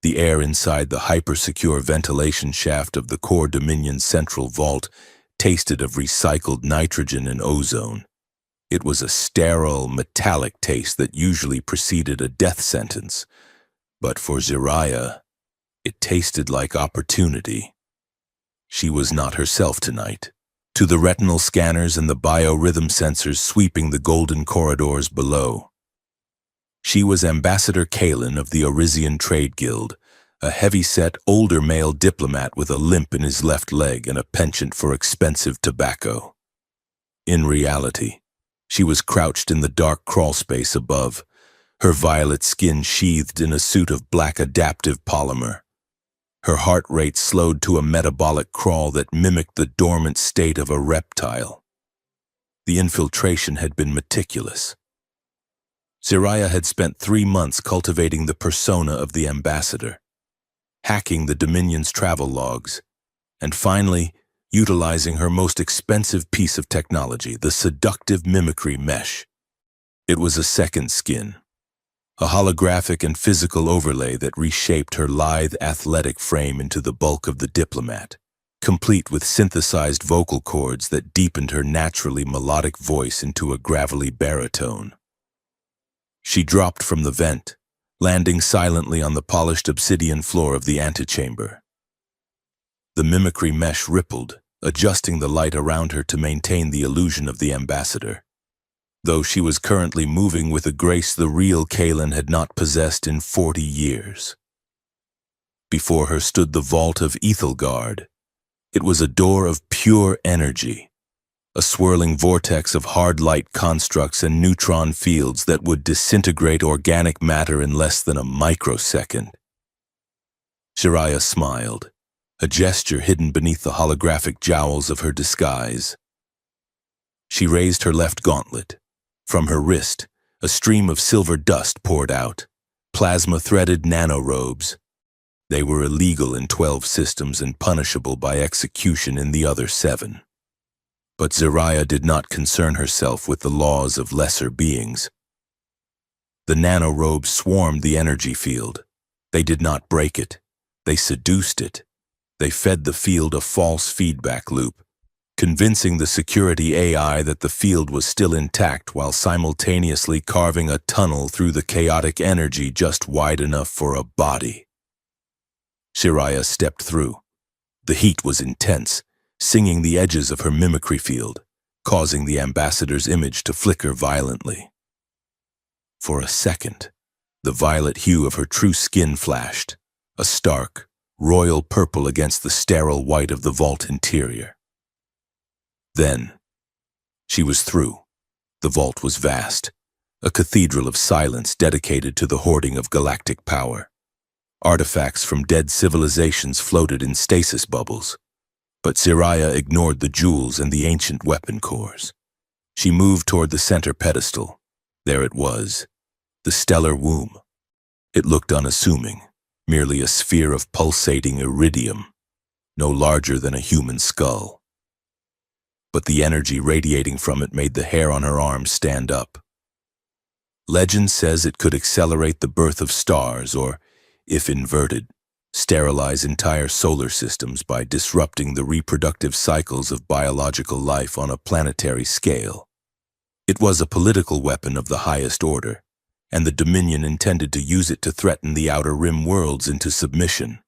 The air inside the hyper-secure ventilation shaft of the core Dominion's central vault tasted of recycled nitrogen and ozone. It was a sterile, metallic taste that usually preceded a death sentence. But for Zariah, it tasted like opportunity. She was not herself tonight. To the retinal scanners and the biorhythm sensors sweeping the golden corridors below. She was Ambassador Kalen of the Orisian Trade Guild, a heavy-set, older male diplomat with a limp in his left leg and a penchant for expensive tobacco. In reality, she was crouched in the dark crawlspace above, her violet skin sheathed in a suit of black adaptive polymer. Her heart rate slowed to a metabolic crawl that mimicked the dormant state of a reptile. The infiltration had been meticulous. Zariah had spent 3 months cultivating the persona of the ambassador, hacking the Dominion's travel logs, and finally utilizing her most expensive piece of technology, the seductive mimicry mesh. It was a second skin, a holographic and physical overlay that reshaped her lithe, athletic frame into the bulk of the diplomat, complete with synthesized vocal cords that deepened her naturally melodic voice into a gravelly baritone. She dropped from the vent, landing silently on the polished obsidian floor of the antechamber. The mimicry mesh rippled, adjusting the light around her to maintain the illusion of the ambassador, though she was currently moving with a grace the real Kalen had not possessed in 40 years. Before her stood the vault of Ethelgard. It was a door of pure energy, a swirling vortex of hard light constructs and neutron fields that would disintegrate organic matter in less than a microsecond. Zariah smiled, a gesture hidden beneath the holographic jowls of her disguise. She raised her left gauntlet. From her wrist, a stream of silver dust poured out, plasma-threaded nanorobes. They were illegal in 12 systems and punishable by execution in the other 7. But Zariah did not concern herself with the laws of lesser beings. The nanorobes swarmed the energy field. They did not break it. They seduced it. They fed the field a false feedback loop, convincing the security AI that the field was still intact while simultaneously carving a tunnel through the chaotic energy just wide enough for a body. Zariah stepped through. The heat was intense, singing the edges of her mimicry field, causing the ambassador's image to flicker violently. For a second, the violet hue of her true skin flashed, a stark, royal purple against the sterile white of the vault interior. Then, she was through. The vault was vast, a cathedral of silence dedicated to the hoarding of galactic power. Artifacts from dead civilizations floated in stasis bubbles, but Zariah ignored the jewels and the ancient weapon cores. She moved toward the center pedestal. There it was, the stellar womb. It looked unassuming, merely a sphere of pulsating iridium, no larger than a human skull. But the energy radiating from it made the hair on her arms stand up. Legend says it could accelerate the birth of stars or, if inverted, sterilize entire solar systems by disrupting the reproductive cycles of biological life on a planetary scale. It was a political weapon of the highest order, and the Dominion intended to use it to threaten the Outer Rim worlds into submission.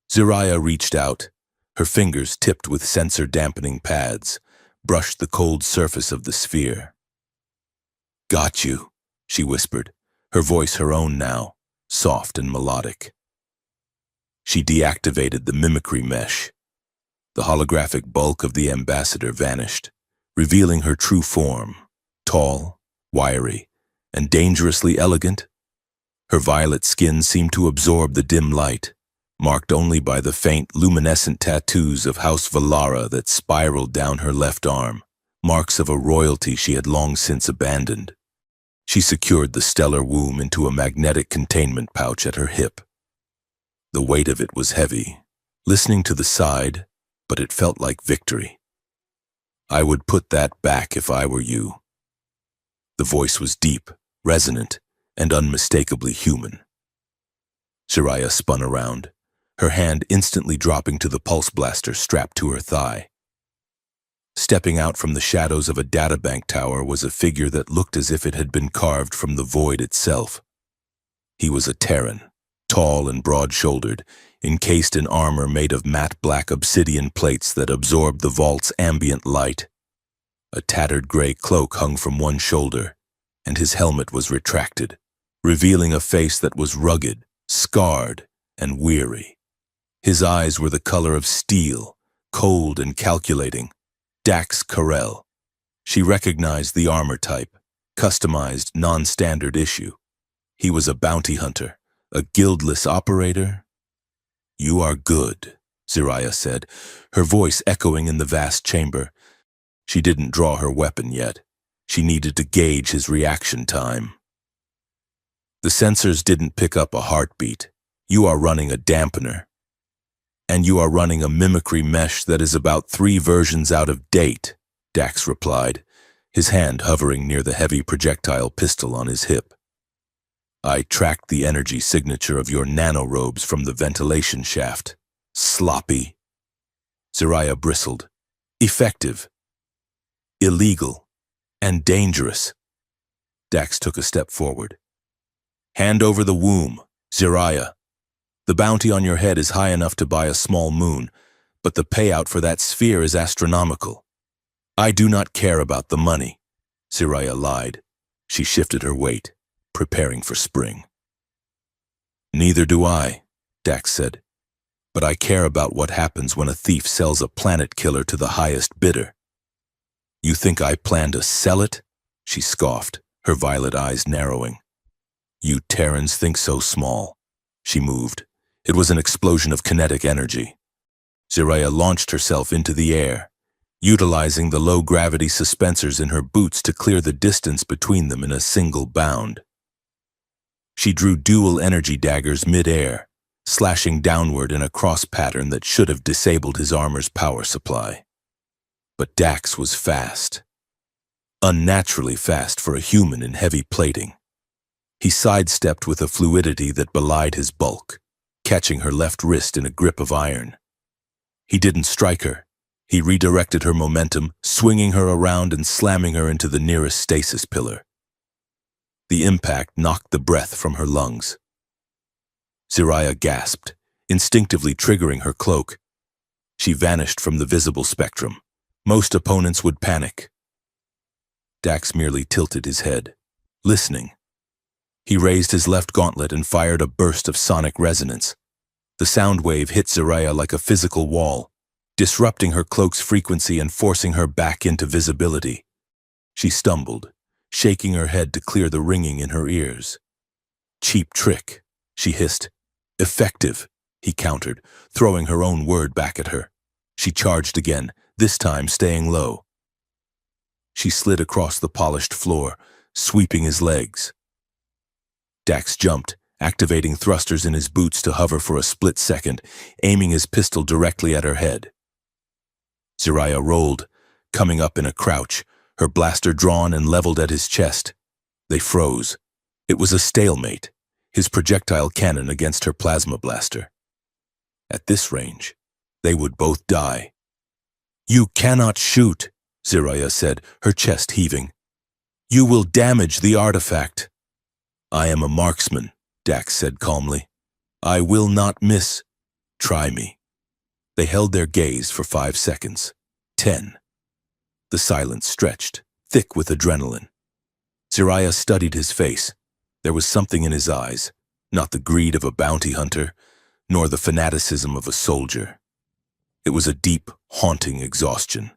Zariah reached out, her fingers tipped with sensor-dampening pads, brushed the cold surface of the sphere. "Got you," she whispered, her voice her own now, soft and melodic. She deactivated the mimicry mesh. The holographic bulk of the ambassador vanished, revealing her true form, tall, wiry, and dangerously elegant. Her violet skin seemed to absorb the dim light, marked only by the faint, luminescent tattoos of House Valara that spiraled down her left arm, marks of a royalty she had long since abandoned. She secured the stellar womb into a magnetic containment pouch at her hip. The weight of it was heavy, listening to the side, but it felt like victory. "I would put that back if I were you." The voice was deep, resonant, and unmistakably human. Jiraiya spun around, her hand instantly dropping to the pulse blaster strapped to her thigh. Stepping out from the shadows of a databank tower was a figure that looked as if it had been carved from the void itself. He was a Terran, tall and broad-shouldered, encased in armor made of matte black obsidian plates that absorbed the vault's ambient light. A tattered gray cloak hung from one shoulder, and his helmet was retracted, revealing a face that was rugged, scarred, and weary. His eyes were the color of steel, cold and calculating. Dax Carell. She recognized the armor type, customized, non-standard issue. He was a bounty hunter, a guildless operator. "You are good," Jiraiya said, her voice echoing in the vast chamber. She didn't draw her weapon yet. She needed to gauge his reaction time. "The sensors didn't pick up a heartbeat. You are running a dampener. And you are running a mimicry mesh that is about 3 versions out of date," Dax replied, his hand hovering near the heavy projectile pistol on his hip. "I tracked the energy signature of your nanorobes from the ventilation shaft. Sloppy." Jiraiya bristled. "Effective. Illegal. And dangerous." Dax took a step forward. "Hand over the womb, Jiraiya. The bounty on your head is high enough to buy a small moon, but the payout for that sphere is astronomical." "I do not care about the money," Jiraiya lied. She shifted her weight, preparing for spring. "Neither do I," Dax said. "But I care about what happens when a thief sells a planet killer to the highest bidder." "You think I plan to sell it?" she scoffed, her violet eyes narrowing. "You Terrans think so small." She moved. It was an explosion of kinetic energy. Jiraiya launched herself into the air, utilizing the low-gravity suspensors in her boots to clear the distance between them in a single bound. She drew dual energy daggers mid-air, slashing downward in a cross pattern that should have disabled his armor's power supply. But Dax was fast. Unnaturally fast for a human in heavy plating. He sidestepped with a fluidity that belied his bulk, catching her left wrist in a grip of iron. He didn't strike her. He redirected her momentum, swinging her around and slamming her into the nearest stasis pillar. The impact knocked the breath from her lungs. Jiraiya gasped, instinctively triggering her cloak. She vanished from the visible spectrum. Most opponents would panic. Dax merely tilted his head, listening. He raised his left gauntlet and fired a burst of sonic resonance. The sound wave hit Jiraiya like a physical wall, disrupting her cloak's frequency and forcing her back into visibility. She stumbled, shaking her head to clear the ringing in her ears. "Cheap trick," she hissed. "Effective," he countered, throwing her own word back at her. She charged again, this time staying low. She slid across the polished floor, sweeping his legs. Dax jumped, activating thrusters in his boots to hover for a split second, aiming his pistol directly at her head. Jiraiya rolled, coming up in a crouch, her blaster drawn and leveled at his chest. They froze. It was a stalemate, his projectile cannon against her plasma blaster. At this range, they would both die. "You cannot shoot," Jiraiya said, her chest heaving. "You will damage the artifact." "I am a marksman," Dax said calmly. "I will not miss. Try me." They held their gaze for 5 seconds. 10. The silence stretched, thick with adrenaline. Jiraiya studied his face. There was something in his eyes, not the greed of a bounty hunter, nor the fanaticism of a soldier. It was a deep, haunting exhaustion,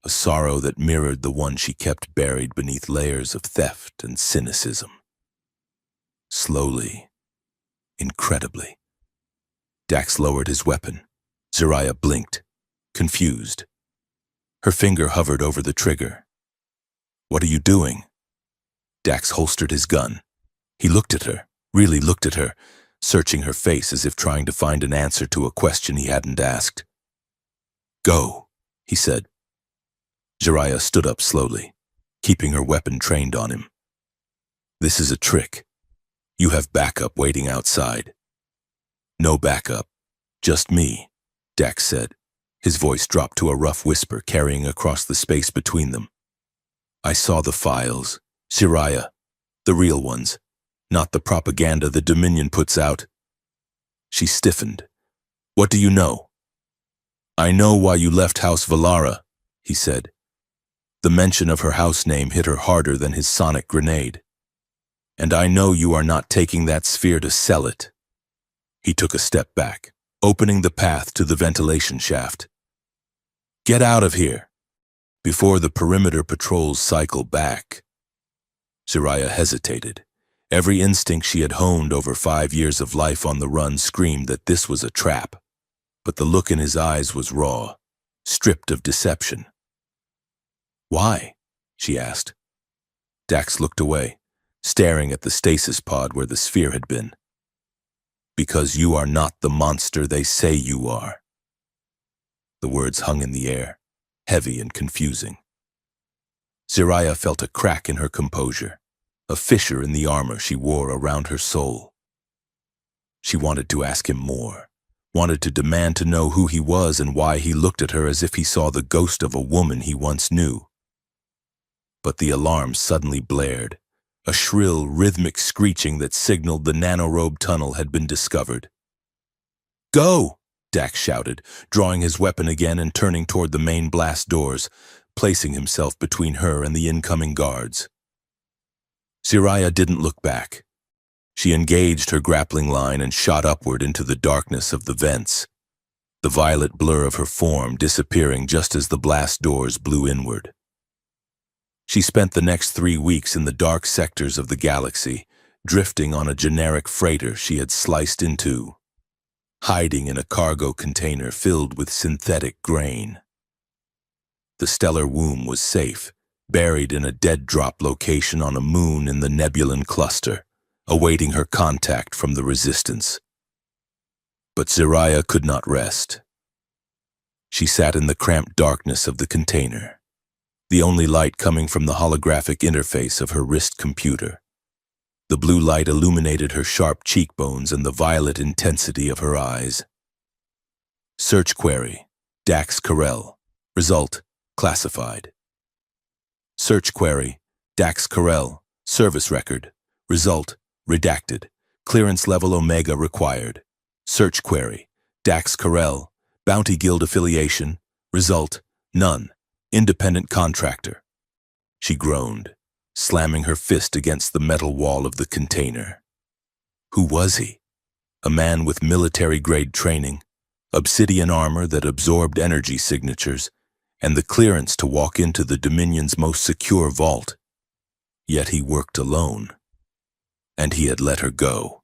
a sorrow that mirrored the one she kept buried beneath layers of theft and cynicism. Slowly, incredibly, Dax lowered his weapon. Jiraiya blinked, confused. Her finger hovered over the trigger. "What are you doing?" Dax holstered his gun. He looked at her, really looked at her, searching her face as if trying to find an answer to a question he hadn't asked. "Go," he said. Jiraiya stood up slowly, keeping her weapon trained on him. "This is a trick. You have backup waiting outside." No backup. Just me, Dax said. His voice dropped to a rough whisper carrying across the space between them. I saw the files. Jiraiya. The real ones. Not the propaganda the Dominion puts out. She stiffened. What do you know? I know why you left House Valara, he said. The mention of her house name hit her harder than his sonic grenade. And I know you are not taking that sphere to sell it. He took a step back, opening the path to the ventilation shaft. Get out of here, before the perimeter patrols cycle back. Jiraiya hesitated. Every instinct she had honed over 5 years of life on the run screamed that this was a trap. But the look in his eyes was raw, stripped of deception. Why? She asked. Dax looked away, staring at the stasis pod where the sphere had been. Because you are not the monster they say you are. The words hung in the air, heavy and confusing. Jiraiya felt a crack in her composure, a fissure in the armor she wore around her soul. She wanted to ask him more, wanted to demand to know who he was and why he looked at her as if he saw the ghost of a woman he once knew. But the alarm suddenly blared, a shrill, rhythmic screeching that signaled the nanorobe tunnel had been discovered. Go! Dax shouted, drawing his weapon again and turning toward the main blast doors, placing himself between her and the incoming guards. Jiraiya didn't look back. She engaged her grappling line and shot upward into the darkness of the vents, the violet blur of her form disappearing just as the blast doors blew inward. She spent the next 3 weeks in the dark sectors of the galaxy, drifting on a generic freighter she had sliced into, hiding in a cargo container filled with synthetic grain. The stellar womb was safe, buried in a dead-drop location on a moon in the Nebulan cluster, awaiting her contact from the Resistance. But Jiraiya could not rest. She sat in the cramped darkness of the container, the only light coming from the holographic interface of her wrist computer. The blue light illuminated her sharp cheekbones and the violet intensity of her eyes. Search query, Dax Carell. Result, classified. Search query, Dax Carell. Service record. Result, redacted. Clearance level Omega required. Search query, Dax Carell. Bounty Guild affiliation. Result, none. Independent contractor. She groaned, slamming her fist against the metal wall of the container. Who was he? A man with military-grade training, obsidian armor that absorbed energy signatures, and the clearance to walk into the Dominion's most secure vault. Yet he worked alone, and he had let her go.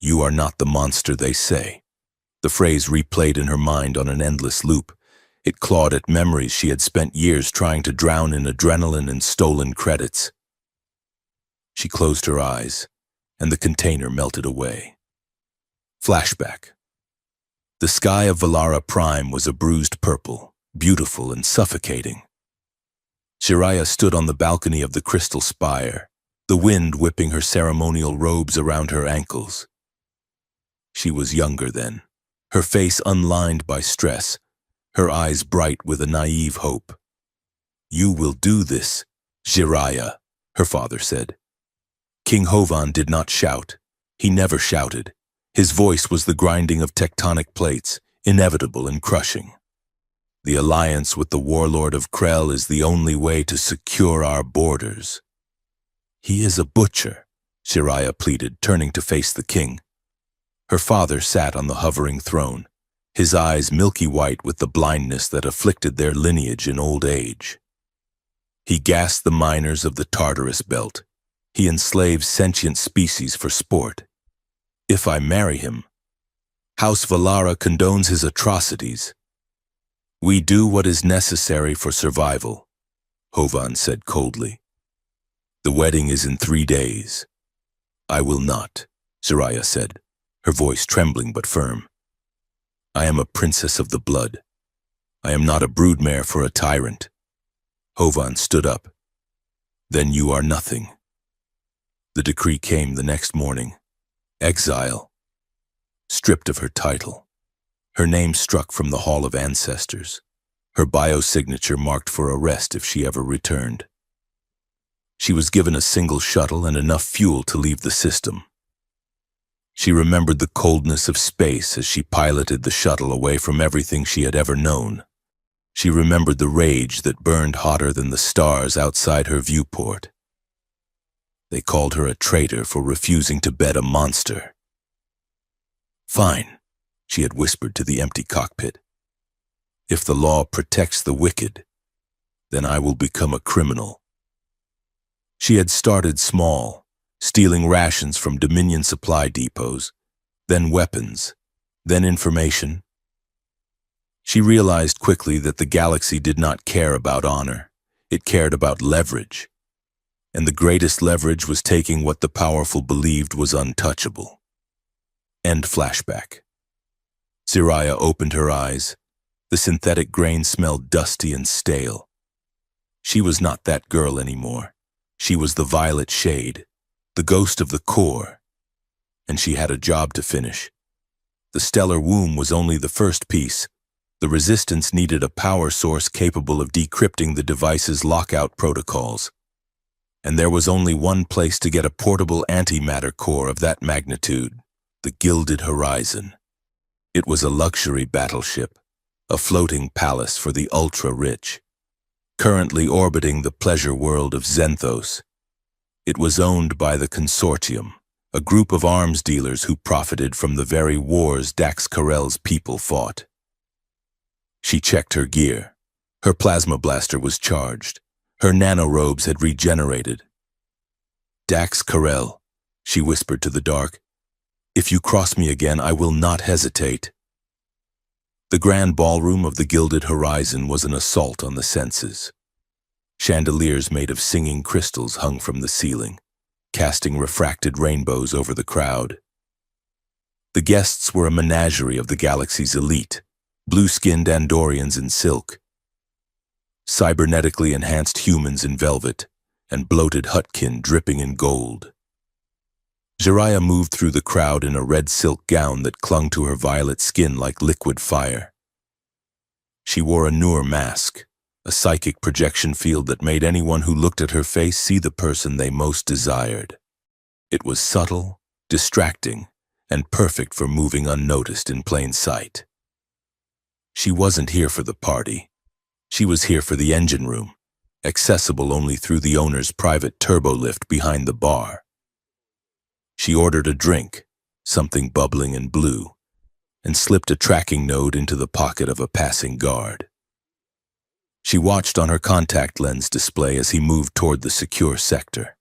You are not the monster they say. The phrase replayed in her mind on an endless loop. It clawed at memories she had spent years trying to drown in adrenaline and stolen credits. She closed her eyes, and the container melted away. Flashback. The sky of Valara Prime was a bruised purple, beautiful and suffocating. Jiraiya stood on the balcony of the crystal spire, the wind whipping her ceremonial robes around her ankles. She was younger then, her face unlined by stress, her eyes bright with a naive hope. You will do this, Jiraiya, her father said. King Hovan did not shout. He never shouted. His voice was the grinding of tectonic plates, inevitable and crushing. The alliance with the warlord of Krell is the only way to secure our borders. He is a butcher, Jiraiya pleaded, turning to face the king. Her father sat on the hovering throne, his eyes milky white with the blindness that afflicted their lineage in old age. He gassed the miners of the Tartarus Belt. He enslaves sentient species for sport. If I marry him, House Valara condones his atrocities. We do what is necessary for survival, Hovan said coldly. The wedding is in 3 days. I will not, Jiraiya said, her voice trembling but firm. I am a princess of the blood. I am not a broodmare for a tyrant. Hovan stood up. Then you are nothing. The decree came the next morning. Exile. stripped of her title. Her name struck from the Hall of Ancestors. Her biosignature marked for arrest if she ever returned. She was given a single shuttle and enough fuel to leave the system. She remembered the coldness of space as she piloted the shuttle away from everything she had ever known. She remembered the rage that burned hotter than the stars outside her viewport. They called her a traitor for refusing to bet a monster. "Fine," she had whispered to the empty cockpit. "If the law protects the wicked, then I will become a criminal." She had started small, stealing rations from Dominion supply depots, then weapons, then information. She realized quickly that the galaxy did not care about honor. It cared about leverage. And the greatest leverage was taking what the powerful believed was untouchable. End flashback. Zariah opened her eyes. The synthetic grain smelled dusty and stale. She was not that girl anymore. She was the violet shade, the ghost of the core. And she had a job to finish. The stellar womb was only the first piece. The resistance needed a power source capable of decrypting the device's lockout protocols. And there was only one place to get a portable antimatter core of that magnitude: the Gilded Horizon. It was a luxury battleship, a floating palace for the ultra-rich, currently orbiting the pleasure world of Zenthos. It was owned by the Consortium, a group of arms dealers who profited from the very wars Dax Carell's people fought. She checked her gear. Her plasma blaster was charged. Her nanorobes had regenerated. "Dax Carell," she whispered to the dark, "if you cross me again, I will not hesitate." The grand ballroom of the Gilded Horizon was an assault on the senses. Chandeliers made of singing crystals hung from the ceiling, casting refracted rainbows over the crowd. The guests were a menagerie of the galaxy's elite, blue-skinned Andorians in silk, cybernetically enhanced humans in velvet, and bloated Hutkin dripping in gold. Zariah moved through the crowd in a red silk gown that clung to her violet skin like liquid fire. She wore a Nur mask, a psychic projection field that made anyone who looked at her face see the person they most desired. It was subtle, distracting, and perfect for moving unnoticed in plain sight. She wasn't here for the party. She was here for the engine room, accessible only through the owner's private turbolift behind the bar. She ordered a drink, something bubbling and blue, and slipped a tracking node into the pocket of a passing guard. She watched on her contact lens display as he moved toward the secure sector.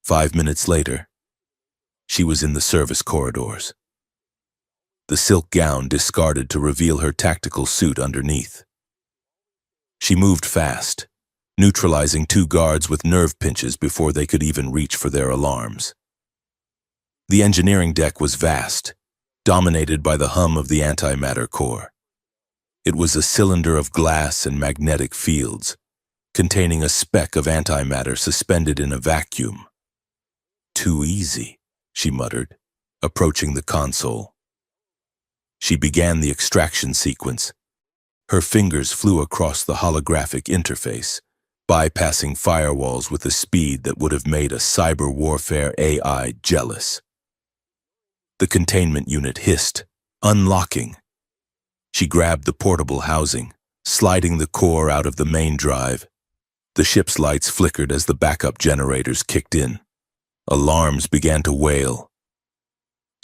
5 minutes later, she was in the service corridors. The silk gown discarded to reveal her tactical suit underneath. She moved fast, neutralizing 2 guards with nerve pinches before they could even reach for their alarms. The engineering deck was vast, dominated by the hum of the antimatter core. It was a cylinder of glass and magnetic fields, containing a speck of antimatter suspended in a vacuum. "Too easy," she muttered, approaching the console. She began the extraction sequence. Her fingers flew across the holographic interface, bypassing firewalls with a speed that would have made a cyber warfare AI jealous. The containment unit hissed, unlocking. She grabbed the portable housing, sliding the core out of the main drive. The ship's lights flickered as the backup generators kicked in. Alarms began to wail.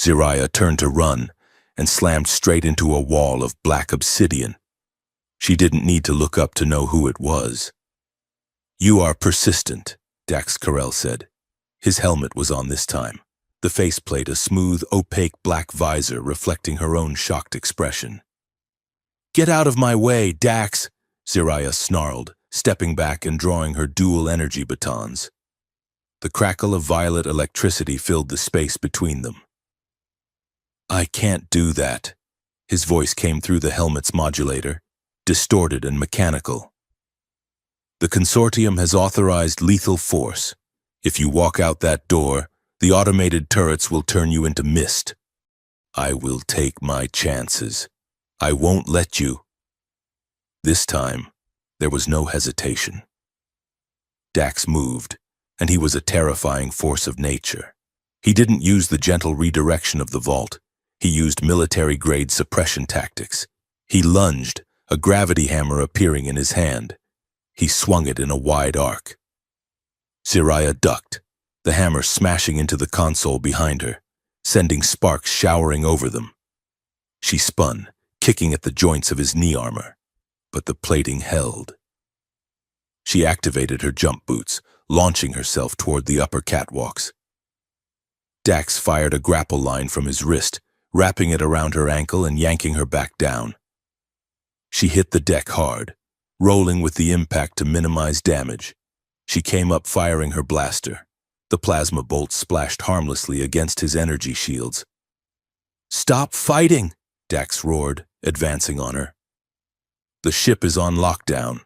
Zariah turned to run and slammed straight into a wall of black obsidian. She didn't need to look up to know who it was. "You are persistent," Dax Carell said. His helmet was on this time, the faceplate a smooth, opaque black visor reflecting her own shocked expression. "Get out of my way, Dax," Zariah snarled, stepping back and drawing her dual energy batons. The crackle of violet electricity filled the space between them. "I can't do that." His voice came through the helmet's modulator, distorted and mechanical. "The Consortium has authorized lethal force. If you walk out that door, the automated turrets will turn you into mist." I will take my chances. I won't let you. This time, there was no hesitation. Dax moved, and he was a terrifying force of nature. He didn't use the gentle redirection of the vault. He used military-grade suppression tactics. He lunged, a gravity hammer appearing in his hand. He swung it in a wide arc. Zariah ducked, the hammer smashing into the console behind her, sending sparks showering over them. She spun, kicking at the joints of his knee armor, but the plating held. She activated her jump boots, launching herself toward the upper catwalks. Dax fired a grapple line from his wrist, wrapping it around her ankle and yanking her back down. She hit the deck hard, rolling with the impact to minimize damage. She came up firing her blaster. The plasma bolts splashed harmlessly against his energy shields. "Stop fighting!" Dax roared, advancing on her. "The ship is on lockdown.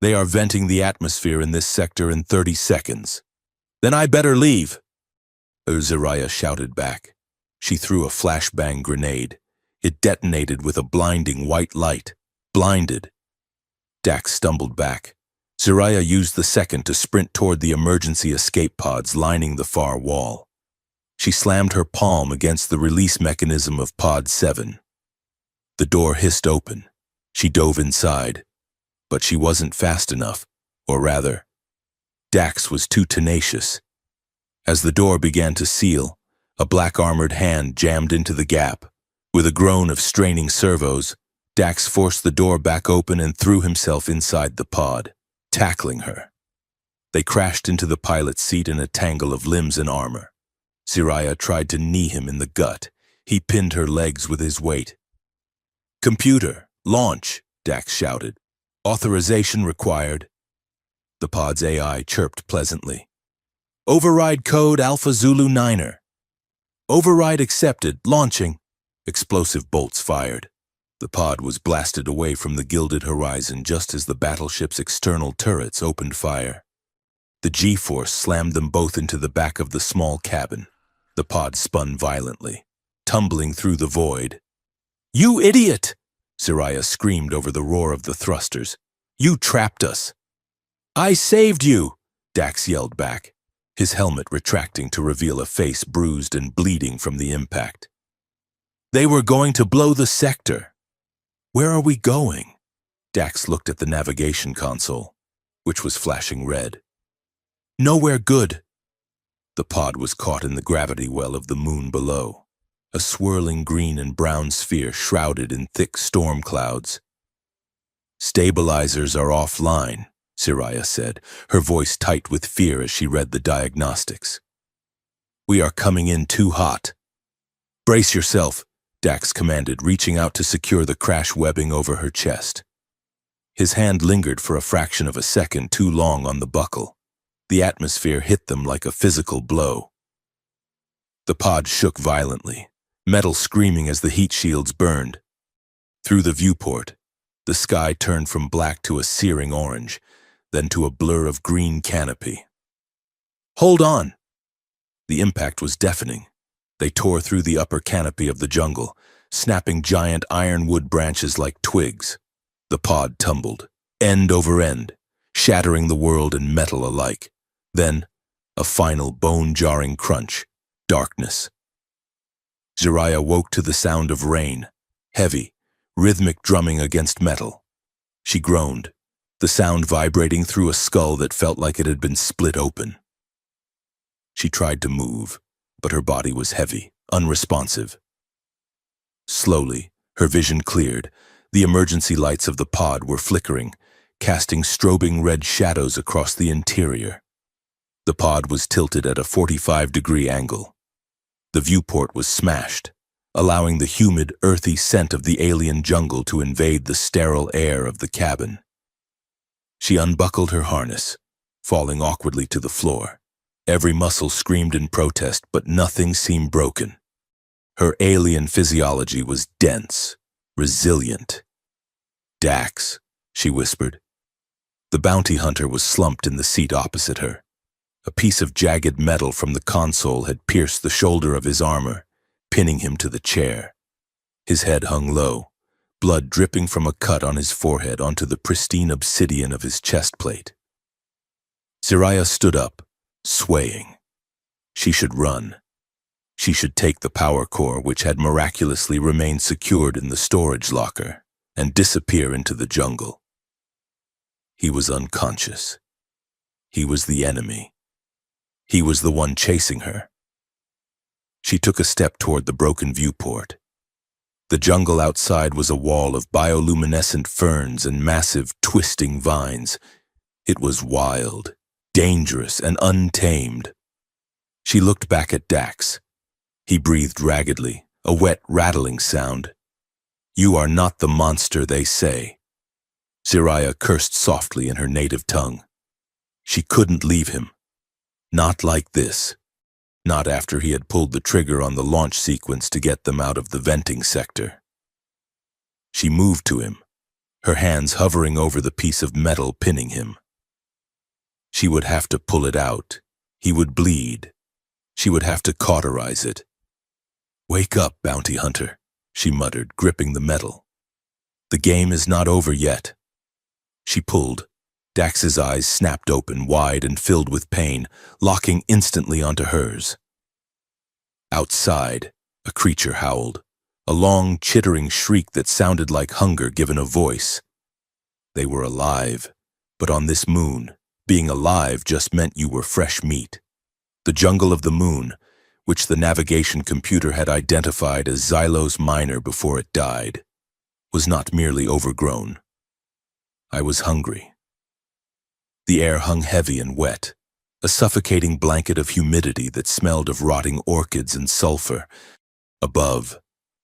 They are venting the atmosphere in this sector in 30 seconds. Then I better leave!" Zariah shouted back. She threw a flashbang grenade. It detonated with a blinding white light. Blinded. Dax stumbled back. Zariah used the second to sprint toward the emergency escape pods lining the far wall. She slammed her palm against the release mechanism of Pod 7. The door hissed open. She dove inside. But she wasn't fast enough, or rather, Dax was too tenacious. As the door began to seal, a black-armored hand jammed into the gap. With a groan of straining servos, Dax forced the door back open and threw himself inside the pod, tackling her. They crashed into the pilot's seat in a tangle of limbs and armor. Zariah tried to knee him in the gut. He pinned her legs with his weight. "Computer, launch," Dax shouted. "Authorization required." The pod's AI chirped pleasantly. "Override code Alpha Zulu 9er. Override accepted, launching." Explosive bolts fired. The pod was blasted away from the gilded horizon just as the battleship's external turrets opened fire. The G-force slammed them both into the back of the small cabin. The pod spun violently, tumbling through the void. "You idiot!" Zariah screamed over the roar of the thrusters. "You trapped us!" "I saved you!" Dax yelled back, his helmet retracting to reveal a face bruised and bleeding from the impact. "They were going to blow the sector." "Where are we going?" Dax looked at the navigation console, which was flashing red. "Nowhere good." The pod was caught in the gravity well of the moon below, a swirling green and brown sphere shrouded in thick storm clouds. "Stabilizers are offline," Zariah said, her voice tight with fear as she read the diagnostics. "We are coming in too hot." "Brace yourself," Dax commanded, reaching out to secure the crash webbing over her chest. His hand lingered for a fraction of a second too long on the buckle. The atmosphere hit them like a physical blow. The pod shook violently, metal screaming as the heat shields burned. Through the viewport, the sky turned from black to a searing orange, then to a blur of green canopy. "Hold on!" The impact was deafening. They tore through the upper canopy of the jungle, snapping giant ironwood branches like twigs. The pod tumbled, end over end, shattering the world and metal alike. Then, a final bone-jarring crunch, darkness. Zariah woke to the sound of rain, heavy, rhythmic drumming against metal. She groaned, the sound vibrating through a skull that felt like it had been split open. She tried to move, but her body was heavy, unresponsive. Slowly, her vision cleared. The emergency lights of the pod were flickering, casting strobing red shadows across the interior. The pod was tilted at a 45-degree angle. The viewport was smashed, allowing the humid, earthy scent of the alien jungle to invade the sterile air of the cabin. She unbuckled her harness, falling awkwardly to the floor. Every muscle screamed in protest, but nothing seemed broken. Her alien physiology was dense, resilient. "Dax," she whispered. The bounty hunter was slumped in the seat opposite her. A piece of jagged metal from the console had pierced the shoulder of his armor, pinning him to the chair. His head hung low, blood dripping from a cut on his forehead onto the pristine obsidian of his chest plate. Zariah stood up, swaying. She should run. She should take the power core, which had miraculously remained secured in the storage locker, and disappear into the jungle. He was unconscious. He was the enemy. He was the one chasing her. She took a step toward the broken viewport. The jungle outside was a wall of bioluminescent ferns and massive, twisting vines. It was wild, dangerous, and untamed. She looked back at Dax. He breathed raggedly, a wet, rattling sound. "You are not the monster they say." Zariah cursed softly in her native tongue. She couldn't leave him. Not like this. Not after he had pulled the trigger on the launch sequence to get them out of the venting sector. She moved to him, her hands hovering over the piece of metal pinning him. She would have to pull it out. He would bleed. She would have to cauterize it. "Wake up, bounty hunter," she muttered, gripping the metal. "The game is not over yet." She pulled. Dax's eyes snapped open, wide and filled with pain, locking instantly onto hers. Outside, a creature howled, a long, chittering shriek that sounded like hunger given a voice. They were alive, but on this moon, being alive just meant you were fresh meat. The jungle of the moon, which the navigation computer had identified as Xylos Minor before it died, was not merely overgrown. I was hungry. The air hung heavy and wet, a suffocating blanket of humidity that smelled of rotting orchids and sulfur. Above,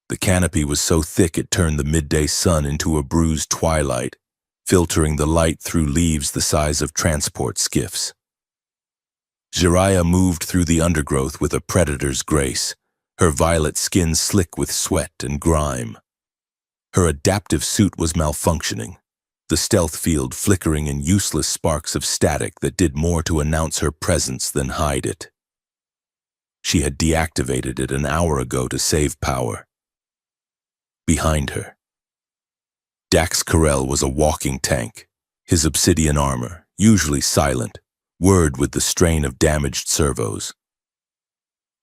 the canopy was so thick it turned the midday sun into a bruised twilight, filtering the light through leaves the size of transport skiffs. Zariah moved through the undergrowth with a predator's grace, her violet skin slick with sweat and grime. Her adaptive suit was malfunctioning, the stealth field flickering in useless sparks of static that did more to announce her presence than hide it. She had deactivated it an hour ago to save power. Behind her, Dax Carell was a walking tank, his obsidian armor, usually silent, whirred with the strain of damaged servos.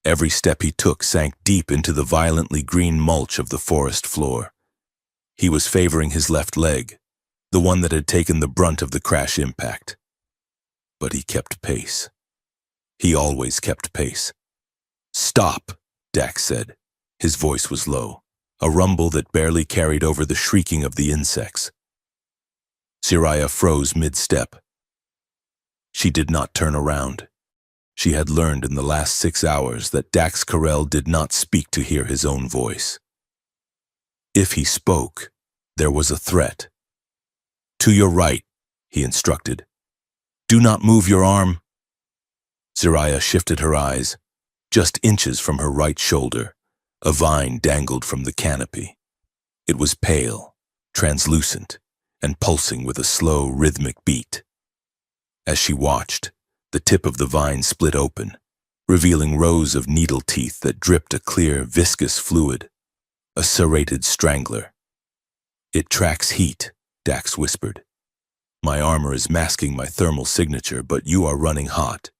Every step he took sank deep into the violently green mulch of the forest floor. He was favoring his left leg, the one that had taken the brunt of the crash impact. But he kept pace. He always kept pace. "Stop," Dax said. His voice was low, a rumble that barely carried over the shrieking of the insects. Zariah froze mid-step. She did not turn around. She had learned in the last 6 hours that Dax Carell did not speak to hear his own voice. If he spoke, there was a threat. "To your right," he instructed. "Do not move your arm." Zariah shifted her eyes. Just inches from her right shoulder, a vine dangled from the canopy. It was pale, translucent, and pulsing with a slow, rhythmic beat. As she watched, the tip of the vine split open, revealing rows of needle teeth that dripped a clear, viscous fluid, a serrated strangler. "It tracks heat," Dax whispered. "My armor is masking my thermal signature, but you are running hot."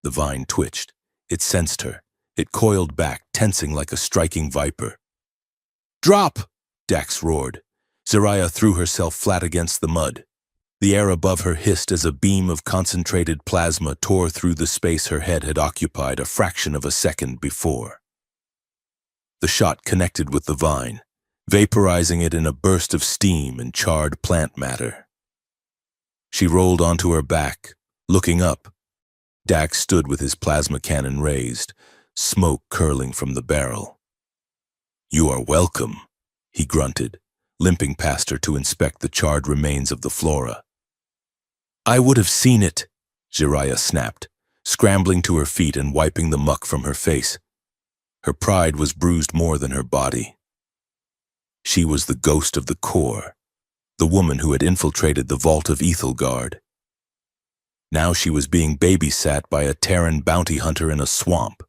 The vine twitched. It sensed her. It coiled back, tensing like a striking viper. "Drop!" Dax roared. Zariah threw herself flat against the mud. The air above her hissed as a beam of concentrated plasma tore through the space her head had occupied a fraction of a second before. The shot connected with the vine, vaporizing it in a burst of steam and charred plant matter. She rolled onto her back, looking up. Dax stood with his plasma cannon raised, smoke curling from the barrel. "You are welcome," he grunted, limping past her to inspect the charred remains of the flora. "I would have seen it," Zariah snapped, scrambling to her feet and wiping the muck from her face. Her pride was bruised more than her body. She was the ghost of the core, the woman who had infiltrated the vault of Ethelgard. Now she was being babysat by a Terran bounty hunter in a swamp.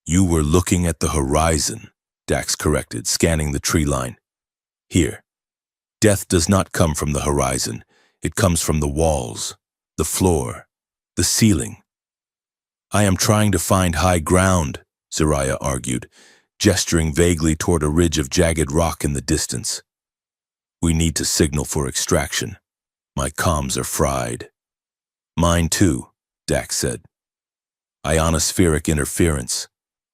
You were looking at the horizon, Dax corrected, scanning the tree line. Here. Death does not come from the horizon. It comes from the walls, the floor, the ceiling. I am trying to find high ground, Zariah argued, gesturing vaguely toward a ridge of jagged rock in the distance. We need to signal for extraction. My comms are fried. Mine too, Dax said. Ionospheric interference.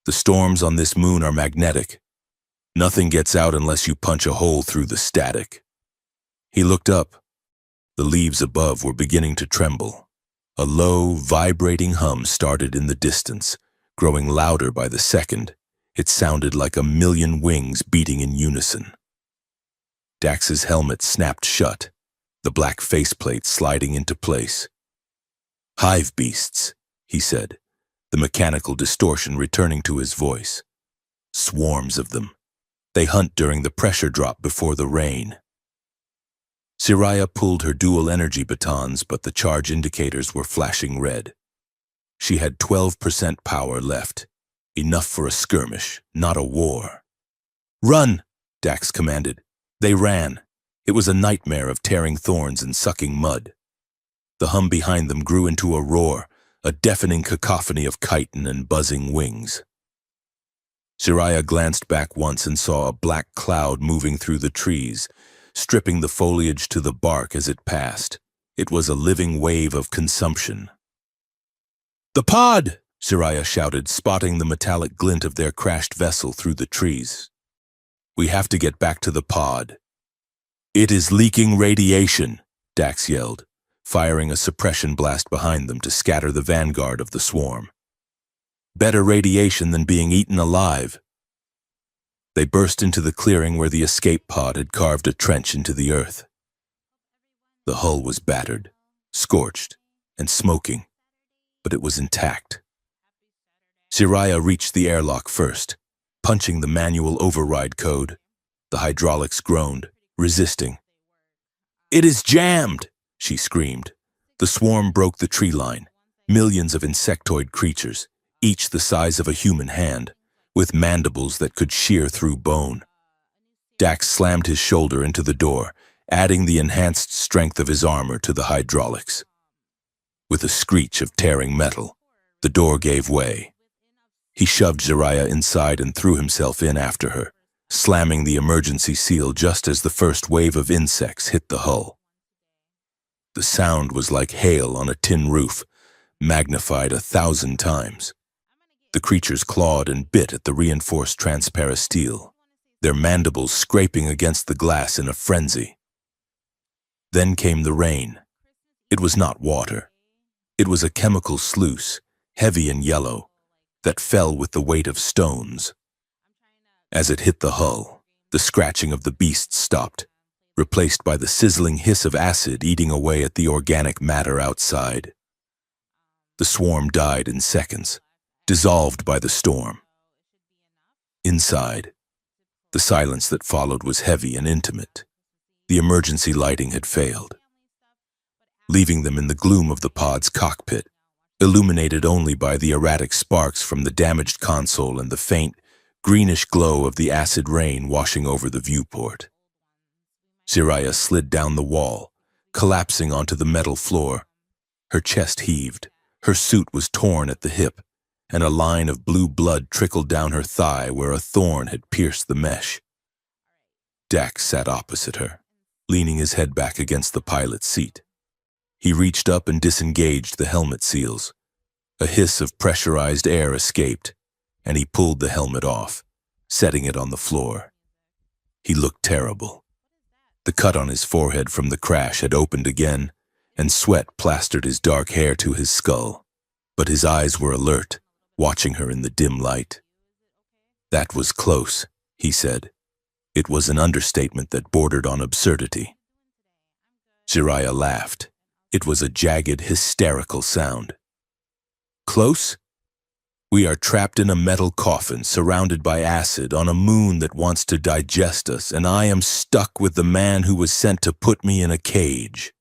The storms on this moon are magnetic. Nothing gets out unless you punch a hole through the static. He looked up. The leaves above were beginning to tremble. A low, vibrating hum started in the distance, growing louder by the second. It sounded like a million wings beating in unison. Dax's helmet snapped shut, the black faceplate sliding into place. Hive beasts, he said, the mechanical distortion returning to his voice. Swarms of them. They hunt during the pressure drop before the rain. Zariah pulled her dual energy batons, but the charge indicators were flashing red. She had 12% power left. Enough for a skirmish, not a war. Run, Dax commanded. They ran. It was a nightmare of tearing thorns and sucking mud. The hum behind them grew into a roar, a deafening cacophony of chitin and buzzing wings. Zariah glanced back once and saw a black cloud moving through the trees, stripping the foliage to the bark as it passed. It was a living wave of consumption. The pod! Zariah shouted, spotting the metallic glint of their crashed vessel through the trees. We have to get back to the pod. It is leaking radiation, Dax yelled, firing a suppression blast behind them to scatter the vanguard of the swarm. Better radiation than being eaten alive. They burst into the clearing where the escape pod had carved a trench into the earth. The hull was battered, scorched, and smoking, but it was intact. Zariah reached the airlock first, punching the manual override code. The hydraulics groaned, resisting. It is jammed, she screamed. The swarm broke the tree line, millions of insectoid creatures, each the size of a human hand, with mandibles that could shear through bone. Dax slammed his shoulder into the door, adding the enhanced strength of his armor to the hydraulics. With a screech of tearing metal, the door gave way. He shoved Zariah inside and threw himself in after her, slamming the emergency seal just as the first wave of insects hit the hull. The sound was like hail on a tin roof, magnified 1,000 times. The creatures clawed and bit at the reinforced transparasteel, their mandibles scraping against the glass in a frenzy. Then came the rain. It was not water. It was a chemical sluice, heavy and yellow, that fell with the weight of stones. As it hit the hull, the scratching of the beast stopped, replaced by the sizzling hiss of acid eating away at the organic matter outside. The swarm died in seconds, dissolved by the storm. Inside, the silence that followed was heavy and intimate. The emergency lighting had failed, leaving them in the gloom of the pod's cockpit, illuminated only by the erratic sparks from the damaged console and the faint, greenish glow of the acid rain washing over the viewport. Zariah slid down the wall, collapsing onto the metal floor. Her chest heaved, her suit was torn at the hip, and a line of blue blood trickled down her thigh where a thorn had pierced the mesh. Dax sat opposite her, leaning his head back against the pilot's seat. He reached up and disengaged the helmet seals. A hiss of pressurized air escaped, and he pulled the helmet off, setting it on the floor. He looked terrible. The cut on his forehead from the crash had opened again, and sweat plastered his dark hair to his skull. But his eyes were alert, watching her in the dim light. That was close, he said. It was an understatement that bordered on absurdity. Zariah laughed. It was a jagged, hysterical sound. Close? We are trapped in a metal coffin surrounded by acid on a moon that wants to digest us, and I am stuck with the man who was sent to put me in a cage.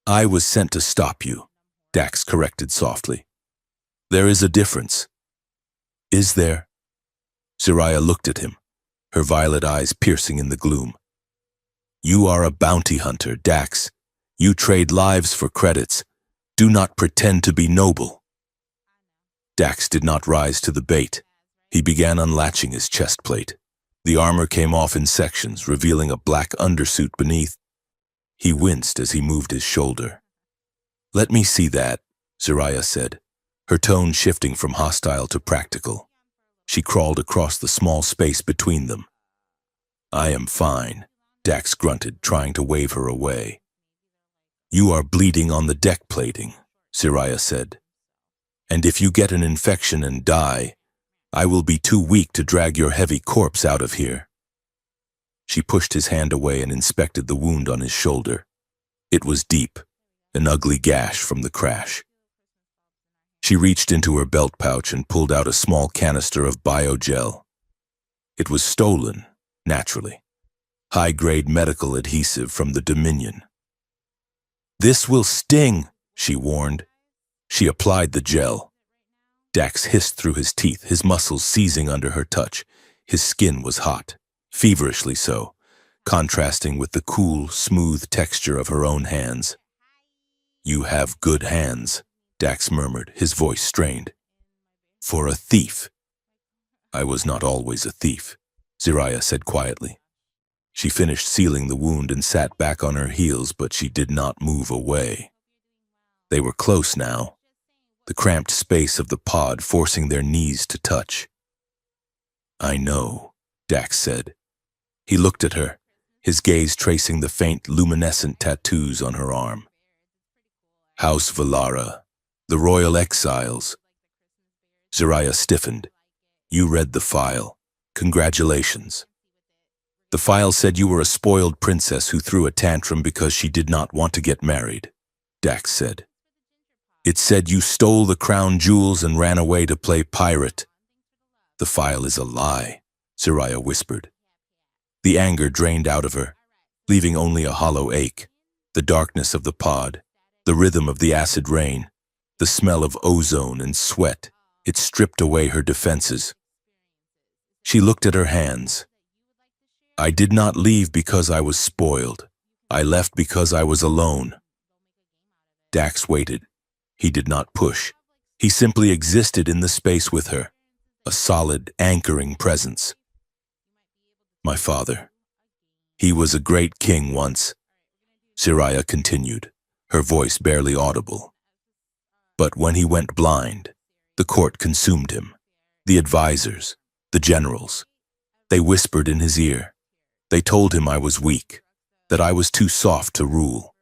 I was sent to stop you, Dax corrected softly. There is a difference. Is there? Zariah looked at him, her violet eyes piercing in the gloom. You are a bounty hunter, Dax. You trade lives for credits. Do not pretend to be noble. Dax did not rise to the bait. He began unlatching his chest plate. The armor came off in sections, revealing a black undersuit beneath. He winced as he moved his shoulder. Let me see that, Zariah said, her tone shifting from hostile to practical. She crawled across the small space between them. I am fine, Dax grunted, trying to wave her away. You are bleeding on the deck plating, Zariah said. And if you get an infection and die, I will be too weak to drag your heavy corpse out of here. She pushed his hand away and inspected the wound on his shoulder. It was deep, an ugly gash from the crash. She reached into her belt pouch and pulled out a small canister of biogel. It was stolen, naturally. High-grade medical adhesive from the Dominion. This will sting, she warned. She applied the gel. Dax hissed through his teeth, his muscles seizing under her touch. His skin was hot, feverishly so, contrasting with the cool, smooth texture of her own hands. You have good hands, Dax murmured, his voice strained. For a thief. I was not always a thief, Zariah said quietly. She finished sealing the wound and sat back on her heels, but she did not move away. They were close now, the cramped space of the pod forcing their knees to touch. I know, Dax said. He looked at her, his gaze tracing the faint, luminescent tattoos on her arm. House Valara, the Royal Exiles. Zariah stiffened. You read the file. Congratulations. The file said you were a spoiled princess who threw a tantrum because she did not want to get married, Dax said. It said you stole the crown jewels and ran away to play pirate. The file is a lie, Zariah whispered. The anger drained out of her, leaving only a hollow ache, the darkness of the pod, the rhythm of the acid rain, the smell of ozone and sweat. It stripped away her defenses. She looked at her hands. I did not leave because I was spoiled. I left because I was alone. Dax waited. He did not push. He simply existed in the space with her, a solid, anchoring presence. My father. He was a great king once, Zariah continued, her voice barely audible. But when he went blind, the court consumed him. The advisors, the generals. They whispered in his ear. They told him I was weak, that I was too soft to rule.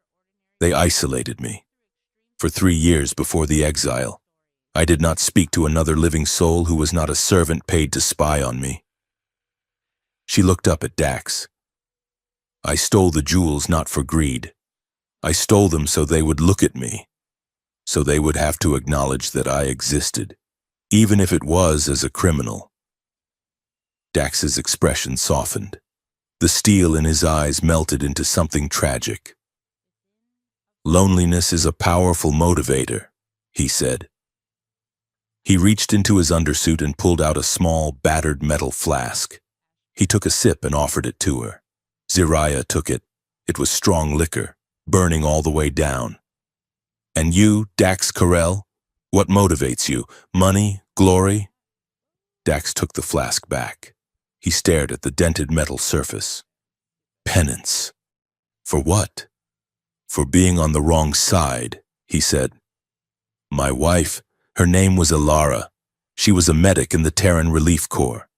They isolated me. For 3 years before the exile, I did not speak to another living soul who was not a servant paid to spy on me. She looked up at Dax. I stole the jewels not for greed. I stole them so they would look at me, so they would have to acknowledge that I existed, even if it was as a criminal. Dax's expression softened. The steel in his eyes melted into something tragic. Loneliness is a powerful motivator, he said. He reached into his undersuit and pulled out a small, battered metal flask. He took a sip and offered it to her. Zariah took it. It was strong liquor, burning all the way down. And you, Dax Carell, what motivates you? Money? Glory? Dax took the flask back. He stared at the dented metal surface. Penance. For what? For being on the wrong side, he said. My wife, her name was Alara. She was a medic in the Terran Relief Corps.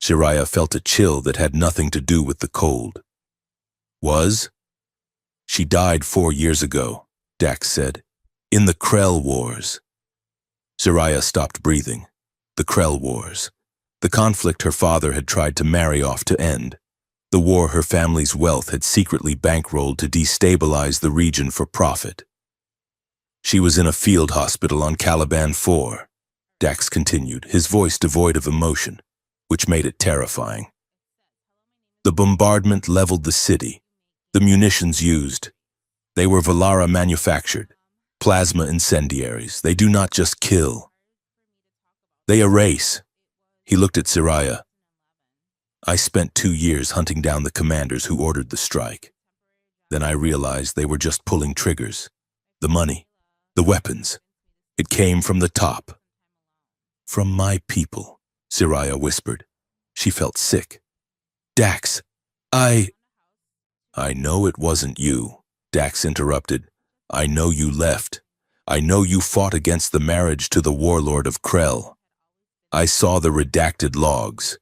Zariah felt a chill that had nothing to do with the cold. Was? She died 4 years ago, Dax said. In the Krell Wars. Zariah stopped breathing. The Krell Wars. The conflict her father had tried to marry off to end. The war her family's wealth had secretly bankrolled to destabilize the region for profit. She was in a field hospital on Caliban 4, Dax continued, his voice devoid of emotion, which made it terrifying. The bombardment leveled the city. The munitions used. They were Valara manufactured. Plasma incendiaries. They do not just kill. They erase, He looked at Siraya. I spent 2 years hunting down the commanders who ordered the strike. Then I realized they were just pulling triggers. The money, the weapons. It came from the top. From my people, Siraya whispered. She felt sick. Dax, I know it wasn't you, Dax interrupted. I know you left. I know you fought against the marriage to the warlord of Krell. I saw the redacted logs.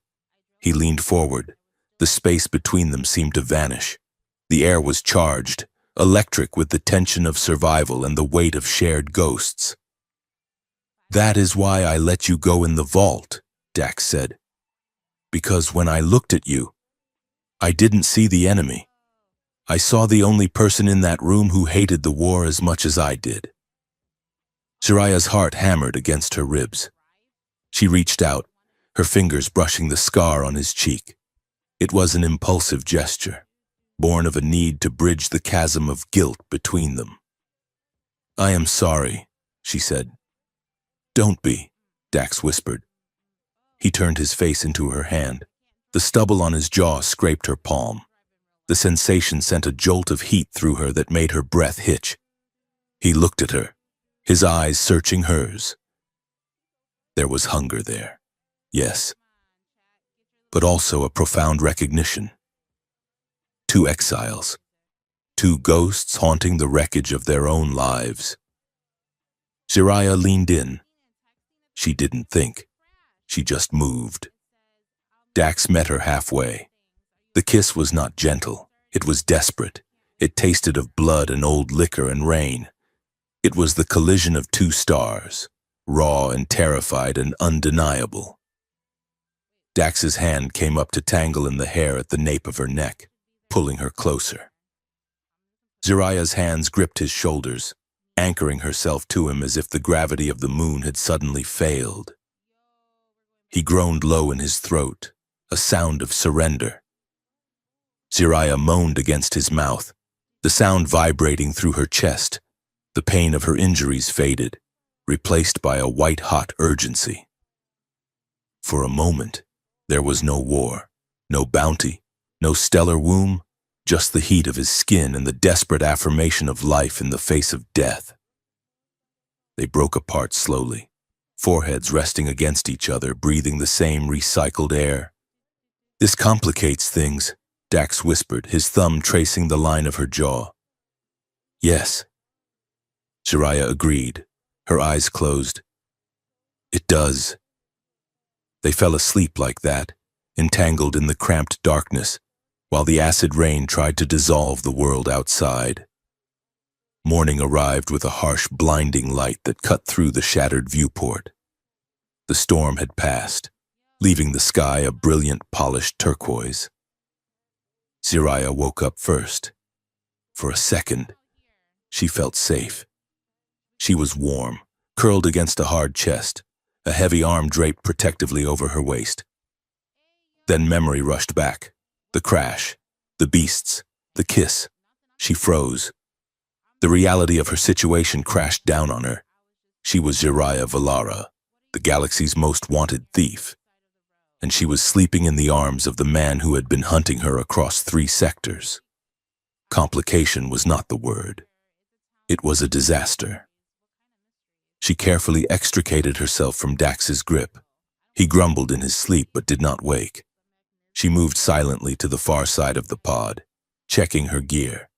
He leaned forward. The space between them seemed to vanish. The air was charged, electric with the tension of survival and the weight of shared ghosts. That is why I let you go in the vault, Dax said. Because when I looked at you, I didn't see the enemy. I saw the only person in that room who hated the war as much as I did. Siraya's heart hammered against her ribs. She reached out, her fingers brushing the scar on his cheek. It was an impulsive gesture, born of a need to bridge the chasm of guilt between them. I am sorry, she said. Don't be, Dax whispered. He turned his face into her hand. The stubble on his jaw scraped her palm. The sensation sent a jolt of heat through her that made her breath hitch. He looked at her, his eyes searching hers. There was hunger there, yes, but also a profound recognition. 2 exiles, 2 ghosts haunting the wreckage of their own lives. Siraya leaned in. She didn't think. She just moved. Dax met her halfway. The kiss was not gentle. It was desperate. It tasted of blood and old liquor and rain. It was the collision of 2 stars, raw and terrified and undeniable. Dax's hand came up to tangle in the hair at the nape of her neck, pulling her closer. Siraya's hands gripped his shoulders, anchoring herself to him as if the gravity of the moon had suddenly failed. He groaned low in his throat, a sound of surrender. Siraya moaned against his mouth, the sound vibrating through her chest. The pain of her injuries faded, replaced by a white-hot urgency. For a moment, there was no war, no bounty, no stellar womb, just the heat of his skin and the desperate affirmation of life in the face of death. They broke apart slowly, foreheads resting against each other, breathing the same recycled air. This complicates things, Dax whispered, his thumb tracing the line of her jaw. Yes. Siraya agreed, her eyes closed. It does. They fell asleep like that, entangled in the cramped darkness, while the acid rain tried to dissolve the world outside. Morning arrived with a harsh, blinding light that cut through the shattered viewport. The storm had passed, leaving the sky a brilliant, polished turquoise. Siraya woke up first. For a second, she felt safe. She was warm, curled against a hard chest, a heavy arm draped protectively over her waist. Then memory rushed back. The crash, the beasts, the kiss. She froze. The reality of her situation crashed down on her. She was Jiraiya Valara, the galaxy's most wanted thief. And she was sleeping in the arms of the man who had been hunting her across 3 sectors. Complication was not the word. It was a disaster. She carefully extricated herself from Dax's grip. He grumbled in his sleep but did not wake. She moved silently to the far side of the pod, checking her gear.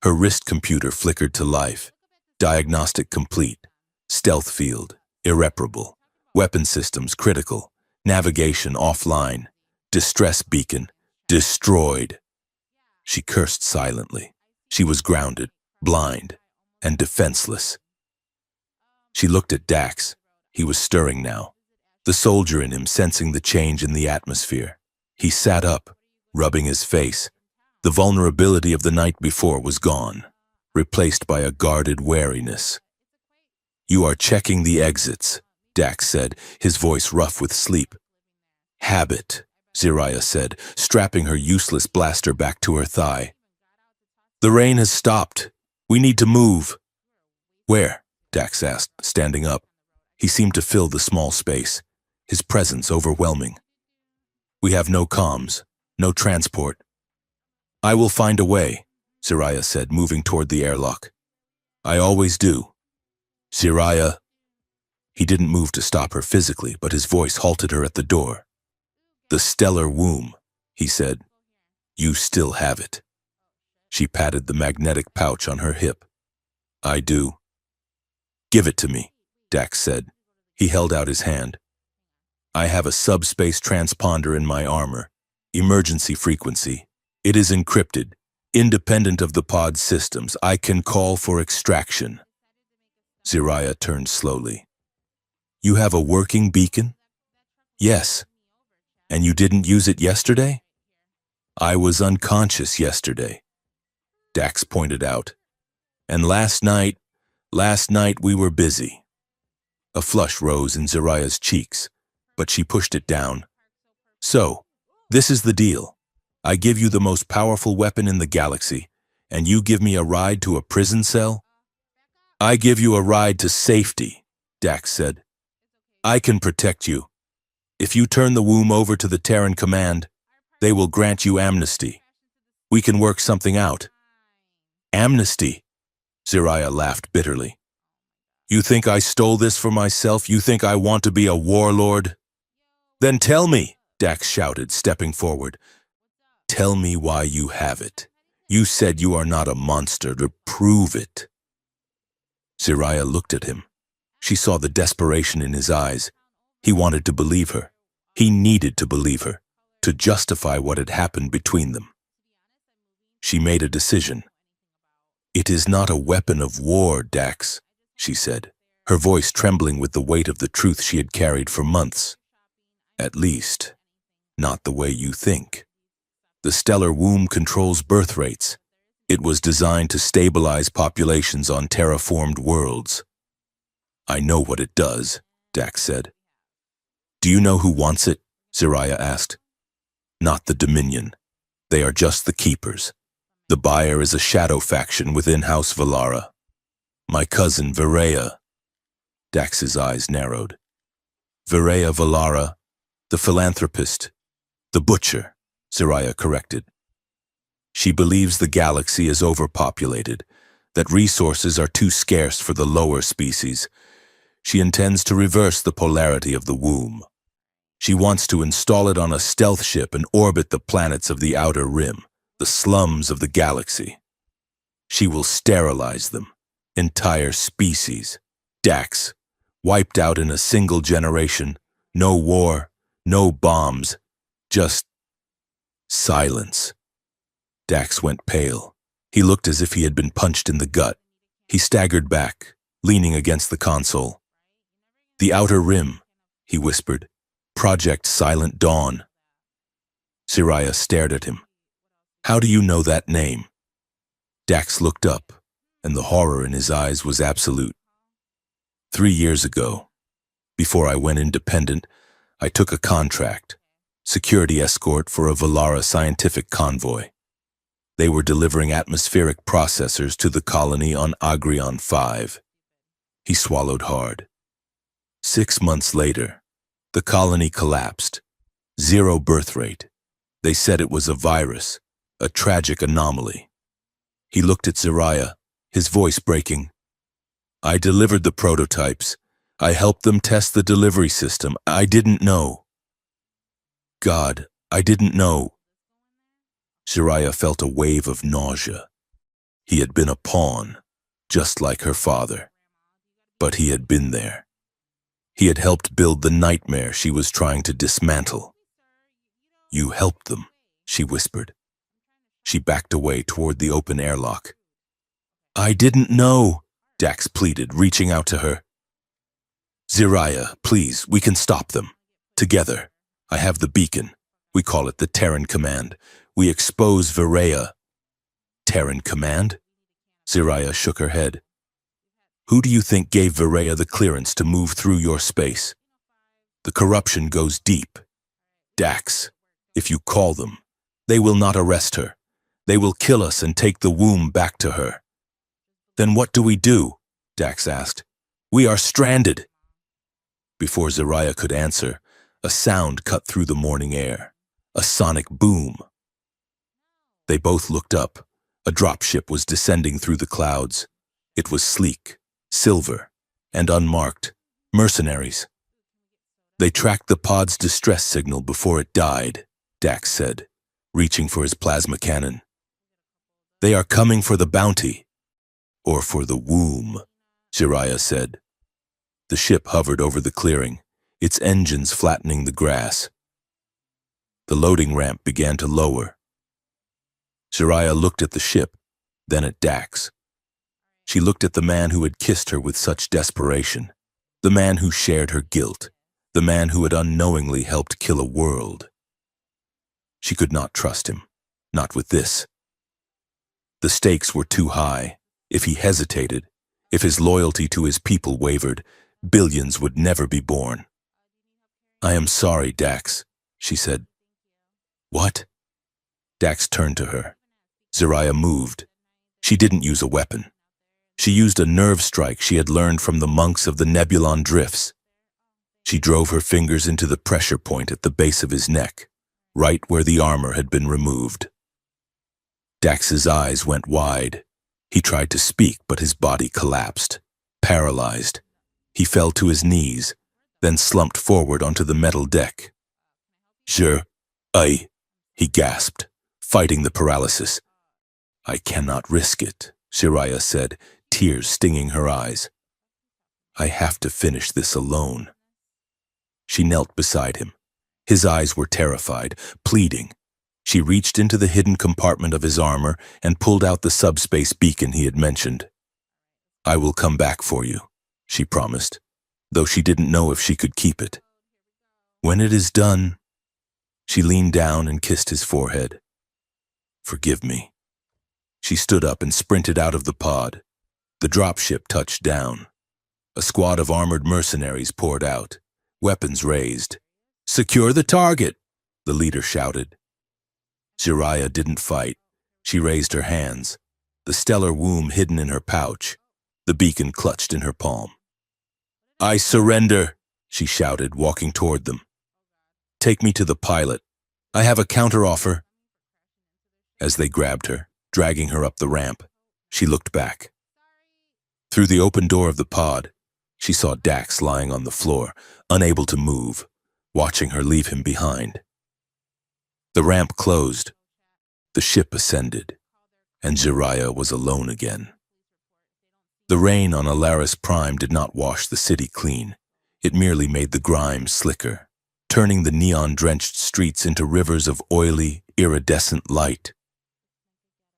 Her wrist computer flickered to life. Diagnostic complete. Stealth field, irreparable. Weapon systems critical. Navigation offline. Distress beacon, destroyed. She cursed silently. She was grounded, blind, and defenseless. She looked at Dax. He was stirring now, the soldier in him sensing the change in the atmosphere. He sat up, rubbing his face. The vulnerability of the night before was gone, replaced by a guarded wariness. You are checking the exits, Dax said, his voice rough with sleep. Habit, Siraya said, strapping her useless blaster back to her thigh. The rain has stopped. We need to move. Where? Dax asked, standing up. He seemed to fill the small space. his presence overwhelming. "We have no comms, no transport." "I will find a way," Zariah said, moving toward the airlock. "I always do." "Zariah." He didn't move to stop her physically, but his voice halted her at the door. "The stellar womb," he said. "You still have it." She patted the magnetic pouch on her hip. "I do." "Give it to me," Dax said. He held out his hand. "I have a subspace transponder in my armor. Emergency frequency. It is encrypted. Independent of the pod's systems, I can call for extraction." Zariah turned slowly. "You have a working beacon?" "Yes." "And you didn't use it yesterday?" "I was unconscious yesterday," Dax pointed out. "And last night we were busy." A flush rose in Zariah's cheeks, but she pushed it down. "So, this is the deal. I give you the most powerful weapon in the galaxy, and you give me a ride to a prison cell?" "I give you a ride to safety," Dax said. "I can protect you. If you turn the womb over to the Terran Command, they will grant you amnesty. We can work something out." "Amnesty?" Zariah laughed bitterly. "You think I stole this for myself? You think I want to be a warlord?" "Then tell me," Dax shouted, stepping forward. "Tell me why you have it. You said you are not a monster. To prove it." Zariah looked at him. She saw the desperation in his eyes. He wanted to believe her. He needed to believe her, to justify what had happened between them. She made a decision. "It is not a weapon of war, Dax," she said, her voice trembling with the weight of the truth she had carried for months. "At least, not the way you think. The stellar womb controls birth rates. It was designed to stabilize populations on terraformed worlds." "I know what it does," Dax said. "Do you know who wants it?" Zariah asked. "Not the Dominion. They are just the keepers. The buyer is a shadow faction within House Valara. My cousin, Viraya." Dax's eyes narrowed. "Viraya Valara, the philanthropist, the butcher," Zariah corrected. "She believes the galaxy is overpopulated, that resources are too scarce for the lower species. She intends to reverse the polarity of the womb. She wants to install it on a stealth ship and orbit the planets of the outer rim, the slums of the galaxy. She will sterilize them, entire species. Dax, wiped out in a single generation. No war, no bombs, just silence." Dax went pale. He looked as if he had been punched in the gut. He staggered back, leaning against the console. "The Outer Rim," he whispered. "Project Silent Dawn." Zariah stared at him. "How do you know that name?" Dax looked up, and the horror in his eyes was absolute. 3 years ago, before I went independent, I took a contract, security escort for a Valara scientific convoy. They were delivering atmospheric processors to the colony on Agrion 5. He swallowed hard. 6 months later, the colony collapsed. 0 birth rate. They said it was a virus, a tragic anomaly. He looked at Zariah, his voice breaking. "I delivered the prototypes. I helped them test the delivery system. I didn't know. God, I didn't know." Zariah felt a wave of nausea. He had been a pawn, just like her father. But he had been there. He had helped build the nightmare she was trying to dismantle. "You helped them," she whispered. She backed away toward the open airlock. "I didn't know," Dax pleaded, reaching out to her. "Zariah, please, we can stop them. Together. I have the beacon. We call it the Terran Command. We expose Viraya." "Terran Command?" Zariah shook her head. "Who do you think gave Viraya the clearance to move through your space? The corruption goes deep. Dax, if you call them, they will not arrest her. They will kill us and take the womb back to her." "Then what do we do?" Dax asked. "We are stranded." Before Zariah could answer, A sound cut through the morning air. A sonic boom. They both looked up. A dropship was descending through the clouds. It was sleek, silver, and unmarked. Mercenaries. They tracked the pod's distress signal before it died, Dax said, reaching for his plasma cannon. They are coming for the bounty. Or for the womb, Jiraiya said. The ship hovered over the clearing, its engines flattening the grass. The loading ramp began to lower. Jiraiya looked at the ship, then at Dax. She looked at the man who had kissed her with such desperation, the man who shared her guilt, the man who had unknowingly helped kill a world. She could not trust him, not with this. The stakes were too high. If he hesitated, if his loyalty to his people wavered, billions would never be born. I am sorry, Dax, she said. What? Dax turned to her. Jiraiya moved. She didn't use a weapon. She used a nerve strike she had learned from the monks of the Nebulon Drifts. She drove her fingers into the pressure point at the base of his neck, right where the armor had been removed. Dax's eyes went wide. He tried to speak, but his body collapsed, paralyzed. He fell to his knees, then slumped forward onto the metal deck. He gasped, fighting the paralysis. I cannot risk it, Jiraiya said, tears stinging her eyes. I have to finish this alone. She knelt beside him. His eyes were terrified, pleading. She reached into the hidden compartment of his armor and pulled out the subspace beacon he had mentioned. I will come back for you, she promised, though she didn't know if she could keep it. When it is done, she leaned down and kissed his forehead. Forgive me. She stood up and sprinted out of the pod. The dropship touched down. A squad of armored mercenaries poured out, weapons raised. Secure the target, the leader shouted. Jiraiya didn't fight. She raised her hands, the stellar womb hidden in her pouch, the beacon clutched in her palm. I surrender, she shouted, walking toward them. Take me to the pilot. I have a counteroffer. As they grabbed her, dragging her up the ramp, she looked back. Through the open door of the pod, she saw Dax lying on the floor, unable to move, watching her leave him behind. The ramp closed, the ship ascended, and Jiraiya was alone again. The rain on Alaris Prime did not wash the city clean. It merely made the grime slicker, turning the neon-drenched streets into rivers of oily, iridescent light.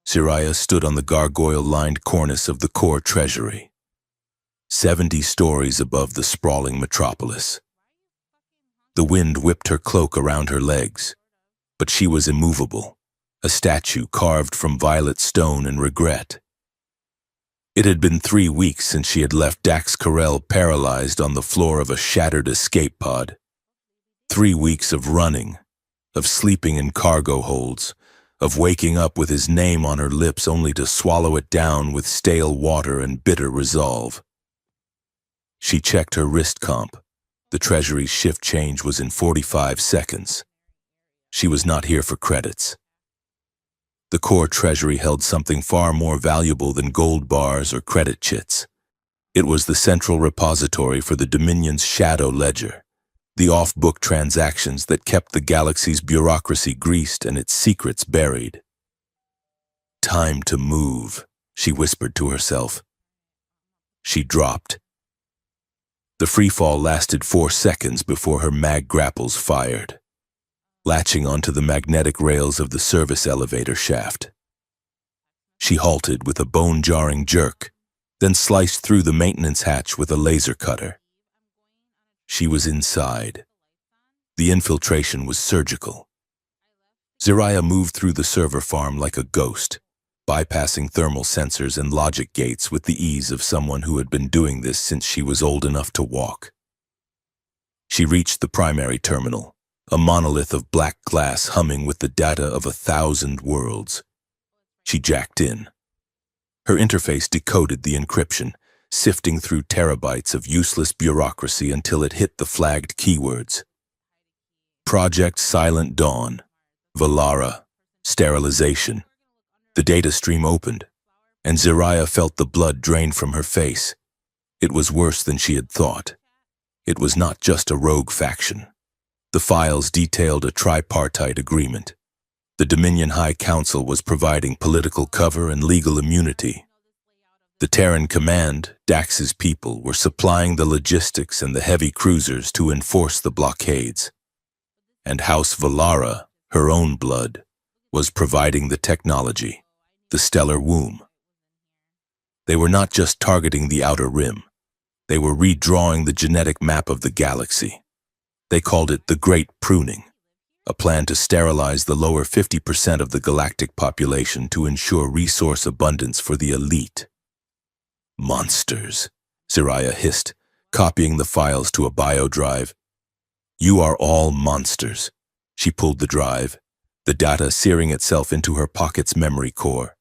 Jiraiya stood on the gargoyle-lined cornice of the core treasury, 70 stories above the sprawling metropolis. The wind whipped her cloak around her legs, but she was immovable, a statue carved from violet stone and regret. It had been 3 weeks since she had left Dax Carell paralyzed on the floor of a shattered escape pod. 3 weeks of running, of sleeping in cargo holds, of waking up with his name on her lips only to swallow it down with stale water and bitter resolve. She checked her wrist comp. The Treasury's shift change was in 45 seconds. She was not here for credits. The core treasury held something far more valuable than gold bars or credit chits. It was the central repository for the Dominion's shadow ledger, the off-book transactions that kept the galaxy's bureaucracy greased and its secrets buried. Time to move, she whispered to herself. She dropped. The freefall lasted 4 seconds before her mag grapples fired, latching onto the magnetic rails of the service elevator shaft. She halted with a bone-jarring jerk, then sliced through the maintenance hatch with a laser cutter. She was inside. The infiltration was surgical. Jiraiya moved through the server farm like a ghost, bypassing thermal sensors and logic gates with the ease of someone who had been doing this since she was old enough to walk. She reached the primary terminal, a monolith of black glass humming with the data of 1,000 worlds. She jacked in. Her interface decoded the encryption, sifting through terabytes of useless bureaucracy until it hit the flagged keywords. Project Silent Dawn, Valara, sterilization. The data stream opened, and Zariah felt the blood drain from her face. It was worse than she had thought. It was not just a rogue faction. The files detailed a tripartite agreement. The Dominion High Council was providing political cover and legal immunity. The Terran Command, Dax's people, were supplying the logistics and the heavy cruisers to enforce the blockades. And House Valara, her own blood, was providing the technology, the stellar womb. They were not just targeting the outer rim. They were redrawing the genetic map of the galaxy. They called it the Great Pruning, a plan to sterilize the lower 50% of the galactic population to ensure resource abundance for the elite. Monsters, Zariah hissed, copying the files to a biodrive. You are all monsters. She pulled the drive, the data searing itself into her pocket's memory core.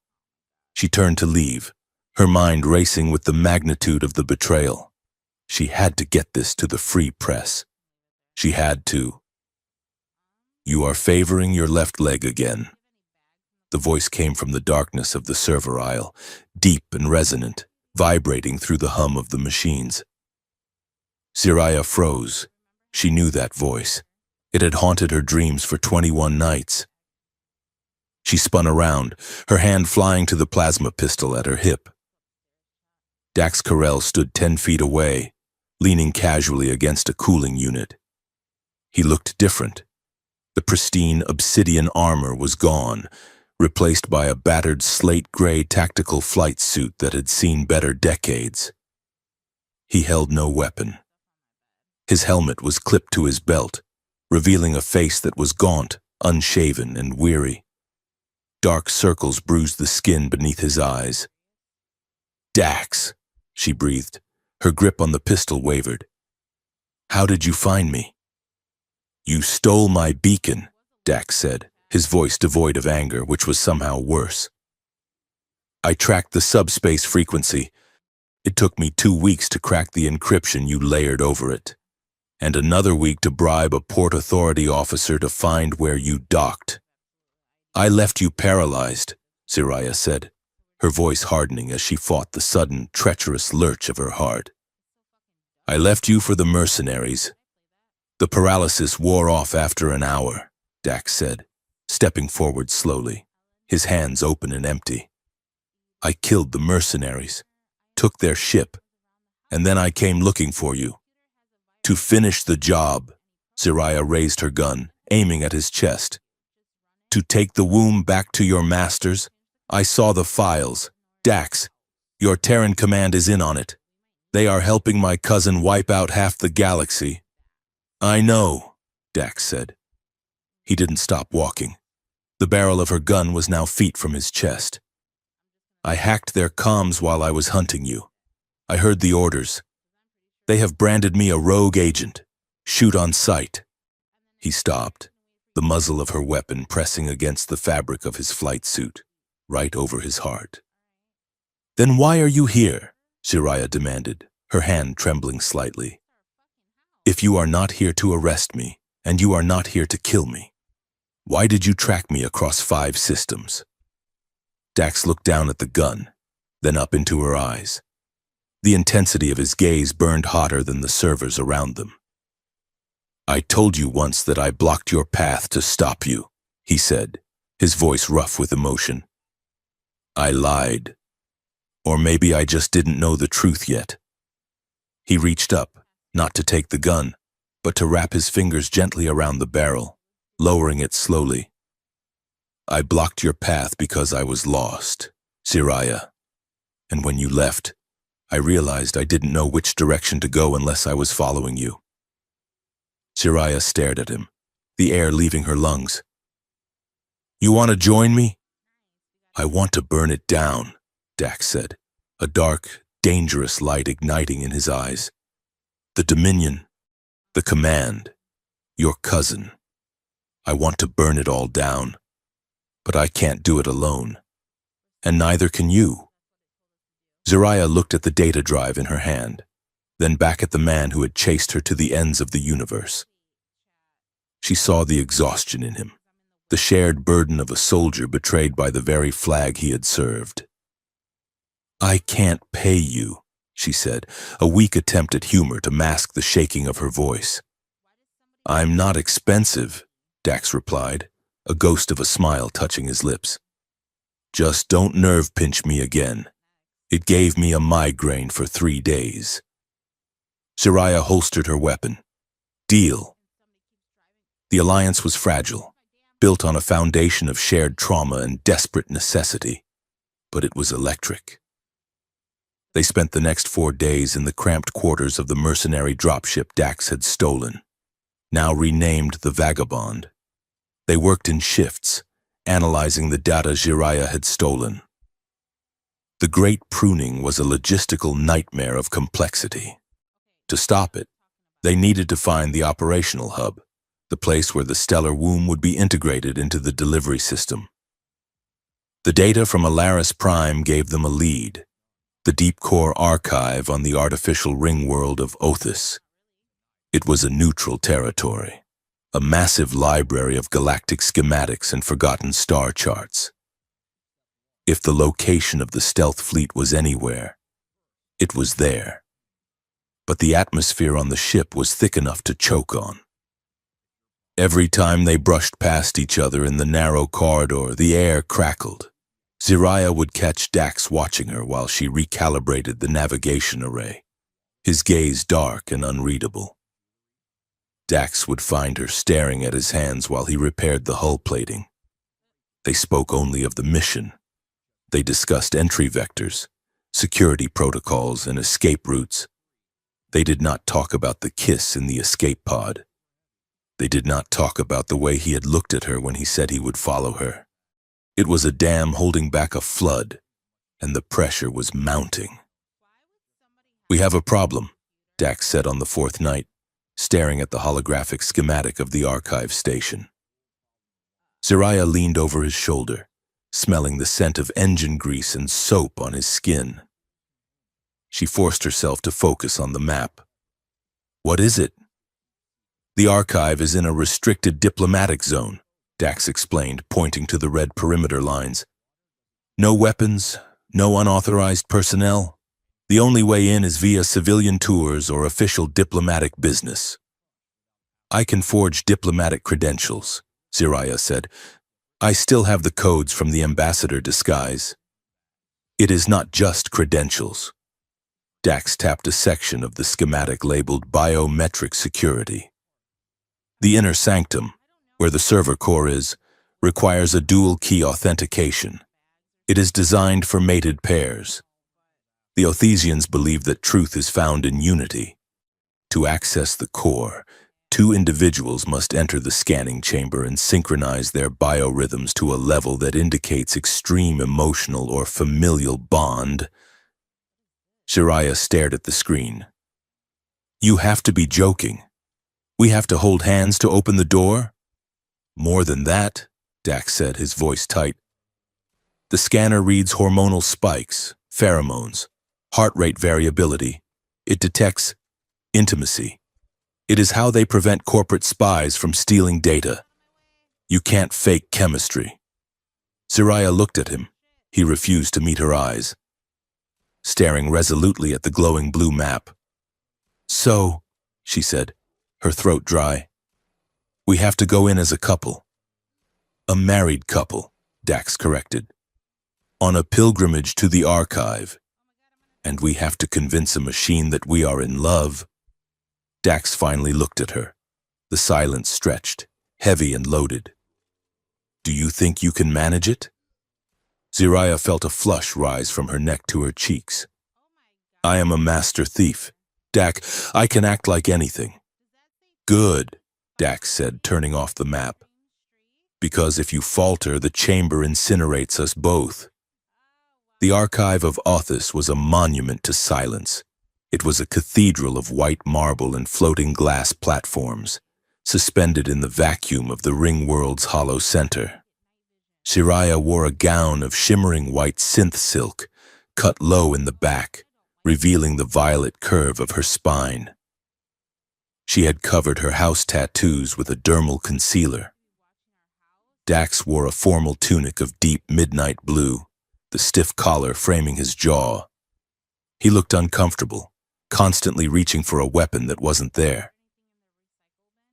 She turned to leave, her mind racing with the magnitude of the betrayal. She had to get this to the free press. She had to. You are favoring your left leg again. The voice came from the darkness of the server aisle, deep and resonant, vibrating through the hum of the machines. Zariah froze. She knew that voice. It had haunted her dreams for 21 nights. She spun around, her hand flying to the plasma pistol at her hip. Dax Carell stood 10 feet away, leaning casually against a cooling unit. He looked different. The pristine obsidian armor was gone, replaced by a battered slate-gray tactical flight suit that had seen better decades. He held no weapon. His helmet was clipped to his belt, revealing a face that was gaunt, unshaven, and weary. Dark circles bruised the skin beneath his eyes. Dax, she breathed. Her grip on the pistol wavered. How did you find me? You stole my beacon, Dax said, his voice devoid of anger, which was somehow worse. I tracked the subspace frequency. It took me 2 weeks to crack the encryption you layered over it, and another week to bribe a Port Authority officer to find where you docked. I left you paralyzed, Zariah said, her voice hardening as she fought the sudden, treacherous lurch of her heart. I left you for the mercenaries. The paralysis wore off after an hour, Dax said, stepping forward slowly, his hands open and empty. I killed the mercenaries, took their ship, and then I came looking for you. To finish the job, Zariah raised her gun, aiming at his chest. To take the womb back to your masters? I saw the files. Dax, your Terran command is in on it. They are helping my cousin wipe out half the galaxy. I know, Dax said. He didn't stop walking. The barrel of her gun was now feet from his chest. I hacked their comms while I was hunting you. I heard the orders. They have branded me a rogue agent. Shoot on sight. He stopped, the muzzle of her weapon pressing against the fabric of his flight suit, right over his heart. Then why are you here? Zariah demanded, her hand trembling slightly. If you are not here to arrest me, and you are not here to kill me, why did you track me across 5 systems? Dax looked down at the gun, then up into her eyes. The intensity of his gaze burned hotter than the servers around them. I told you once that I blocked your path to stop you, he said, his voice rough with emotion. I lied. Or maybe I just didn't know the truth yet. He reached up, not to take the gun, but to wrap his fingers gently around the barrel, lowering it slowly. I blocked your path because I was lost, Zariah. And when you left, I realized I didn't know which direction to go unless I was following you. Zariah stared at him, the air leaving her lungs. You want to join me? I want to burn it down, Dax said, a dark, dangerous light igniting in his eyes. The Dominion, the Command, your cousin. I want to burn it all down, but I can't do it alone, and neither can you. Zariah looked at the data drive in her hand, then back at the man who had chased her to the ends of the universe. She saw the exhaustion in him, the shared burden of a soldier betrayed by the very flag he had served. "I can't pay you," she said, a weak attempt at humor to mask the shaking of her voice. "I'm not expensive," Dax replied, a ghost of a smile touching his lips. "Just don't nerve pinch me again. It gave me a migraine for 3 days." Jiraiya holstered her weapon. "Deal." The alliance was fragile, built on a foundation of shared trauma and desperate necessity, but it was electric. They spent the next 4 days in the cramped quarters of the mercenary dropship Dax had stolen, now renamed the Vagabond. They worked in shifts, analyzing the data Jiraiya had stolen. The Great Pruning was a logistical nightmare of complexity. To stop it, they needed to find the operational hub, the place where the stellar womb would be integrated into the delivery system. The data from Alaris Prime gave them a lead, the deep core archive on the artificial ring world of Othis. It was a neutral territory, a massive library of galactic schematics and forgotten star charts. If the location of the stealth fleet was anywhere, it was there. But the atmosphere on the ship was thick enough to choke on. Every time they brushed past each other in the narrow corridor, the air crackled. Jiraiya would catch Dax watching her while she recalibrated the navigation array, his gaze dark and unreadable. Dax would find her staring at his hands while he repaired the hull plating. They spoke only of the mission. They discussed entry vectors, security protocols, and escape routes. They did not talk about the kiss in the escape pod. They did not talk about the way he had looked at her when he said he would follow her. It was a dam holding back a flood, and the pressure was mounting. "We have a problem," Dax said on the 4th night, staring at the holographic schematic of the archive station. Jiraiya leaned over his shoulder, smelling the scent of engine grease and soap on his skin. She forced herself to focus on the map. "What is it?" "The archive is in a restricted diplomatic zone," Dax explained, pointing to the red perimeter lines. "No weapons, no unauthorized personnel. The only way in is via civilian tours or official diplomatic business." "I can forge diplomatic credentials," Jiraiya said. "I still have the codes from the ambassador disguise." "It is not just credentials." Dax tapped a section of the schematic labeled Biometric Security. "The inner sanctum, where the server core is, requires a dual-key authentication. It is designed for mated pairs. The Othesians believe that truth is found in unity. To access the core, 2 individuals must enter the scanning chamber and synchronize their biorhythms to a level that indicates extreme emotional or familial bond." Jiraiya stared at the screen. "You have to be joking. We have to hold hands to open the door?" "More than that," Dax said, his voice tight. "The scanner reads hormonal spikes, pheromones, heart rate variability. It detects intimacy. It is how they prevent corporate spies from stealing data. You can't fake chemistry." Jiraiya looked at him. He refused to meet her eyes, staring resolutely at the glowing blue map. "So," she said, her throat dry, "we have to go in as a couple." "A married couple," Dax corrected. "On a pilgrimage to the archive. And we have to convince a machine that we are in love." Dax finally looked at her. The silence stretched, heavy and loaded. "Do you think you can manage it?" Jiraiya felt a flush rise from her neck to her cheeks. "I am a master thief. Dax, I can act like anything." "Good," Dax said, turning off the map. "Because if you falter, the chamber incinerates us both." The archive of Othis was a monument to silence. It was a cathedral of white marble and floating glass platforms, suspended in the vacuum of the ring world's hollow center. Jiraiya wore a gown of shimmering white synth silk, cut low in the back, revealing the violet curve of her spine. She had covered her house tattoos with a dermal concealer. Dax wore a formal tunic of deep midnight blue, the stiff collar framing his jaw. He looked uncomfortable, constantly reaching for a weapon that wasn't there.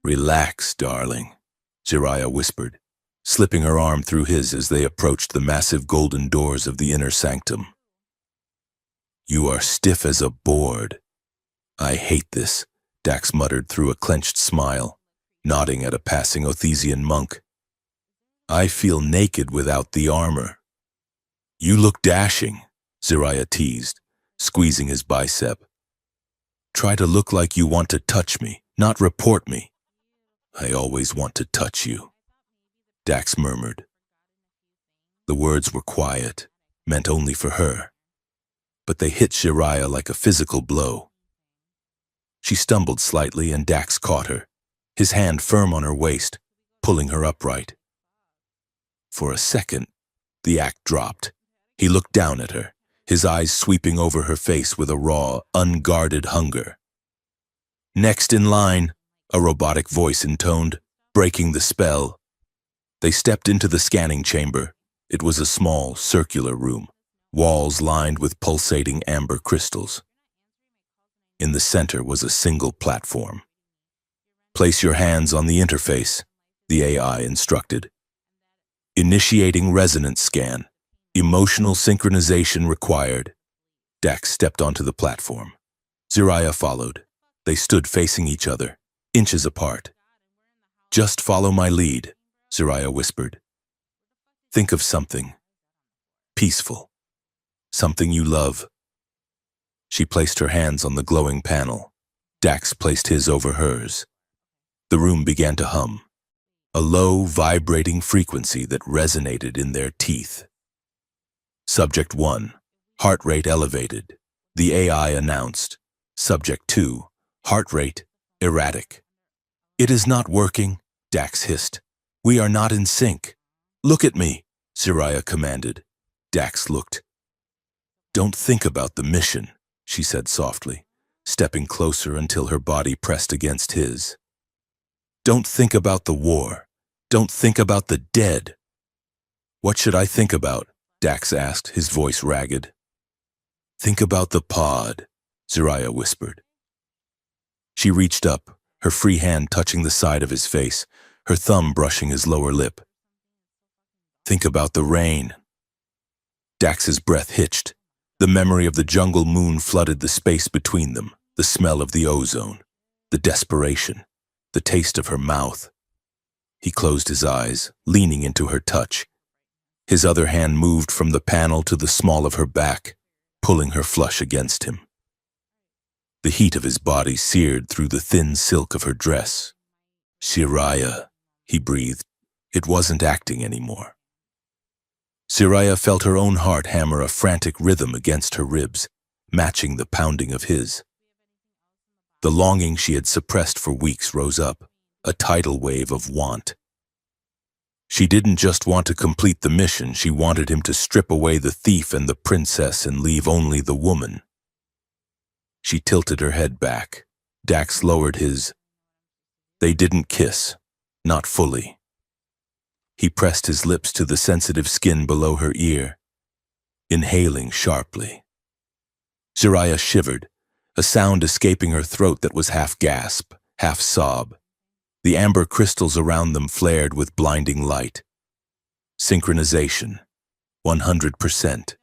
"Relax, darling," Jiraiya whispered, slipping her arm through his as they approached the massive golden doors of the inner sanctum. "You are stiff as a board." "I hate this," Dax muttered through a clenched smile, nodding at a passing Othesian monk. "I feel naked without the armor." "You look dashing," Jiraiya teased, squeezing his bicep. "Try to look like you want to touch me, not report me." "I always want to touch you," Dax murmured. The words were quiet, meant only for her, but they hit Jiraiya like a physical blow. She stumbled slightly and Dax caught her, his hand firm on her waist, pulling her upright. For a second, the act dropped. He looked down at her, his eyes sweeping over her face with a raw, unguarded hunger. "Next in line," a robotic voice intoned, breaking the spell. They stepped into the scanning chamber. It was a small, circular room, walls lined with pulsating amber crystals. In the center was a single platform. "Place your hands on the interface," the AI instructed. "Initiating resonance scan. Emotional synchronization required." Dax stepped onto the platform. Jiraiya followed. They stood facing each other, inches apart. "Just follow my lead," Jiraiya whispered. "Think of something peaceful, something you love." She placed her hands on the glowing panel. Dax placed his over hers. The room began to hum, a low, vibrating frequency that resonated in their teeth. "Subject 1, heart rate elevated," the AI announced. "Subject 2, heart rate erratic." "It is not working," Dax hissed. "We are not in sync." "Look at me," Jiraiya commanded. Dax looked. "Don't think about the mission," she said softly, stepping closer until her body pressed against his. "Don't think about the war. Don't think about the dead." "What should I think about?" Dax asked, his voice ragged. "Think about the pod," Jiraiya whispered. She reached up, her free hand touching the side of his face, her thumb brushing his lower lip. "Think about the rain." Dax's breath hitched. The memory of the jungle moon flooded the space between them, the smell of the ozone, the desperation, the taste of her mouth. He closed his eyes, leaning into her touch. His other hand moved from the panel to the small of her back, pulling her flush against him. The heat of his body seared through the thin silk of her dress. "Jiraiya," he breathed. It wasn't acting anymore. Jiraiya felt her own heart hammer a frantic rhythm against her ribs, matching the pounding of his. The longing she had suppressed for weeks rose up, a tidal wave of want. She didn't just want to complete the mission, she wanted him to strip away the thief and the princess and leave only the woman. She tilted her head back. Dax lowered his. They didn't kiss, not fully. He pressed his lips to the sensitive skin below her ear, inhaling sharply. Jiraiya shivered, a sound escaping her throat that was half gasp, half sob. The amber crystals around them flared with blinding light. Synchronization, 100%.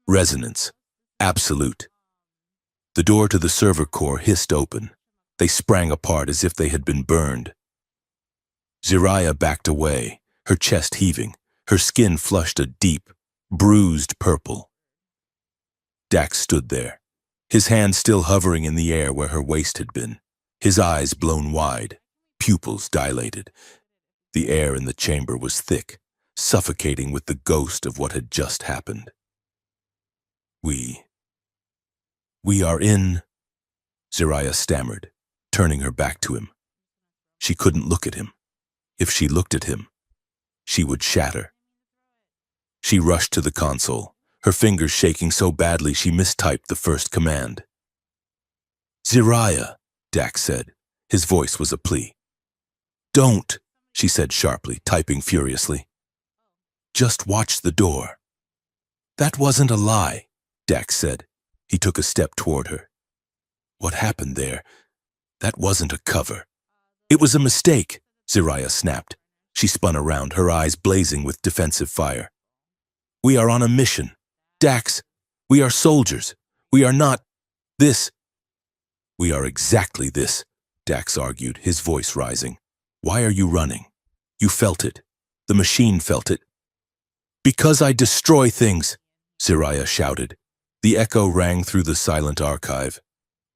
Resonance, absolute. The door to the server core hissed open. They sprang apart as if they had been burned. Jiraiya backed away, her chest heaving, her skin flushed a deep, bruised purple. Dax stood there, his hand still hovering in the air where her waist had been, his eyes blown wide, pupils dilated. The air in the chamber was thick, suffocating with the ghost of what had just happened. We are in," Jiraiya stammered, turning her back to him. She couldn't look at him. If she looked at him, she would shatter. She rushed to the console, her fingers shaking so badly she mistyped the first command. "Jiraiya," Dax said, His voice was a plea. "Don't," she said sharply, typing furiously. "Just watch the door." "That wasn't a lie," Dax said. He took a step toward her. "What happened there? That wasn't a cover." "It was a mistake," Zariah snapped. She spun around, her eyes blazing with defensive fire. "We are on a mission. Dax, we are soldiers. We are not this." "We are exactly this," Dax argued, his voice rising. "Why are you running? You felt it. The machine felt it." "Because I destroy things," Zariah shouted. The echo rang through the silent archive.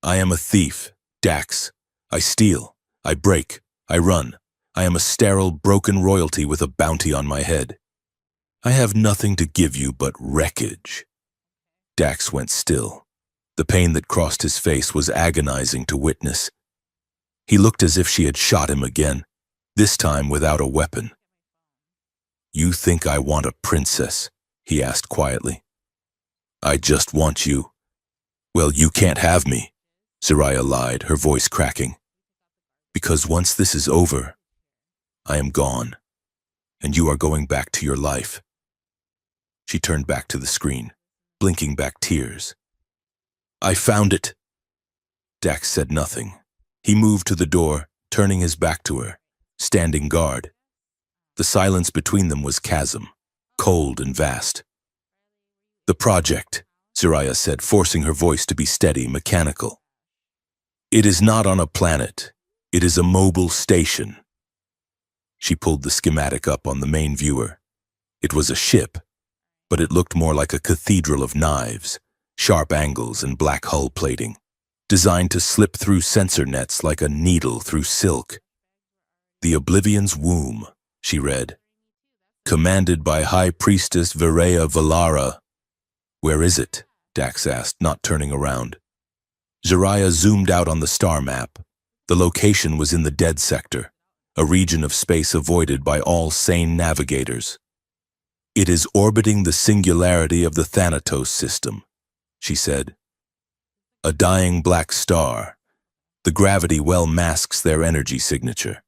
"I am a thief, Dax. I steal. I break. I run. I am a sterile, broken royalty with a bounty on my head. I have nothing to give you but wreckage." Dax went still. The pain that crossed his face was agonizing to witness. He looked as if she had shot him again, this time without a weapon. "You think I want a princess?" he asked quietly. "I just want you." "Well, you can't have me," Zariah lied, her voice cracking. "Because once this is over, I am gone, and you are going back to your life." She turned back to the screen, blinking back tears. "I found it." Dax said nothing. He moved to the door, turning his back to her, standing guard. The silence between them was chasm, cold and vast. "The project," Zariah said, forcing her voice to be steady, mechanical. "It is not on a planet. It is a mobile station." She pulled the schematic up on the main viewer. It was a ship, but it looked more like a cathedral of knives, sharp angles and black hull plating, designed to slip through sensor nets like a needle through silk. "The Oblivion's Womb," she read. "Commanded by High Priestess Virea Valara." "Where is it?" Dax asked, not turning around. Zariah zoomed out on the star map. The location was in the dead sector, a region of space avoided by all sane navigators. "It is orbiting the singularity of the Thanatos system," she said. "A dying black star. The gravity well masks their energy signature.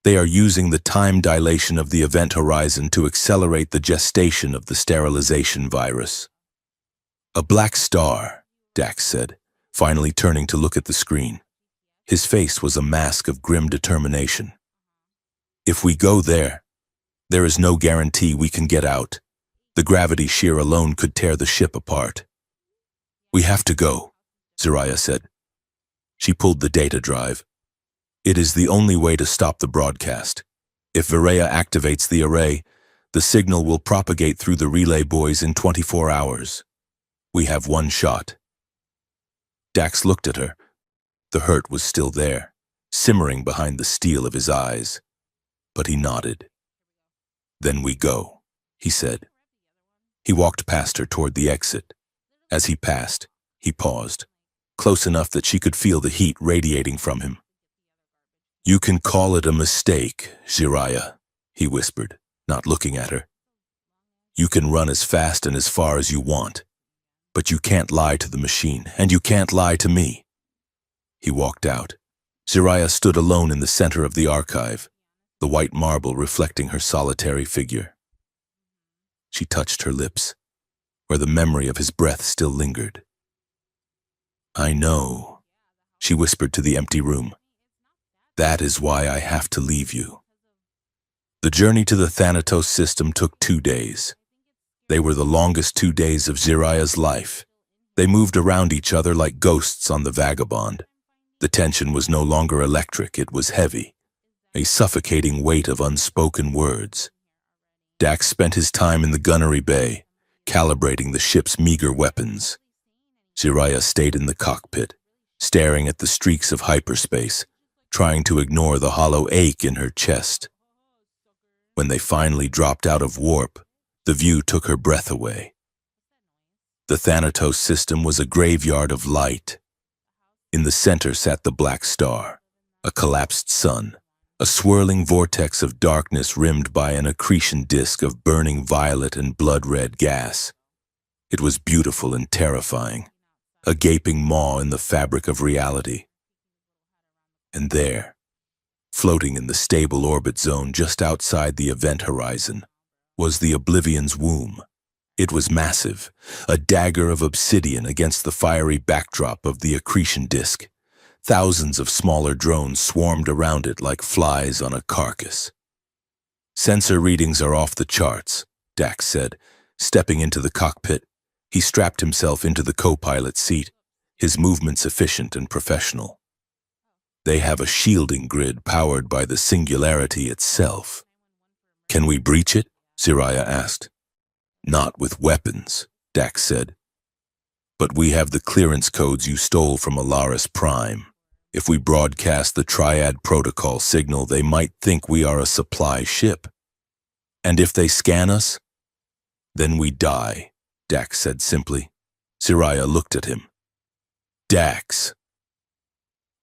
They are using the time dilation of the event horizon to accelerate the gestation of the sterilization virus." "A black star," Dax said, finally turning to look at the screen. His face was a mask of grim determination. "If we go there, there is no guarantee we can get out. The gravity shear alone could tear the ship apart." "We have to go," Zariah said. She pulled the data drive. "It is the only way to stop the broadcast. If Virea activates the array, the signal will propagate through the relay buoys in 24 hours. We have one shot." Dax looked at her. The hurt was still there, simmering behind the steel of his eyes. But he nodded. "Then we go," he said. He walked past her toward the exit. As he passed, he paused, close enough that she could feel the heat radiating from him. "You can call it a mistake, Zariah," he whispered, not looking at her. "You can run as fast and as far as you want. But you can't lie to the machine, and you can't lie to me." He walked out. Zariah stood alone in the center of the archive, the white marble reflecting her solitary figure. She touched her lips, where the memory of his breath still lingered. "I know," she whispered to the empty room. "That is why I have to leave you." The journey to the Thanatos system took 2 days. They were the longest 2 days of Zariah's life. They moved around each other like ghosts on the Vagabond. The tension was no longer electric, it was heavy, a suffocating weight of unspoken words. Dax spent his time in the gunnery bay, calibrating the ship's meager weapons. Zariah stayed in the cockpit, staring at the streaks of hyperspace, trying to ignore the hollow ache in her chest. When they finally dropped out of warp, the view took her breath away. The Thanatos system was a graveyard of light. In the center sat the black star, a collapsed sun, a swirling vortex of darkness rimmed by an accretion disk of burning violet and blood-red gas. It was beautiful and terrifying, a gaping maw in the fabric of reality. And there, floating in the stable orbit zone just outside the event horizon, was the Oblivion's womb. It was massive, a dagger of obsidian against the fiery backdrop of the accretion disk. Thousands of smaller drones swarmed around it like flies on a carcass. "Sensor readings are off the charts," Dax said. Stepping into the cockpit, he strapped himself into the co-pilot seat, his movements efficient and professional. "They have a shielding grid powered by the singularity itself." "Can we breach it?" Zariah asked. "Not with weapons," Dax said. "But we have the clearance codes you stole from Alaris Prime. If we broadcast the Triad Protocol signal, they might think we are a supply ship. And if they scan us, then we die," Dax said simply. Zariah looked at him. "Dax."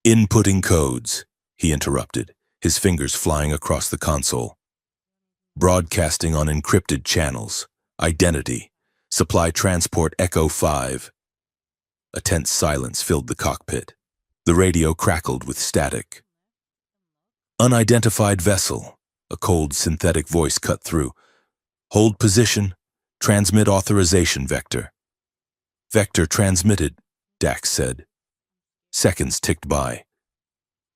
"Inputting codes," he interrupted, his fingers flying across the console. "Broadcasting on encrypted channels. Identity. Supply transport Echo 5. A tense silence filled the cockpit. The radio crackled with static. "Unidentified vessel," a cold synthetic voice cut through. "Hold position. Transmit authorization vector." "Vector transmitted," Dax said. Seconds ticked by.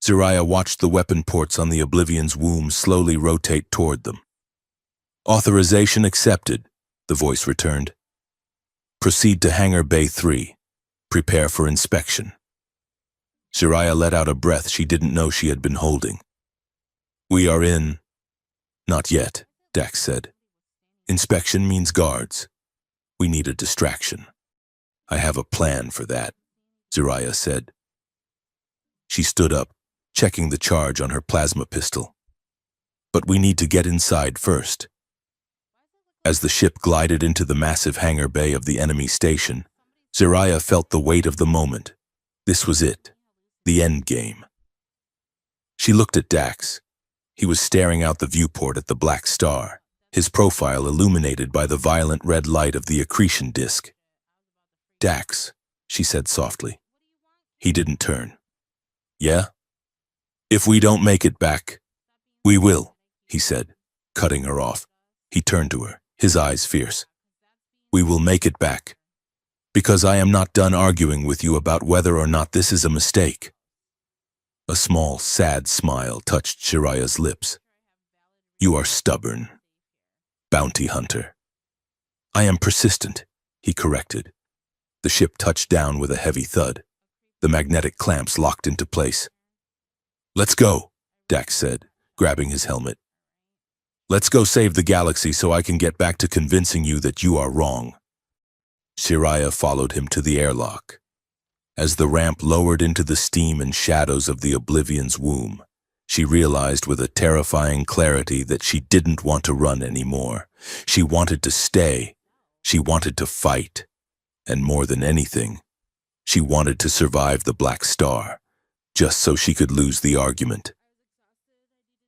Zariah watched the weapon ports on the Oblivion's womb slowly rotate toward them. "Authorization accepted," the voice returned. "Proceed to Hangar Bay 3. Prepare for inspection." Zariah let out a breath she didn't know she had been holding. "We are in." "Not yet," Dax said. "Inspection means guards. We need a distraction." "I have a plan for that," Zariah said. She stood up, checking the charge on her plasma pistol. "But we need to get inside first." As the ship glided into the massive hangar bay of the enemy station, Zariah felt the weight of the moment. This was it, the end game. She looked at Dax. He was staring out the viewport at the black star, his profile illuminated by the violent red light of the accretion disk. "Dax," she said softly. He didn't turn. "Yeah?" "If we don't make it back, we will," he said, cutting her off. He turned to her, his eyes fierce. "We will make it back. Because I am not done arguing with you about whether or not this is a mistake." A small, sad smile touched Zariah's lips. "You are stubborn, bounty hunter." "I am persistent," he corrected. The ship touched down with a heavy thud. The magnetic clamps locked into place. "Let's go," Dax said, grabbing his helmet. "Let's go save the galaxy so I can get back to convincing you that you are wrong." Zariah followed him to the airlock. As the ramp lowered into the steam and shadows of the Oblivion's womb, she realized with a terrifying clarity that she didn't want to run anymore. She wanted to stay. She wanted to fight. And more than anything, she wanted to survive the Black Star, just so she could lose the argument.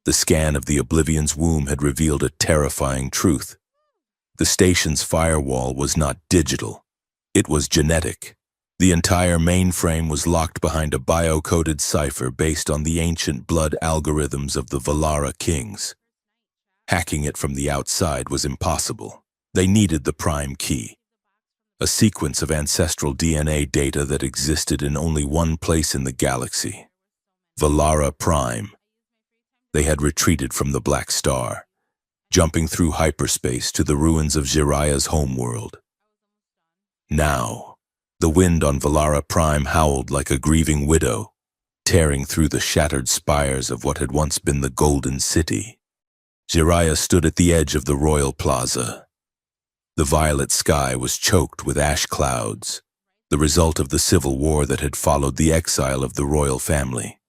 The scan of the Oblivion's womb had revealed a terrifying truth. The station's firewall was not digital. It was genetic. The entire mainframe was locked behind a bio-coded cipher based on the ancient blood algorithms of the Valara kings. Hacking it from the outside was impossible. They needed the prime key, a sequence of ancestral DNA data that existed in only one place in the galaxy, Valara Prime. They had retreated from the Black Star, jumping through hyperspace to the ruins of Zariah's homeworld. Now, the wind on Valara Prime howled like a grieving widow, tearing through the shattered spires of what had once been the Golden City. Zariah stood at the edge of the Royal Plaza. The violet sky was choked with ash clouds, the result of the civil war that had followed the exile of the royal family.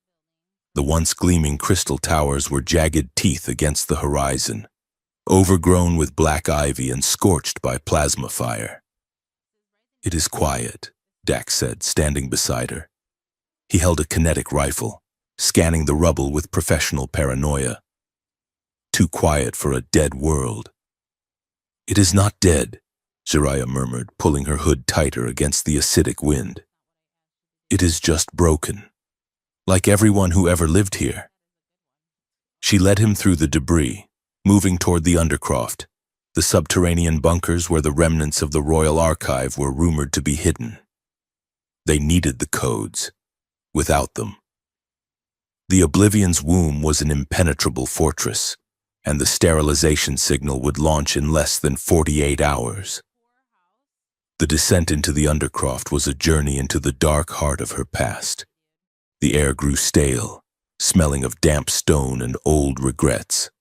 The once gleaming crystal towers were jagged teeth against the horizon, overgrown with black ivy and scorched by plasma fire. "It is quiet," Dax said, standing beside her. He held a kinetic rifle, scanning the rubble with professional paranoia. "Too quiet for a dead world." "It is not dead," Zariah murmured, pulling her hood tighter against the acidic wind. "It is just broken, like everyone who ever lived here. She led him through the debris, moving toward the Undercroft, the subterranean bunkers where the remnants of the Royal Archive were rumored to be hidden. They needed the codes. Without them, the Oblivion's womb was an impenetrable fortress, and the sterilization signal would launch in less than 48 hours. The descent into the Undercroft was a journey into the dark heart of her past. The air grew stale, smelling of damp stone and old regrets.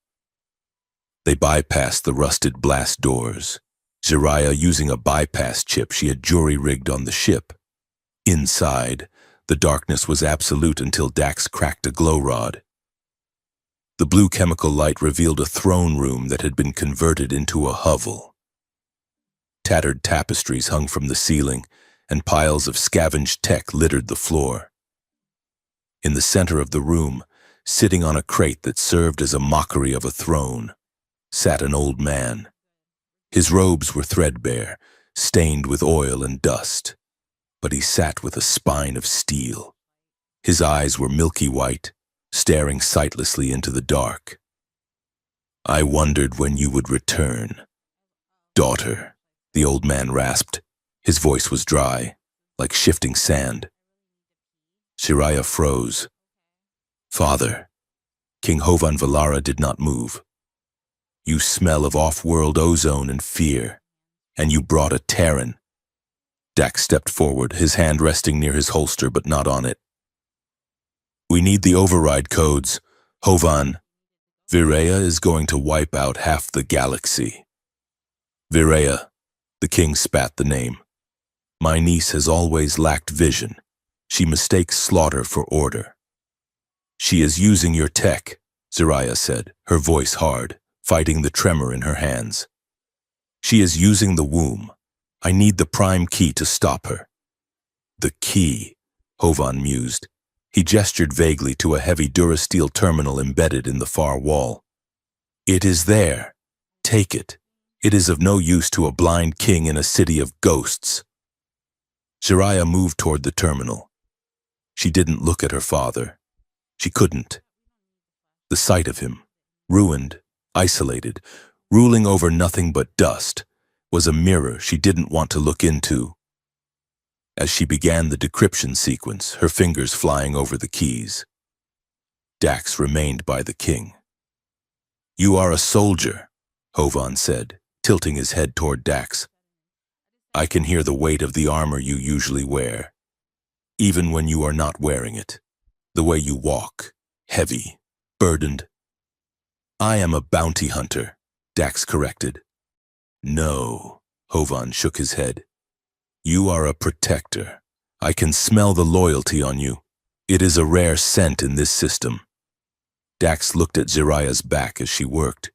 They bypassed the rusted blast doors, Jiraiya using a bypass chip she had jury-rigged on the ship. Inside, the darkness was absolute until Dax cracked a glow rod. The blue chemical light revealed a throne room that had been converted into a hovel. Tattered tapestries hung from the ceiling, and piles of scavenged tech littered the floor. In the center of the room, sitting on a crate that served as a mockery of a throne, sat an old man. His robes were threadbare, stained with oil and dust, but he sat with a spine of steel. His eyes were milky white, staring sightlessly into the dark. "I wondered when you would return, daughter," the old man rasped. His voice was dry, like shifting sand. Jiraiya froze. "Father," King Hovan Valara did not move. "You smell of off-world ozone and fear, and you brought a Terran." Dax stepped forward, his hand resting near his holster but not on it. "We need the override codes, Hovan. Viraya is going to wipe out half the galaxy." "Viraya," the king spat the name. "My niece has always lacked vision. She mistakes slaughter for order." "She is using your tech," Jiraiya said, her voice hard, fighting the tremor in her hands. "She is using the womb. I need the prime key to stop her." "The key," Hovan mused. He gestured vaguely to a heavy durasteel terminal embedded in the far wall. "It is there. Take it. It is of no use to a blind king in a city of ghosts." Jiraiya moved toward the terminal. She didn't look at her father. She couldn't. The sight of him, ruined, isolated, ruling over nothing but dust, was a mirror she didn't want to look into. As she began the decryption sequence, her fingers flying over the keys, Dax remained by the king. "You are a soldier," Hovan said, tilting his head toward Dax. "I can hear the weight of the armor you usually wear, even when you are not wearing it. The way you walk, heavy, burdened." "I am a bounty hunter," Dax corrected. "No," Hovan shook his head. "You are a protector. I can smell the loyalty on you. It is a rare scent in this system." Dax looked at Jiraiya's back as she worked.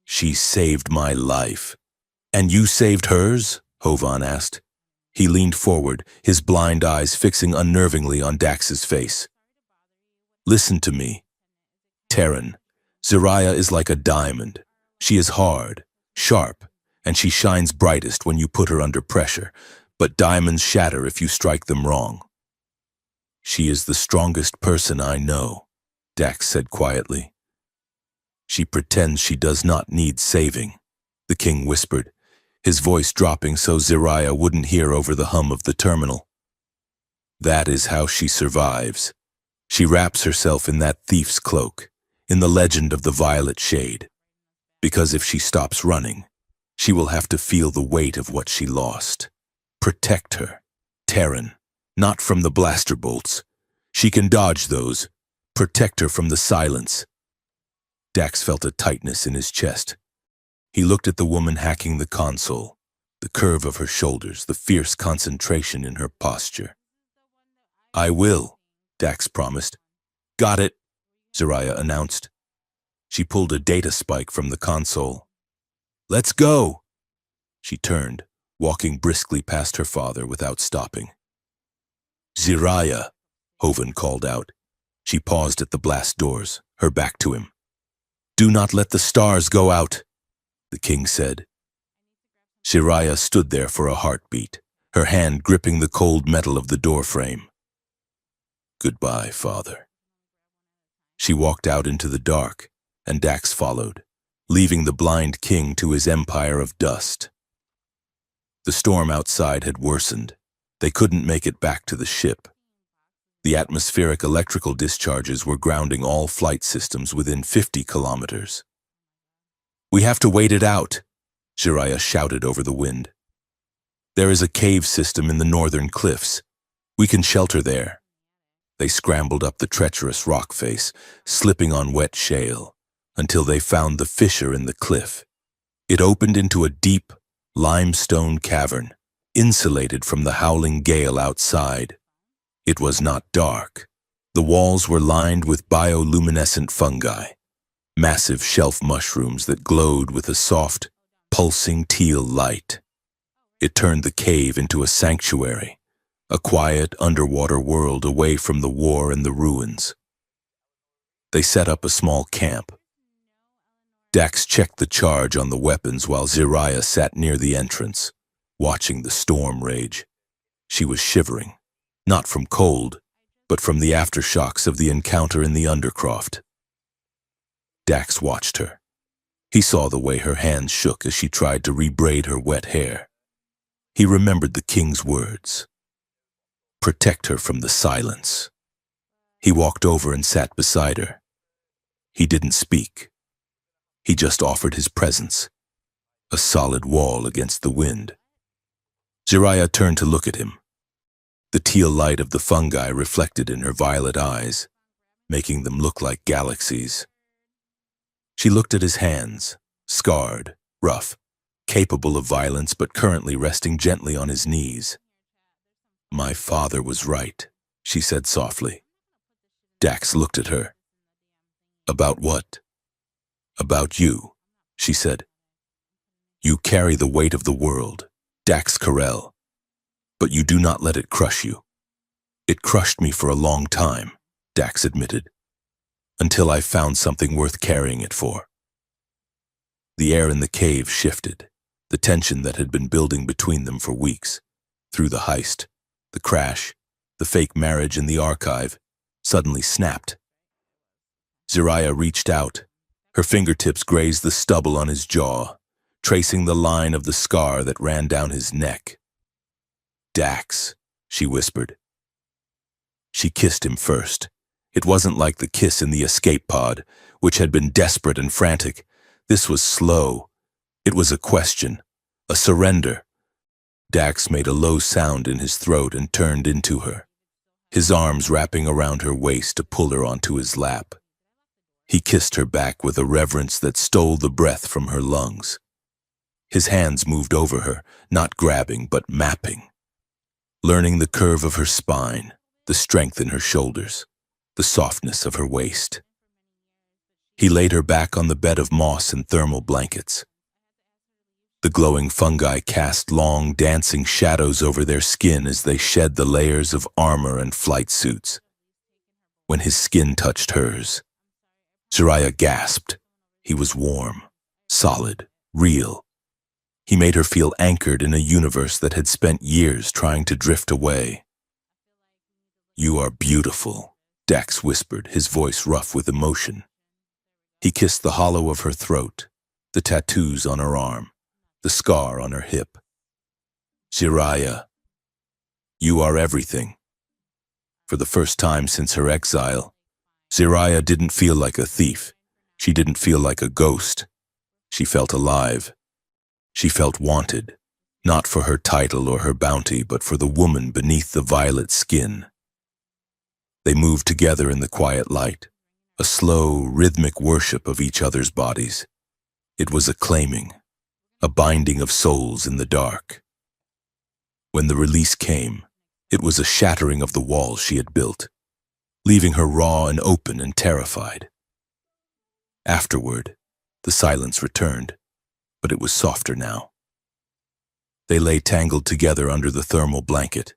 "She saved my life." "And you saved hers?" Hovan asked. He leaned forward, his blind eyes fixing unnervingly on Dax's face. "Listen to me. Terran, Jiraiya is like a diamond. She is hard, sharp, and she shines brightest when you put her under pressure, but diamonds shatter if you strike them wrong." "She is the strongest person I know," Dax said quietly. "She pretends she does not need saving," the king whispered, his voice dropping so Jiraiya wouldn't hear over the hum of the terminal. "That is how she survives. She wraps herself in that thief's cloak, in the legend of the violet shade. Because if she stops running, she will have to feel the weight of what she lost. Protect her, Terran, not from the blaster bolts. She can dodge those. Protect her from the silence." Dax felt a tightness in his chest. He looked at the woman hacking the console, the curve of her shoulders, the fierce concentration in her posture. "I will," Dax promised. "Got it," Jiraiya announced. She pulled a data spike from the console. "Let's go!" She turned, walking briskly past her father without stopping. "Jiraiya," Hovan called out. She paused at the blast doors, her back to him. "Do not let the stars go out," the king said. Jiraiya stood there for a heartbeat, her hand gripping the cold metal of the doorframe. "Goodbye, father." She walked out into the dark, and Dax followed, leaving the blind king to his empire of dust. The storm outside had worsened. They couldn't make it back to the ship. The atmospheric electrical discharges were grounding all flight systems within 50 kilometers. "We have to wait it out," Jiraiya shouted over the wind. "There is a cave system in the northern cliffs. We can shelter there." They scrambled up the treacherous rock face, slipping on wet shale, until they found the fissure in the cliff. It opened into a deep, limestone cavern, insulated from the howling gale outside. It was not dark. The walls were lined with bioluminescent fungi, massive shelf mushrooms that glowed with a soft, pulsing teal light. It turned the cave into a sanctuary, a quiet underwater world away from the war and the ruins. They set up a small camp. Dax checked the charge on the weapons while Jiraiya sat near the entrance, watching the storm rage. She was shivering, not from cold, but from the aftershocks of the encounter in the Undercroft. Dax watched her. He saw the way her hands shook as she tried to rebraid her wet hair. He remembered the king's words. Protect her from the silence. He walked over and sat beside her. He didn't speak. He just offered his presence, a solid wall against the wind. Jiraiya turned to look at him. The teal light of the fungi reflected in her violet eyes, making them look like galaxies. She looked at his hands, scarred, rough, capable of violence but currently resting gently on his knees. "My father was right," she said softly. Dax looked at her. "About what?" "About you," she said. "You carry the weight of the world, Dax Carell, but you do not let it crush you." "It crushed me for a long time," Dax admitted, "until I found something worth carrying it for." The air in the cave shifted, the tension that had been building between them for weeks, through the heist, the crash, the fake marriage in the archive, suddenly snapped. Jiraiya reached out. Her fingertips grazed the stubble on his jaw, tracing the line of the scar that ran down his neck. "Dax," she whispered. She kissed him first. It wasn't like the kiss in the escape pod, which had been desperate and frantic. This was slow. It was a question, a surrender. Dax made a low sound in his throat and turned into her, his arms wrapping around her waist to pull her onto his lap. He kissed her back with a reverence that stole the breath from her lungs. His hands moved over her, not grabbing but mapping, learning the curve of her spine, the strength in her shoulders, the softness of her waist. He laid her back on the bed of moss and thermal blankets. The glowing fungi cast long, dancing shadows over their skin as they shed the layers of armor and flight suits. When his skin touched hers, Jiraiya gasped. He was warm, solid, real. He made her feel anchored in a universe that had spent years trying to drift away. "You are beautiful," Dax whispered, his voice rough with emotion. He kissed the hollow of her throat, the tattoos on her arm, the scar on her hip. "Jiraiya, you are everything." For the first time since her exile, Jiraiya didn't feel like a thief. She didn't feel like a ghost. She felt alive. She felt wanted, not for her title or her bounty, but for the woman beneath the violet skin. They moved together in the quiet light, a slow, rhythmic worship of each other's bodies. It was a claiming, a binding of souls in the dark. When the release came, it was a shattering of the walls she had built, leaving her raw and open and terrified. Afterward, the silence returned, but it was softer now. They lay tangled together under the thermal blanket,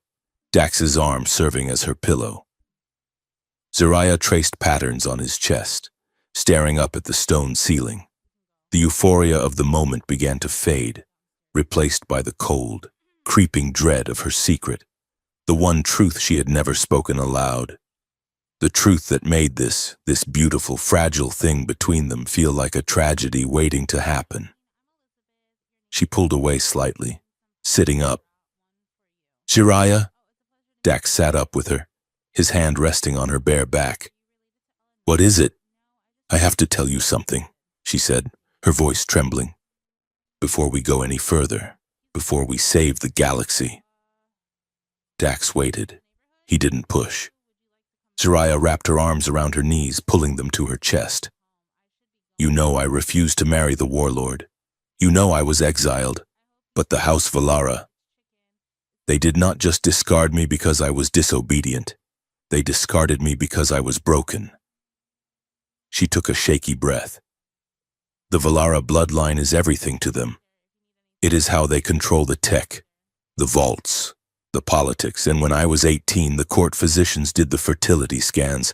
Dax's arm serving as her pillow. Jiraiya traced patterns on his chest, staring up at the stone ceiling. The euphoria of the moment began to fade, replaced by the cold, creeping dread of her secret, the one truth she had never spoken aloud. The truth that made this beautiful, fragile thing between them feel like a tragedy waiting to happen. She pulled away slightly, sitting up. Jiraiya? Dax sat up with her, his hand resting on her bare back. What is it? I have to tell you something, she said, her voice trembling. Before we go any further, before we save the galaxy. Dax waited. He didn't push. Jiraiya wrapped her arms around her knees, pulling them to her chest. You know I refused to marry the warlord. You know I was exiled. But the House Valara. They did not just discard me because I was disobedient. They discarded me because I was broken. She took a shaky breath. The Valara bloodline is everything to them. It is how they control the tech, the vaults, the politics, and when I was 18, the court physicians did the fertility scans.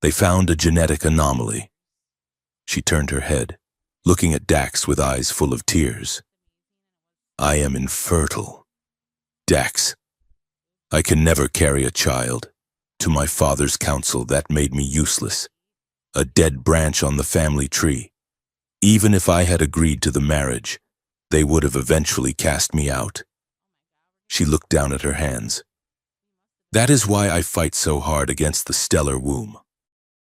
They found a genetic anomaly. She turned her head, looking at Dax with eyes full of tears. I am infertile. Dax, I can never carry a child. To my father's counsel, that made me useless. A dead branch on the family tree. Even if I had agreed to the marriage, they would have eventually cast me out. She looked down at her hands. That is why I fight so hard against the stellar womb.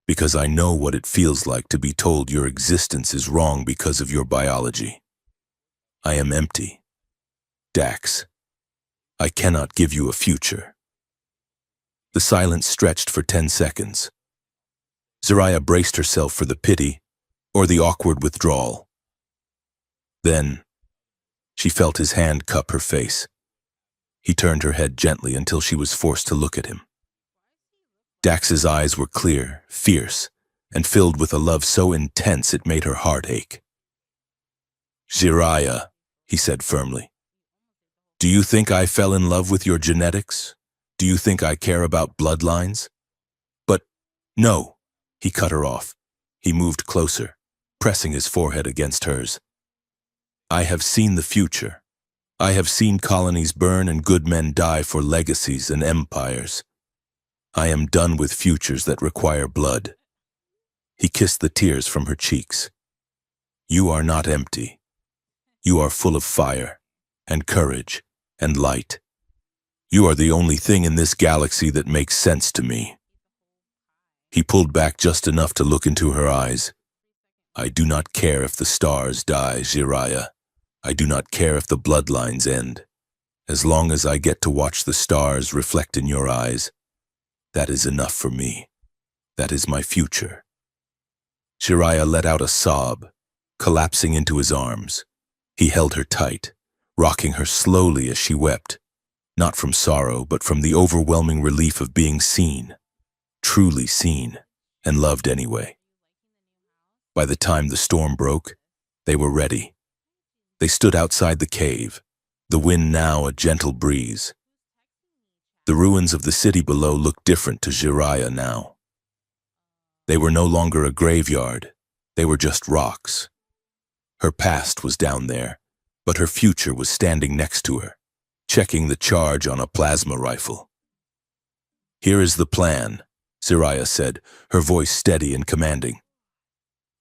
Because I know what it feels like to be told your existence is wrong because of your biology. I am empty. Dax, I cannot give you a future. The silence stretched for 10 seconds. Jiraiya braced herself for the pity or the awkward withdrawal. Then, she felt his hand cup her face. He turned her head gently until she was forced to look at him. Dax's eyes were clear, fierce, and filled with a love so intense it made her heart ache. Jiraiya, he said firmly. Do you think I fell in love with your genetics? Do you think I care about bloodlines? But no, he cut her off. He moved closer, pressing his forehead against hers. I have seen the future. I have seen colonies burn and good men die for legacies and empires. I am done with futures that require blood. He kissed the tears from her cheeks. You are not empty. You are full of fire, and courage, and light. You are the only thing in this galaxy that makes sense to me. He pulled back just enough to look into her eyes. I do not care if the stars die, Jiraiya. I do not care if the bloodlines end. As long as I get to watch the stars reflect in your eyes, that is enough for me. That is my future. Jiraiya let out a sob, collapsing into his arms. He held her tight, rocking her slowly as she wept, not from sorrow, but from the overwhelming relief of being seen, truly seen, and loved anyway. By the time the storm broke, they were ready. They stood outside the cave, the wind now a gentle breeze. The ruins of the city below looked different to Jiraiya now. They were no longer a graveyard, they were just rocks. Her past was down there, but her future was standing next to her, checking the charge on a plasma rifle. Here is the plan, Jiraiya said, her voice steady and commanding.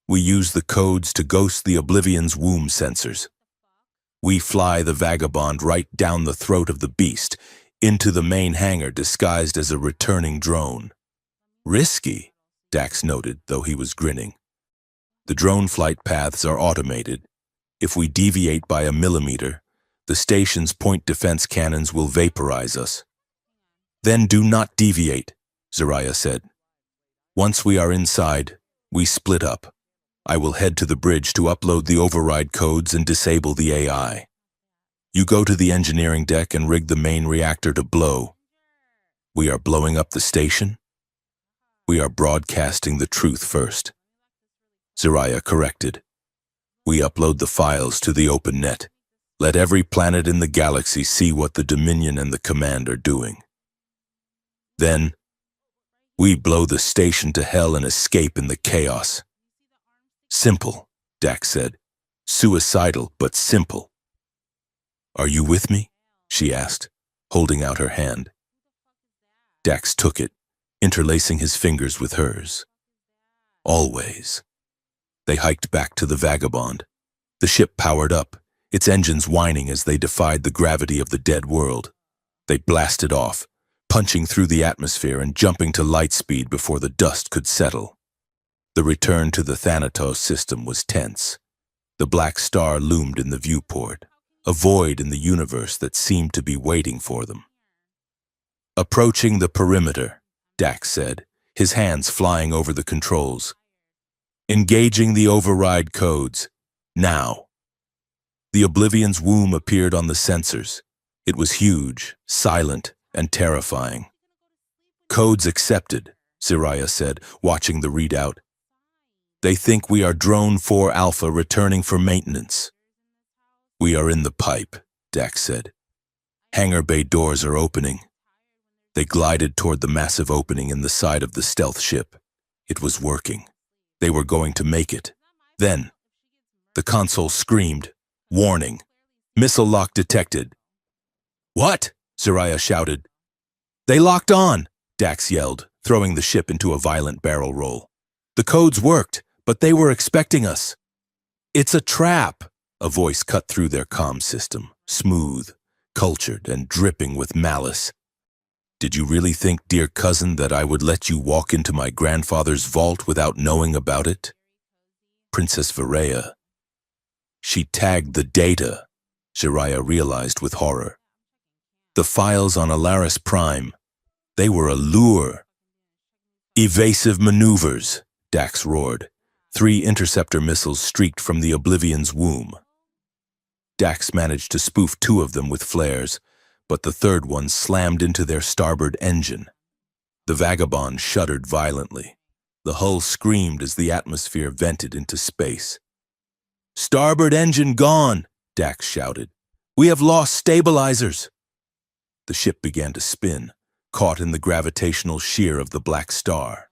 We use the codes to ghost the Oblivion's womb sensors. We fly the vagabond right down the throat of the beast, into the main hangar disguised as a returning drone. Risky, Dax noted, though he was grinning. The drone flight paths are automated. If we deviate by a millimeter, the station's point defense cannons will vaporize us. Then do not deviate, Jiraiya said. Once we are inside, we split up. I will head to the bridge to upload the override codes and disable the AI. You go to the engineering deck and rig the main reactor to blow. We are blowing up the station? We are broadcasting the truth first. Jiraiya corrected. We upload the files to the open net. Let every planet in the galaxy see what the Dominion and the Command are doing. Then, we blow the station to hell and escape in the chaos. Simple, Dax said. Suicidal, but simple. Are you with me? She asked, holding out her hand. Dax took it, interlacing his fingers with hers. Always. They hiked back to the Vagabond. The ship powered up, its engines whining as they defied the gravity of the dead world. They blasted off, punching through the atmosphere and jumping to light speed before the dust could settle. The return to the Thanatos system was tense. The black star loomed in the viewport, a void in the universe that seemed to be waiting for them. "Approaching the perimeter," Dax said, his hands flying over the controls. "Engaging the override codes. Now." The Oblivion's womb appeared on the sensors. It was huge, silent, and terrifying. "Codes accepted," Siraya said, watching the readout. "They think we are Drone 4 Alpha returning for maintenance." "We are in the pipe," Dax said. "Hangar bay doors are opening." They glided toward the massive opening in the side of the stealth ship. It was working. They were going to make it. Then, the console screamed, "Warning! Missile lock detected." "What?" Siraya shouted. "They locked on," Dax yelled, throwing the ship into a violent barrel roll. "The codes worked, but they were expecting us." "It's a trap," a voice cut through their comm system, smooth, cultured, and dripping with malice. "Did you really think, dear cousin, that I would let you walk into my grandfather's vault without knowing about it?" Princess Varea. "She tagged the data," Jiraiya realized with horror. "The files on Alaris Prime, they were a lure." "Evasive maneuvers," Dax roared. 3 interceptor missiles streaked from the Oblivion's womb. Dax managed to spoof 2 of them with flares, but the third one slammed into their starboard engine. The Vagabond shuddered violently. The hull screamed as the atmosphere vented into space. "Starboard engine gone," Dax shouted. "We have lost stabilizers." The ship began to spin, caught in the gravitational shear of the black star.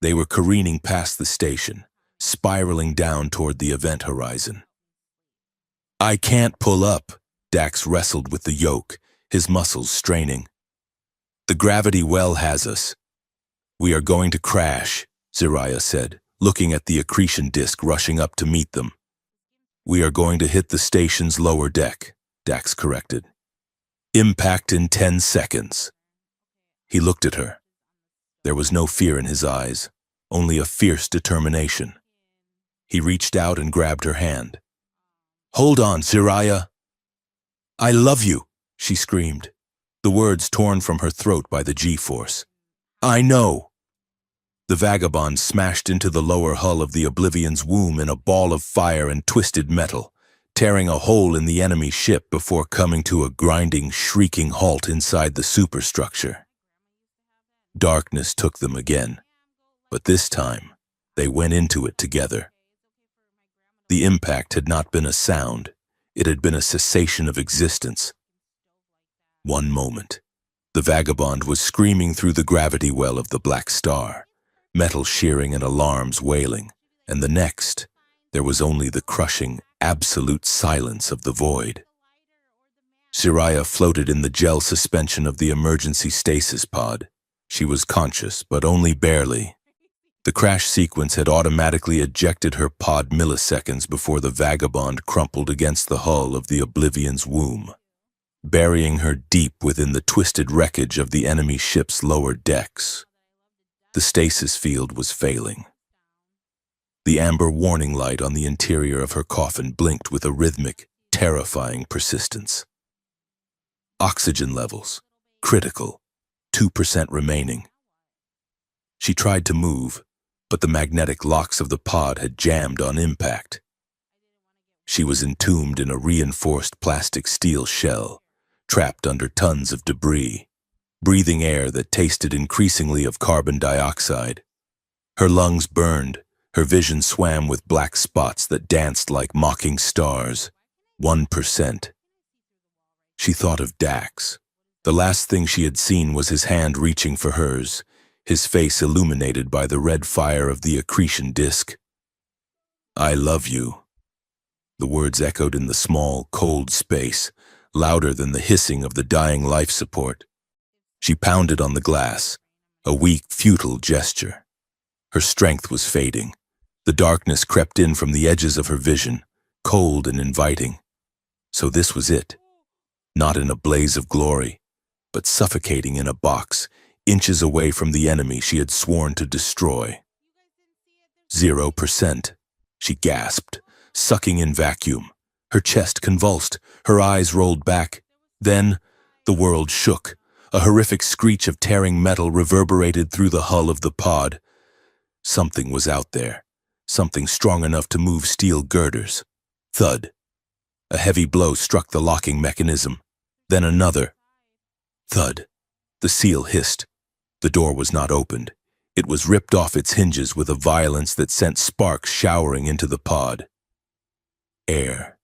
They were careening past the station, spiraling down toward the event horizon. "I can't pull up," Dax wrestled with the yoke, his muscles straining. "The gravity well has us." "We are going to crash," Jiraiya said, looking at the accretion disk rushing up to meet them. "We are going to hit the station's lower deck," Dax corrected. "Impact in 10 seconds. He looked at her. There was no fear in his eyes, only a fierce determination. He reached out and grabbed her hand. "Hold on, Jiraiya." "I love you," she screamed, the words torn from her throat by the G-force. "I know." The Vagabond smashed into the lower hull of the Oblivion's womb in a ball of fire and twisted metal, tearing a hole in the enemy ship before coming to a grinding, shrieking halt inside the superstructure. Darkness took them again, but this time they went into it together. The impact had not been a sound, it had been a cessation of existence. One moment, the Vagabond was screaming through the gravity well of the black star, metal shearing and alarms wailing, and the next, there was only the crushing, absolute silence of the void. Jiraiya floated in the gel suspension of the emergency stasis pod. She was conscious, but only barely. The crash sequence had automatically ejected her pod milliseconds before the Vagabond crumpled against the hull of the Oblivion's womb, burying her deep within the twisted wreckage of the enemy ship's lower decks. The stasis field was failing. The amber warning light on the interior of her coffin blinked with a rhythmic, terrifying persistence. Oxygen levels, critical, 2% remaining. She tried to move, but the magnetic locks of the pod had jammed on impact. She was entombed in a reinforced plastic steel shell, trapped under tons of debris, breathing air that tasted increasingly of carbon dioxide. Her lungs burned, her vision swam with black spots that danced like mocking stars. 1%. She thought of Dax. The last thing she had seen was his hand reaching for hers, his face illuminated by the red fire of the accretion disk. "I love you." The words echoed in the small, cold space, louder than the hissing of the dying life support. She pounded on the glass, a weak, futile gesture. Her strength was fading. The darkness crept in from the edges of her vision, cold and inviting. So this was it. Not in a blaze of glory, but suffocating in a box, inches away from the enemy she had sworn to destroy. 0%, she gasped, sucking in vacuum. Her chest convulsed, her eyes rolled back. Then, the world shook. A horrific screech of tearing metal reverberated through the hull of the pod. Something was out there, something strong enough to move steel girders. Thud. A heavy blow struck the locking mechanism. Then another. Thud. The seal hissed. The door was not opened. It was ripped off its hinges with a violence that sent sparks showering into the pod. Air.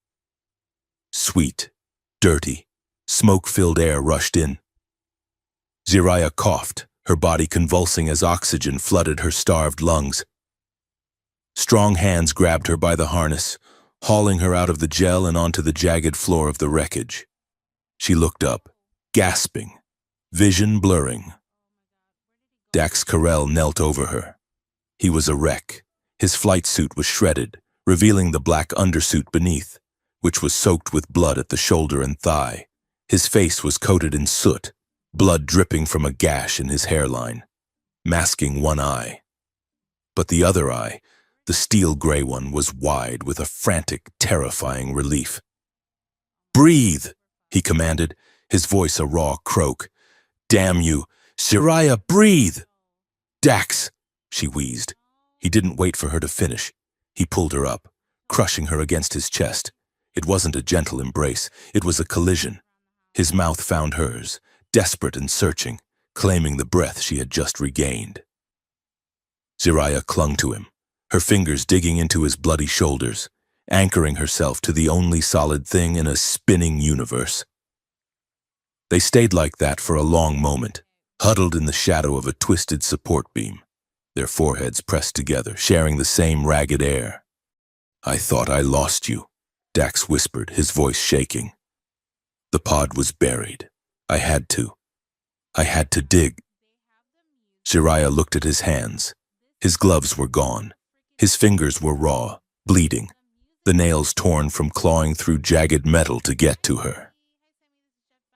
Sweet, dirty, smoke-filled air rushed in. Zariah coughed, her body convulsing as oxygen flooded her starved lungs. Strong hands grabbed her by the harness, hauling her out of the gel and onto the jagged floor of the wreckage. She looked up, gasping, vision blurring. Dax Carell knelt over her. He was a wreck. His flight suit was shredded, revealing the black undersuit beneath, which was soaked with blood at the shoulder and thigh. His face was coated in soot, blood dripping from a gash in his hairline, masking one eye. But the other eye, the steel gray one, was wide with a frantic, terrifying relief. "Breathe," he commanded, his voice a raw croak. "Damn you, Zariah, breathe!" "Dax," she wheezed. He didn't wait for her to finish. He pulled her up, crushing her against his chest. It wasn't a gentle embrace, it was a collision. His mouth found hers, desperate and searching, claiming the breath she had just regained. Zariah clung to him, her fingers digging into his bloody shoulders, anchoring herself to the only solid thing in a spinning universe. They stayed like that for a long moment, huddled in the shadow of a twisted support beam, their foreheads pressed together, sharing the same ragged air. "I thought I lost you," Dax whispered, his voice shaking. "The pod was buried. I had to dig." Zariah looked at his hands. His gloves were gone. His fingers were raw, bleeding, the nails torn from clawing through jagged metal to get to her.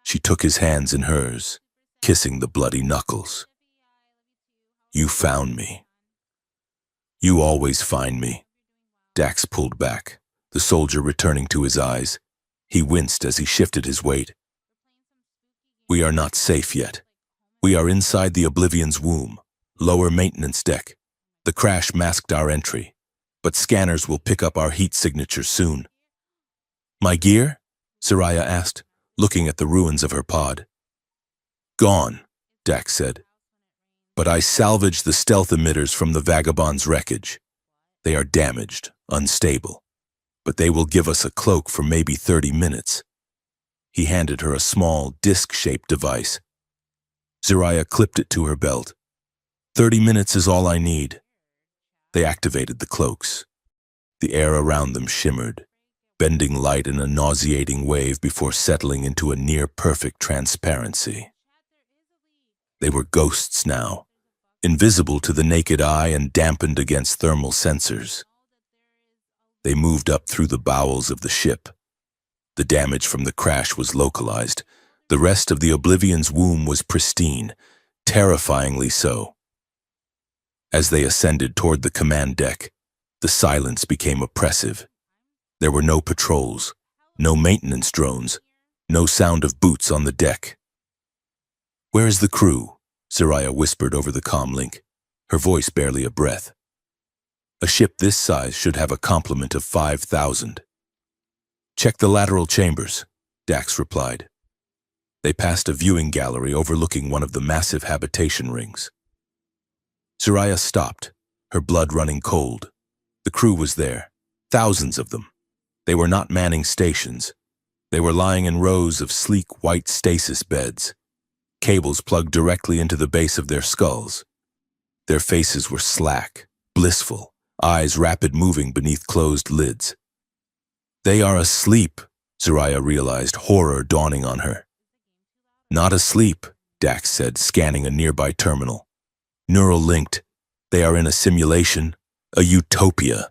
She took his hands in hers, kissing the bloody knuckles. "You found me. You always find me." Dax pulled back, the soldier returning to his eyes. He winced as he shifted his weight. "We are not safe yet. We are inside the Oblivion's womb, lower maintenance deck. The crash masked our entry, but scanners will pick up our heat signature soon." "My gear?" Zariah asked, looking at the ruins of her pod. "Gone," Dax said. "But I salvaged the stealth emitters from the Vagabond's wreckage. They are damaged, unstable, but they will give us a cloak for maybe 30 minutes. He handed her a small, disc-shaped device. Zariah clipped it to her belt. 30 minutes is all I need." They activated the cloaks. The air around them shimmered, bending light in a nauseating wave before settling into a near-perfect transparency. They were ghosts now, invisible to the naked eye and dampened against thermal sensors. They moved up through the bowels of the ship. The damage from the crash was localized. The rest of the Oblivion's womb was pristine, terrifyingly so. As they ascended toward the command deck, the silence became oppressive. There were no patrols, no maintenance drones, no sound of boots on the deck. "Where is the crew?" Zariah whispered over the comlink, her voice barely a breath. "A ship this size should have a complement of 5,000. "Check the lateral chambers," Dax replied. They passed a viewing gallery overlooking one of the massive habitation rings. Zariah stopped, her blood running cold. The crew was there, thousands of them. They were not manning stations. They were lying in rows of sleek white stasis beds, cables plugged directly into the base of their skulls. Their faces were slack, blissful, eyes rapid moving beneath closed lids. "They are asleep," Zariah realized, horror dawning on her. "Not asleep," Dax said, scanning a nearby terminal. Neural linked. They are in a simulation, a utopia.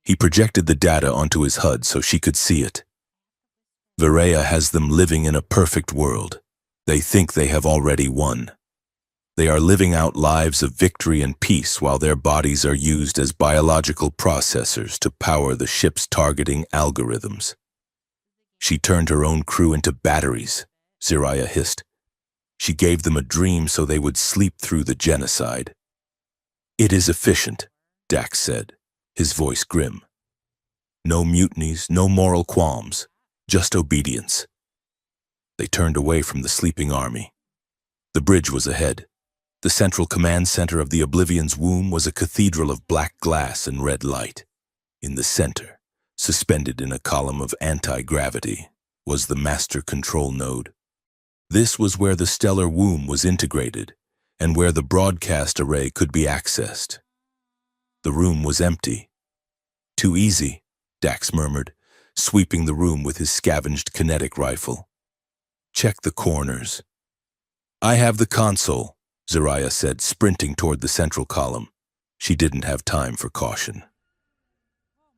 He projected the data onto his HUD so she could see it. Viraya has them living in a perfect world. They think they have already won. They are living out lives of victory and peace while their bodies are used as biological processors to power the ship's targeting algorithms. She turned her own crew into batteries, Ziraya hissed. She gave them a dream so they would sleep through the genocide. It is efficient, Dax said, his voice grim. No mutinies, no moral qualms, just obedience. They turned away from the sleeping army. The bridge was ahead. The central command center of the Oblivion's womb was a cathedral of black glass and red light. In the center, suspended in a column of anti-gravity, was the master control node. This was where the stellar womb was integrated and where the broadcast array could be accessed. The room was empty. Too easy, Dax murmured, sweeping the room with his scavenged kinetic rifle. Check the corners. I have the console, Ziraya said, sprinting toward the central column. She didn't have time for caution.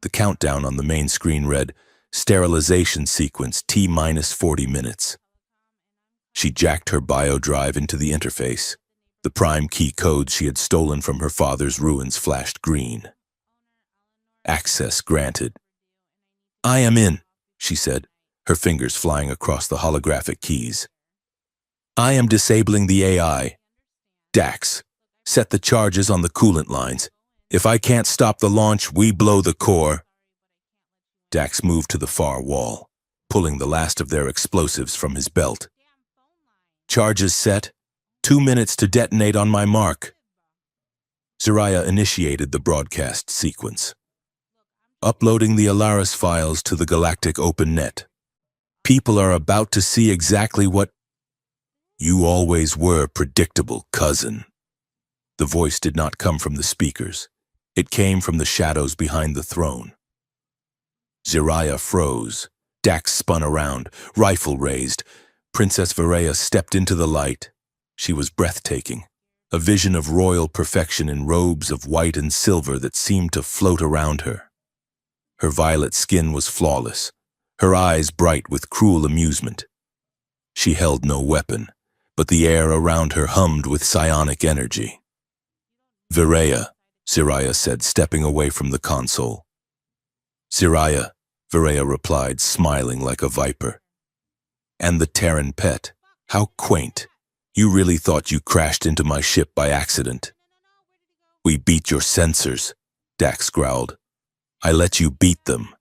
The countdown on the main screen read, sterilization sequence T-minus 40 minutes. She jacked her biodrive into the interface. The prime key codes she had stolen from her father's ruins flashed green. Access granted. I am in, she said, her fingers flying across the holographic keys. I am disabling the AI. Dax, set the charges on the coolant lines. If I can't stop the launch, we blow the core. Dax moved to the far wall, pulling the last of their explosives from his belt. Charges set. 2 minutes to detonate on my mark. Ziraya initiated the broadcast sequence. Uploading the Alaris files to the Galactic Open Net. People are about to see exactly what you always were, predictable cousin. The voice did not come from the speakers. It came from the shadows behind the throne. Ziraya froze. Dax spun around, rifle raised. Princess Viraya stepped into the light. She was breathtaking, a vision of royal perfection in robes of white and silver that seemed to float around her. Her violet skin was flawless, her eyes bright with cruel amusement. She held no weapon, but the air around her hummed with psionic energy. Viraya, Ziraya said, stepping away from the console. Ziraya, Viraya replied, smiling like a viper. And the Terran pet, how quaint. You really thought you crashed into my ship by accident. We beat your sensors, Dax growled. I let you beat them,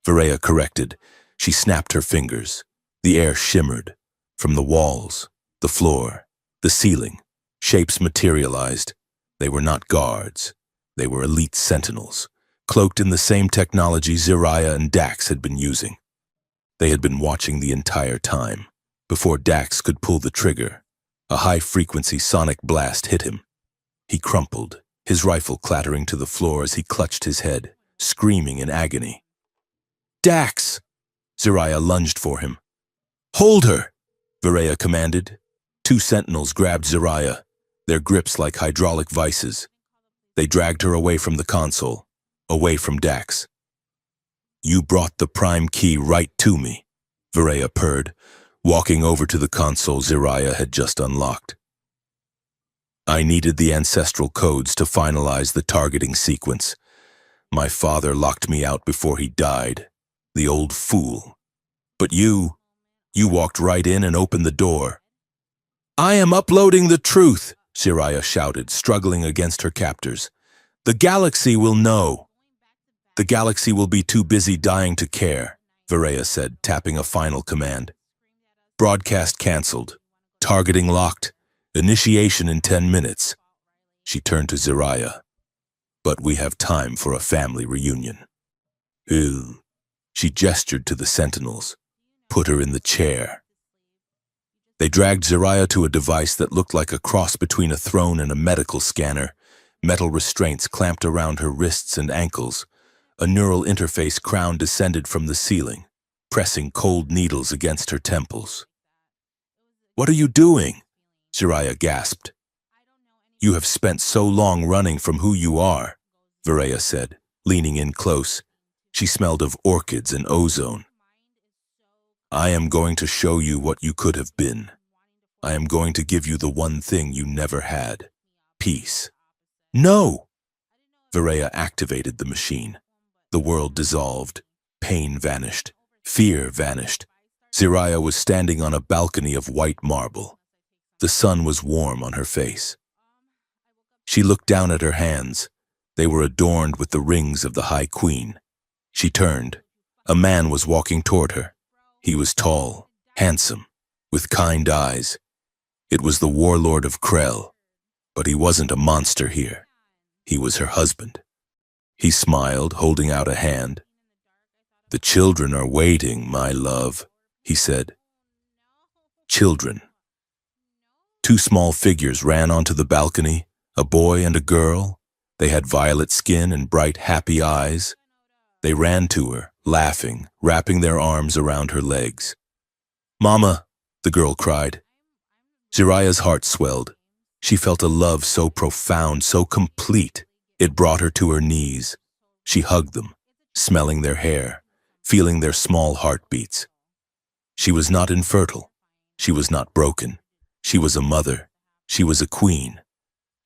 Viraya corrected. She snapped her fingers. The air shimmered. From the walls, the floor, the ceiling, shapes materialized. They were not guards. They were elite sentinels, cloaked in the same technology Ziraya and Dax had been using. They had been watching the entire time. Before Dax could pull the trigger, a high-frequency sonic blast hit him. He crumpled, his rifle clattering to the floor as he clutched his head, screaming in agony. Dax! Ziraya lunged for him. Hold her! Viraya commanded. 2 sentinels grabbed Ziraya, their grips like hydraulic vices. They dragged her away from the console, away from Dax. You brought the prime key right to me, Viraya purred, walking over to the console Ziraya had just unlocked. I needed the ancestral codes to finalize the targeting sequence. My father locked me out before he died, the old fool. But you walked right in and opened the door. I am uploading the truth, Ziraya shouted, struggling against her captors. The galaxy will know. The galaxy will be too busy dying to care, Viraya said, tapping a final command. Broadcast canceled. Targeting locked. Initiation in 10 minutes. She turned to Ziraya. But we have time for a family reunion. Ew. She gestured to the sentinels. Put her in the chair. They dragged Ziraya to a device that looked like a cross between a throne and a medical scanner. Metal restraints clamped around her wrists and ankles. A neural interface crown descended from the ceiling, pressing cold needles against her temples. What are you doing? Ziraya gasped. You have spent so long running from who you are, Varela said, leaning in close. She smelled of orchids and ozone. I am going to show you what you could have been. I am going to give you the one thing you never had. Peace. No! Varela activated the machine. The world dissolved. Pain vanished. Fear vanished. Ziraya was standing on a balcony of white marble. The sun was warm on her face. She looked down at her hands. They were adorned with the rings of the High Queen. She turned. A man was walking toward her. He was tall, handsome, with kind eyes. It was the warlord of Krell, but he wasn't a monster here. He was her husband. He smiled, holding out a hand. The children are waiting, my love, he said. Children. Two small figures ran onto the balcony, a boy and a girl. They had violet skin and bright, happy eyes. They ran to her, laughing, wrapping their arms around her legs. Mama, the girl cried. Ziraya's heart swelled. She felt a love so profound, so complete, it brought her to her knees. She hugged them, smelling their hair, feeling their small heartbeats. She was not infertile. She was not broken. She was a mother. She was a queen.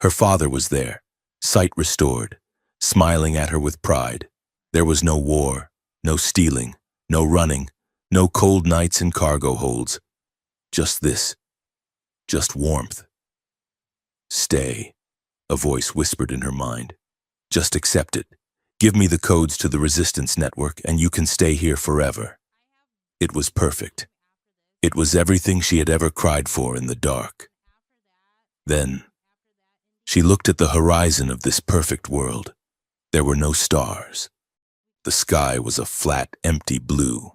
Her father was there, sight restored, smiling at her with pride. There was no war, no stealing, no running, no cold nights in cargo holds. Just this. Just warmth. Stay, a voice whispered in her mind. Just accept it. Give me the codes to the resistance network and you can stay here forever. It was perfect. It was everything she had ever cried for in the dark. Then, she looked at the horizon of this perfect world. There were no stars. The sky was a flat, empty blue.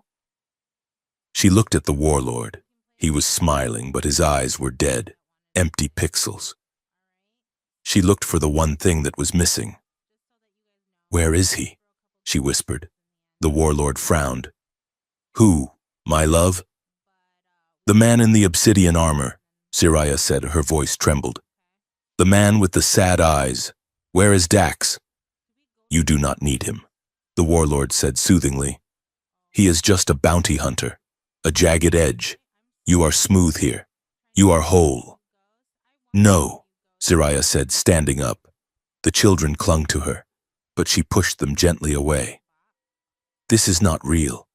She looked at the warlord. He was smiling, but his eyes were dead, empty pixels. She looked for the one thing that was missing. Where is he? She whispered. The warlord frowned. Who, my love? The man in the obsidian armor, Ziraya said, her voice trembled. The man with the sad eyes. Where is Dax? You do not need him, the warlord said soothingly. He is just a bounty hunter, a jagged edge. You are smooth here. You are whole. No, Ziraya said, standing up. The children clung to her, but she pushed them gently away. This is not real.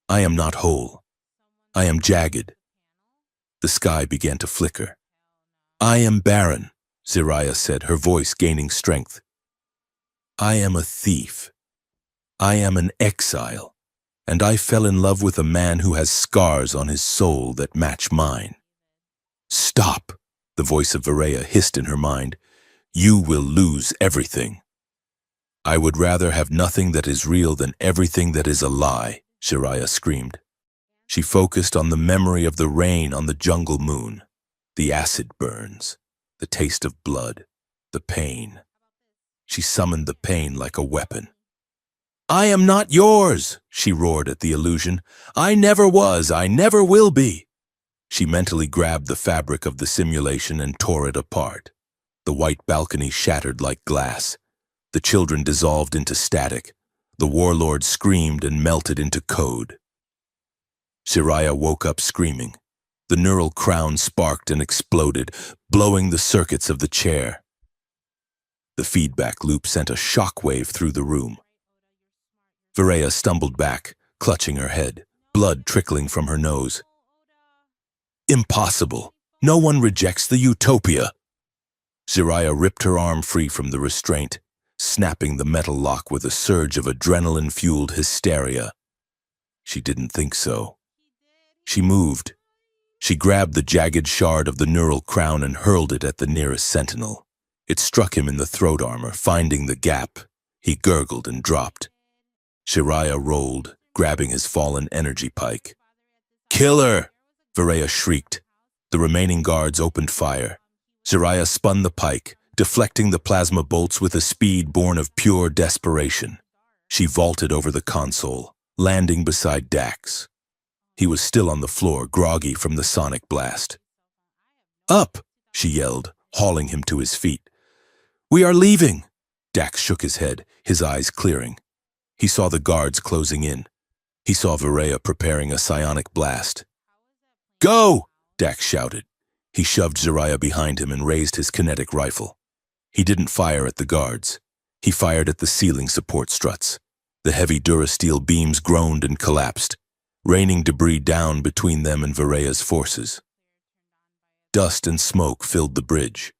I am not whole. I am jagged. The sky began to flicker. I am barren, Ziraya said, her voice gaining strength. I am a thief. I am an exile, and I fell in love with a man who has scars on his soul that match mine. Stop, the voice of Varela hissed in her mind. You will lose everything. I would rather have nothing that is real than everything that is a lie, Ziraya screamed. She focused on the memory of the rain on the jungle moon, the acid burns, the taste of blood, the pain. She summoned the pain like a weapon. I am not yours, she roared at the illusion. I never was, I never will be. She mentally grabbed the fabric of the simulation and tore it apart. The white balcony shattered like glass. The children dissolved into static. The warlord screamed and melted into code. Ziraya woke up screaming. The neural crown sparked and exploded, blowing the circuits of the chair. The feedback loop sent a shockwave through the room. Varela stumbled back, clutching her head, blood trickling from her nose. Impossible! No one rejects the utopia! Ziraya ripped her arm free from the restraint, snapping the metal lock with a surge of adrenaline-fueled hysteria. She didn't think so. She moved. She grabbed the jagged shard of the neural crown and hurled it at the nearest sentinel. It struck him in the throat armor, finding the gap. He gurgled and dropped. Ziraya rolled, grabbing his fallen energy pike. Killer! Varela shrieked. The remaining guards opened fire. Ziraya spun the pike, deflecting the plasma bolts with a speed born of pure desperation. She vaulted over the console, landing beside Dax. He was still on the floor, groggy from the sonic blast. Up, she yelled, hauling him to his feet. "We are leaving!" Dax shook his head, his eyes clearing. He saw the guards closing in. He saw Varaya preparing a psionic blast. "Go!" Dax shouted. He shoved Zaraya behind him and raised his kinetic rifle. He didn't fire at the guards. He fired at the ceiling support struts. The heavy durasteel beams groaned and collapsed, raining debris down between them and Varaya's forces. Dust and smoke filled the bridge.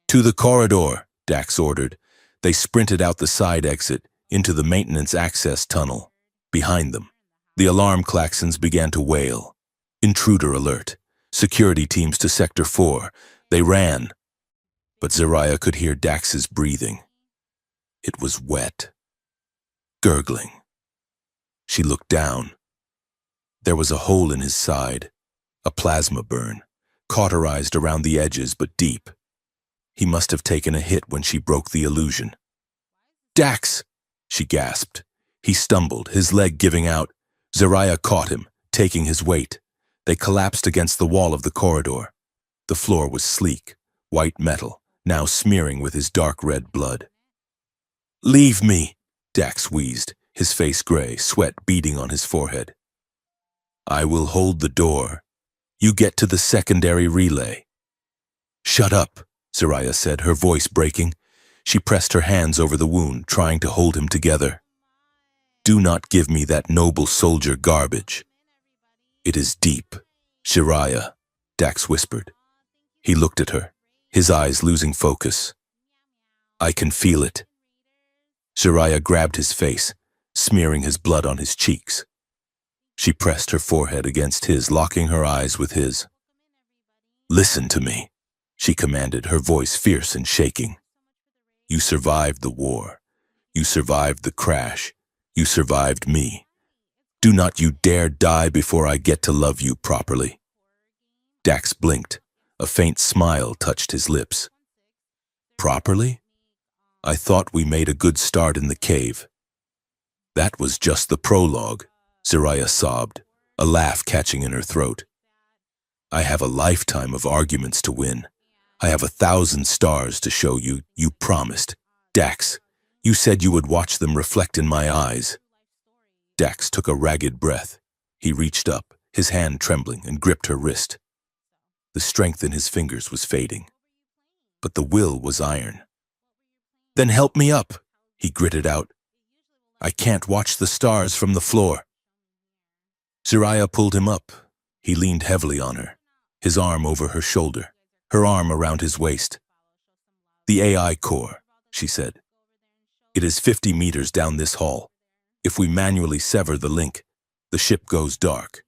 "To the corridor," Dax ordered. They sprinted out the side exit into the maintenance access tunnel. Behind them, the alarm klaxons began to wail. Intruder alert. Security teams to Sector 4. They ran. But Zaraya could hear Dax's breathing. It was wet. Gurgling. She looked down. There was a hole in his side. A plasma burn. Cauterized around the edges but deep. He must have taken a hit when she broke the illusion. "Dax!" she gasped. He stumbled, his leg giving out. Zaraya caught him, taking his weight. They collapsed against the wall of the corridor. The floor was sleek, white metal, now smearing with his dark red blood. "Leave me," Dax wheezed, his face gray, sweat beading on his forehead. "I will hold the door. You get to the secondary relay." "Shut up," Zaraya said, her voice breaking. She pressed her hands over the wound, trying to hold him together. "Do not give me that noble soldier garbage." "It is deep, Shiraya," Dax whispered. He looked at her, his eyes losing focus. "I can feel it." Shiraya grabbed his face, smearing his blood on his cheeks. She pressed her forehead against his, locking her eyes with his. "Listen to me," she commanded, her voice fierce and shaking. "You survived the war. You survived the crash. You survived me. Do not you dare die before I get to love you properly." Dax blinked. A faint smile touched his lips. "Properly? I thought we made a good start in the cave." "That was just the prologue," Zaraya sobbed, a laugh catching in her throat. "I have a lifetime of arguments to win. I have 1,000 stars to show you. You promised. Dax, you said you would watch them reflect in my eyes." Dax took a ragged breath. He reached up, his hand trembling, and gripped her wrist. The strength in his fingers was fading, but the will was iron. "Then help me up," he gritted out. "I can't watch the stars from the floor." Zaraya pulled him up. He leaned heavily on her, his arm over her shoulder, her arm around his waist. "The AI core," she said. "It is 50 meters down this hall. If we manually sever the link, the ship goes dark."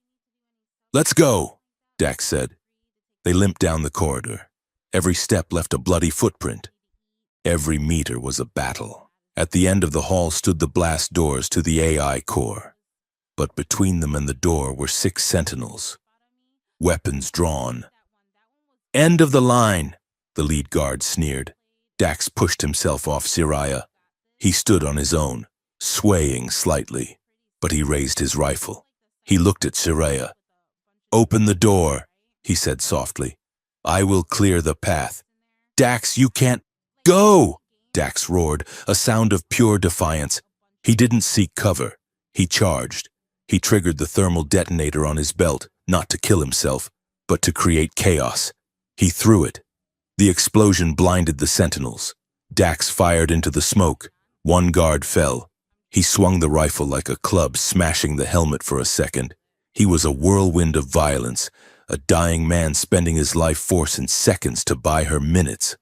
"Let's go," Dax said. They limped down the corridor. Every step left a bloody footprint. Every meter was a battle. At the end of the hall stood the blast doors to the AI core. But between them and the door were 6 sentinels, weapons drawn. "End of the line," the lead guard sneered. Dax pushed himself off Zaraya. He stood on his own, swaying slightly, but he raised his rifle. He looked at Zaraya. "Open the door," he said softly. "I will clear the path." "Dax, you can't—" "Go!" Dax roared, a sound of pure defiance. He didn't seek cover. He charged. He triggered the thermal detonator on his belt, not to kill himself, but to create chaos. He threw it. The explosion blinded the sentinels. Dax fired into the smoke. One guard fell. He swung the rifle like a club, smashing the helmet for a second. He was a whirlwind of violence, a dying man spending his life force in seconds to buy her minutes.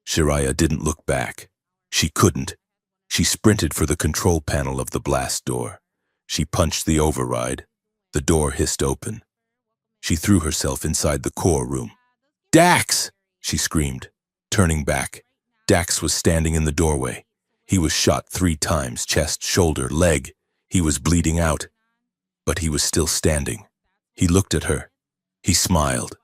Shiraya didn't look back. She couldn't. She sprinted for the control panel of the blast door. She punched the override. The door hissed open. She threw herself inside the core room. "Dax!" she screamed, turning back. Dax was standing in the doorway. He was shot 3 times, chest, shoulder, leg. He was bleeding out. But he was still standing. He looked at her. He smiled.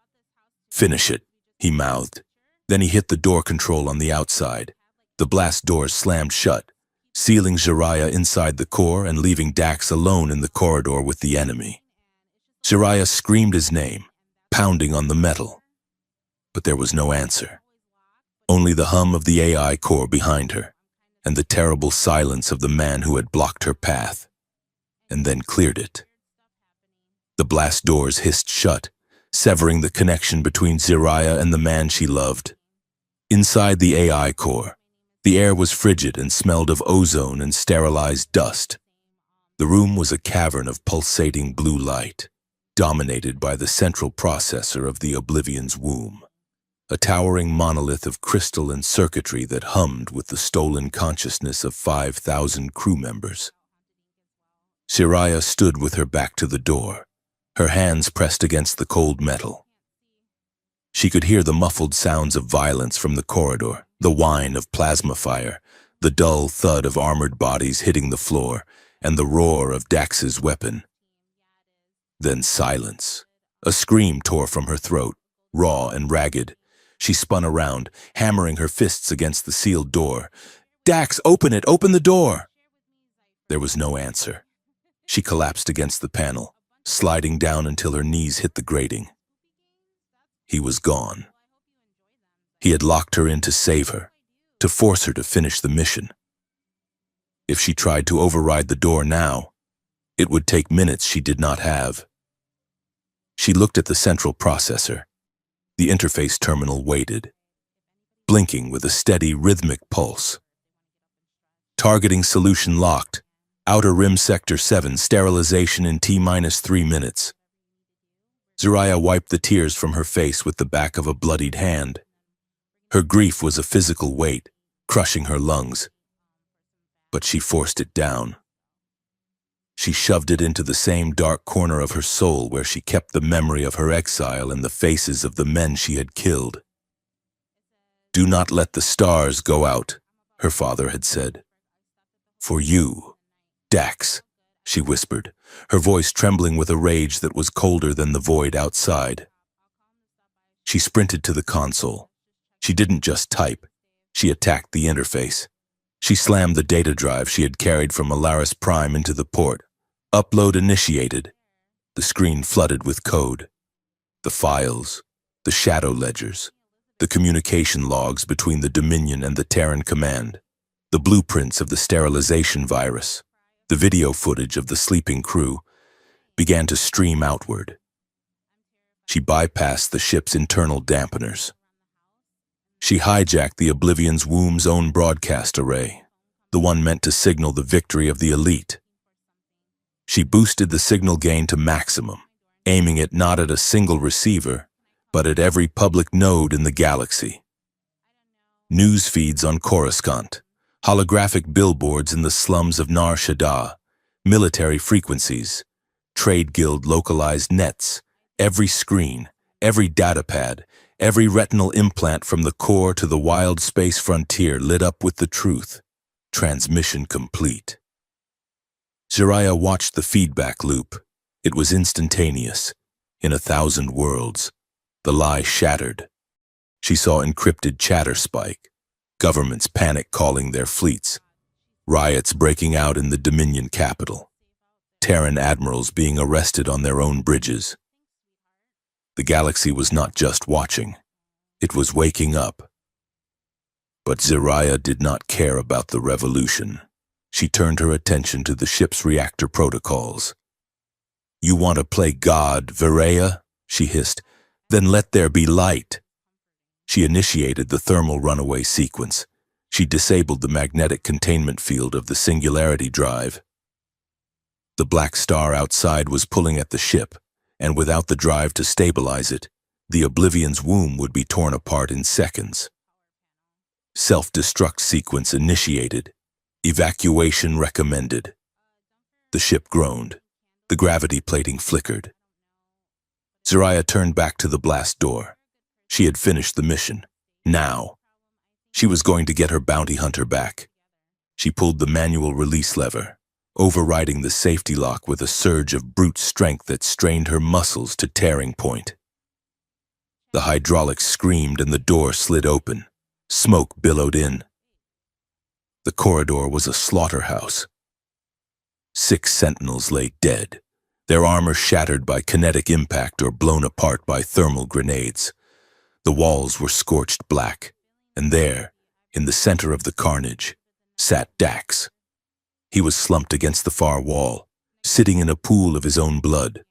"Finish it," he mouthed. Then he hit the door control on the outside. The blast doors slammed shut, sealing Jiraiya inside the core and leaving Dax alone in the corridor with the enemy. Jiraiya screamed his name, pounding on the metal. But there was no answer. Only the hum of the AI core behind her, and the terrible silence of the man who had blocked her path, and then cleared it. The blast doors hissed shut, severing the connection between Zariah and the man she loved. Inside the AI core, the air was frigid and smelled of ozone and sterilized dust. The room was a cavern of pulsating blue light, dominated by the central processor of the Oblivion's womb, a towering monolith of crystal and circuitry that hummed with the stolen consciousness of 5,000 crew members. Zariah stood with her back to the door, her hands pressed against the cold metal. She could hear the muffled sounds of violence from the corridor, the whine of plasma fire, the dull thud of armored bodies hitting the floor, and the roar of Dax's weapon. Then silence. A scream tore from her throat, raw and ragged. She spun around, hammering her fists against the sealed door. "Dax, open it! Open the door!" There was no answer. She collapsed against the panel, sliding down until her knees hit the grating. He was gone. He had locked her in to save her, to force her to finish the mission. If she tried to override the door now, it would take minutes she did not have. She looked at the central processor. The interface terminal waited, blinking with a steady, rhythmic pulse. Targeting solution locked. Outer Rim Sector 7, sterilization in T-3 minutes. Zariah wiped the tears from her face with the back of a bloodied hand. Her grief was a physical weight, crushing her lungs. But she forced it down. She shoved it into the same dark corner of her soul where she kept the memory of her exile and the faces of the men she had killed. "Do not let the stars go out," her father had said. "For you, Dax," she whispered, her voice trembling with a rage that was colder than the void outside. She sprinted to the console. She didn't just type. She attacked the interface. She slammed the data drive she had carried from Alaris Prime into the port. Upload initiated. The screen flooded with code. The files, the shadow ledgers, the communication logs between the Dominion and the Terran command, the blueprints of the sterilization virus, the video footage of the sleeping crew, began to stream outward. She bypassed the ship's internal dampeners. She hijacked the Oblivion's womb's own broadcast array, the one meant to signal the victory of the elite. She boosted the signal gain to maximum, aiming it not at a single receiver, but at every public node in the galaxy. News feeds on Coruscant, holographic billboards in the slums of Nar Shaddaa, military frequencies, trade guild localized nets, every screen, every datapad, every retinal implant from the core to the wild space frontier lit up with the truth. Transmission complete. Zariah watched the feedback loop. It was instantaneous. In 1,000 worlds, the lie shattered. She saw encrypted chatter spike, governments panic calling their fleets, riots breaking out in the Dominion capital, Terran admirals being arrested on their own bridges. The galaxy was not just watching, it was waking up. But Zariah did not care about the revolution. She turned her attention to the ship's reactor protocols. "You want to play God, Vareya?" she hissed. "Then let there be light." She initiated the thermal runaway sequence. She disabled the magnetic containment field of the Singularity drive. The black star outside was pulling at the ship, and without the drive to stabilize it, the Oblivion's womb would be torn apart in seconds. Self-destruct sequence initiated. Evacuation recommended. The ship groaned. The gravity plating flickered. Zariah turned back to the blast door. She had finished the mission. Now. She was going to get her bounty hunter back. She pulled the manual release lever, overriding the safety lock with a surge of brute strength that strained her muscles to tearing point. The hydraulics screamed and the door slid open. Smoke billowed in. The corridor was a slaughterhouse. 6 sentinels lay dead, their armor shattered by kinetic impact or blown apart by thermal grenades. The walls were scorched black, and there, in the center of the carnage, sat Dax. He was slumped against the far wall, sitting in a pool of his own blood.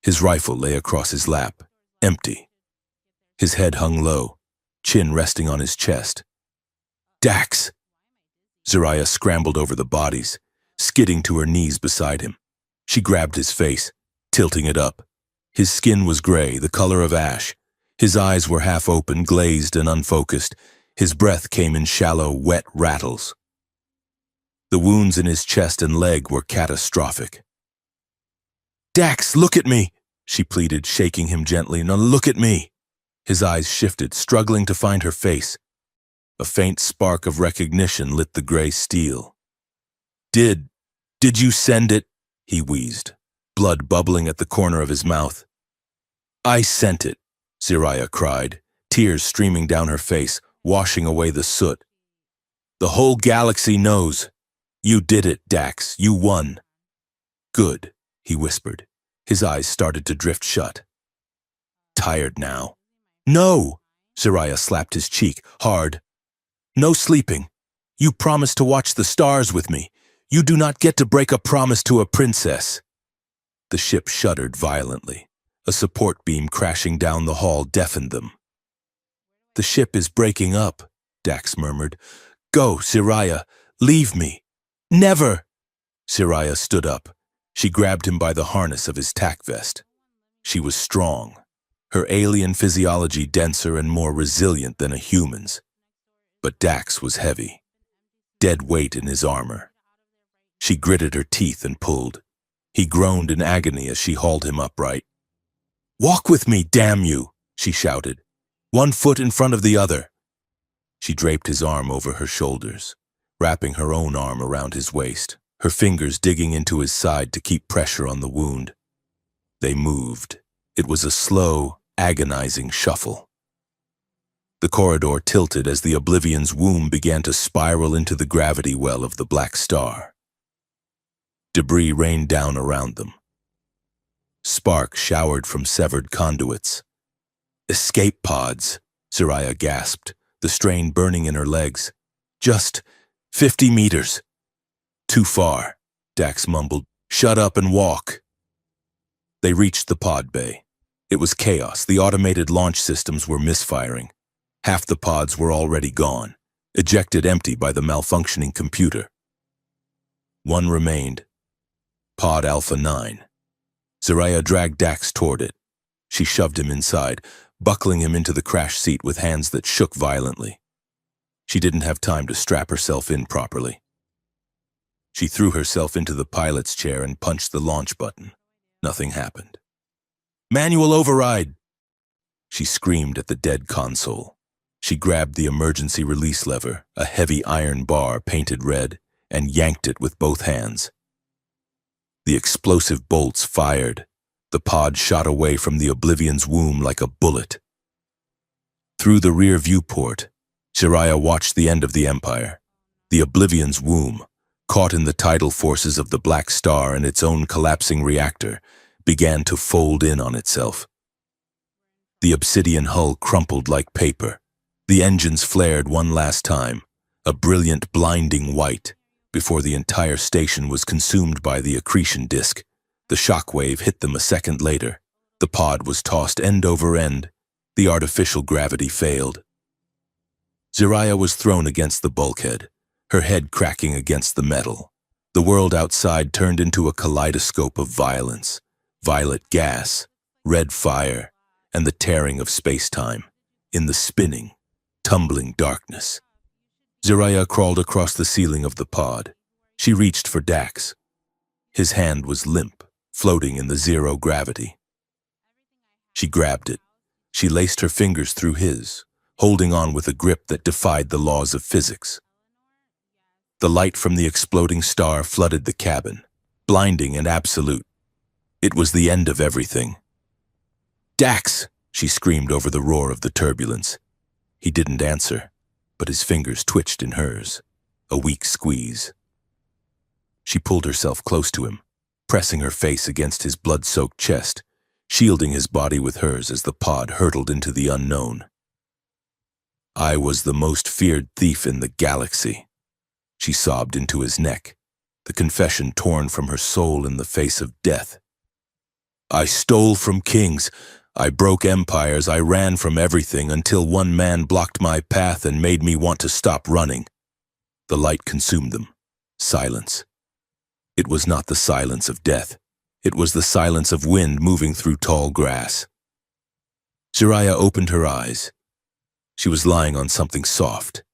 His rifle lay across his lap, empty. His head hung low, chin resting on his chest. Dax! Zariah scrambled over the bodies, skidding to her knees beside him. She grabbed his face, tilting it up. His skin was gray, the color of ash. His eyes were half open, glazed and unfocused. His breath came in shallow, wet rattles. The wounds in his chest and leg were catastrophic. Dax, look at me, she pleaded, shaking him gently. Now look at me. His eyes shifted, struggling to find her face. A faint spark of recognition lit the gray steel. Did you send it? He wheezed, blood bubbling at the corner of his mouth. I sent it, Zariah cried, tears streaming down her face, washing away the soot. The whole galaxy knows. You did it, Dax. You won. Good, he whispered. His eyes started to drift shut. Tired now? No, Zariah slapped his cheek, hard. No sleeping. You promised to watch the stars with me. You do not get to break a promise to a princess. The ship shuddered violently. A support beam crashing down the hall deafened them. The ship is breaking up, Dax murmured. Go, Zariah. Leave me. Never! Zariah stood up. She grabbed him by the harness of his tack vest. She was strong, her alien physiology denser and more resilient than a human's. But Dax was heavy, dead weight in his armor. She gritted her teeth and pulled. He groaned in agony as she hauled him upright. Walk with me, damn you, she shouted. One foot in front of the other. She draped his arm over her shoulders, wrapping her own arm around his waist, her fingers digging into his side to keep pressure on the wound. They moved. It was a slow, agonizing shuffle. The corridor tilted as the Oblivion's womb began to spiral into the gravity well of the black star. Debris rained down around them. Sparks showered from severed conduits. Escape pods, Zariah gasped, the strain burning in her legs. Just 50 meters. Too far, Dax mumbled. Shut up and walk. They reached the pod bay. It was chaos. The automated launch systems were misfiring. Half the pods were already gone, ejected empty by the malfunctioning computer. One remained. Pod Alpha 9. Zariah dragged Dax toward it. She shoved him inside, buckling him into the crash seat with hands that shook violently. She didn't have time to strap herself in properly. She threw herself into the pilot's chair and punched the launch button. Nothing happened. Manual override! She screamed at the dead console. She grabbed the emergency release lever, a heavy iron bar painted red, and yanked it with both hands. The explosive bolts fired. The pod shot away from the Oblivion's womb like a bullet. Through the rear viewport, Zariah watched the end of the Empire. The Oblivion's womb, caught in the tidal forces of the Black Star and its own collapsing reactor, began to fold in on itself. The obsidian hull crumpled like paper. The engines flared one last time, a brilliant, blinding white, before the entire station was consumed by the accretion disk. The shockwave hit them a second later. The pod was tossed end over end. The artificial gravity failed. Zariah was thrown against the bulkhead, her head cracking against the metal. The world outside turned into a kaleidoscope of violence, violet gas, red fire, and the tearing of space-time, in the spinning, tumbling darkness. Zariah crawled across the ceiling of the pod. She reached for Dax. His hand was limp, floating in the zero gravity. She grabbed it. She laced her fingers through his, holding on with a grip that defied the laws of physics. The light from the exploding star flooded the cabin, blinding and absolute. It was the end of everything. Dax! She screamed over the roar of the turbulence. He didn't answer, but his fingers twitched in hers, a weak squeeze. She pulled herself close to him, pressing her face against his blood-soaked chest. shielding his body with hers as the pod hurtled into the unknown. "I was the most feared thief in the galaxy," she sobbed into his neck, the confession torn from her soul in the face of death. "I stole from kings, I broke empires, I ran from everything until one man blocked my path and made me want to stop running." The light consumed them. Silence. It was not the silence of death. It was the silence of wind moving through tall grass. Jiraiya opened her eyes. She was lying on something soft.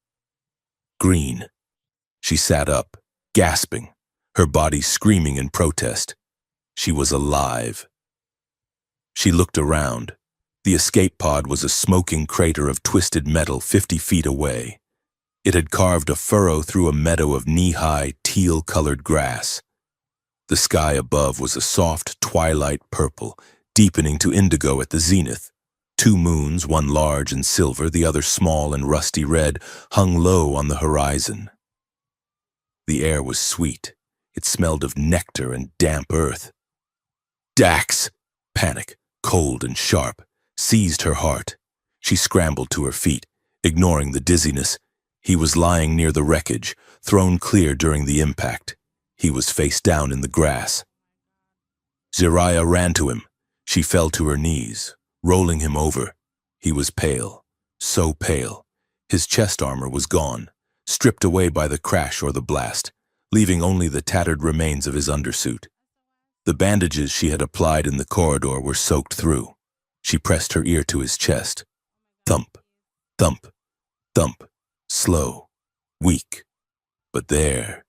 Green. She sat up, gasping, her body screaming in protest. She was alive. She looked around. The escape pod was a smoking crater of twisted metal 50 feet away. It had carved a furrow through a meadow of knee-high, teal-colored grass. The sky above was a soft twilight purple, deepening to indigo at the zenith. 2 moons, one large and silver, the other small and rusty red, hung low on the horizon. The air was sweet. It smelled of nectar and damp earth. Dax! Panic, cold and sharp, seized her heart. She scrambled to her feet, ignoring the dizziness. He was lying near the wreckage, thrown clear during the impact. He was face down in the grass. Jiraiya ran to him. She fell to her knees, rolling him over. He was pale, so pale. His chest armor was gone, stripped away by the crash or the blast, leaving only the tattered remains of his undersuit. The bandages she had applied in the corridor were soaked through. She pressed her ear to his chest. Thump, thump, thump, slow, weak. But there.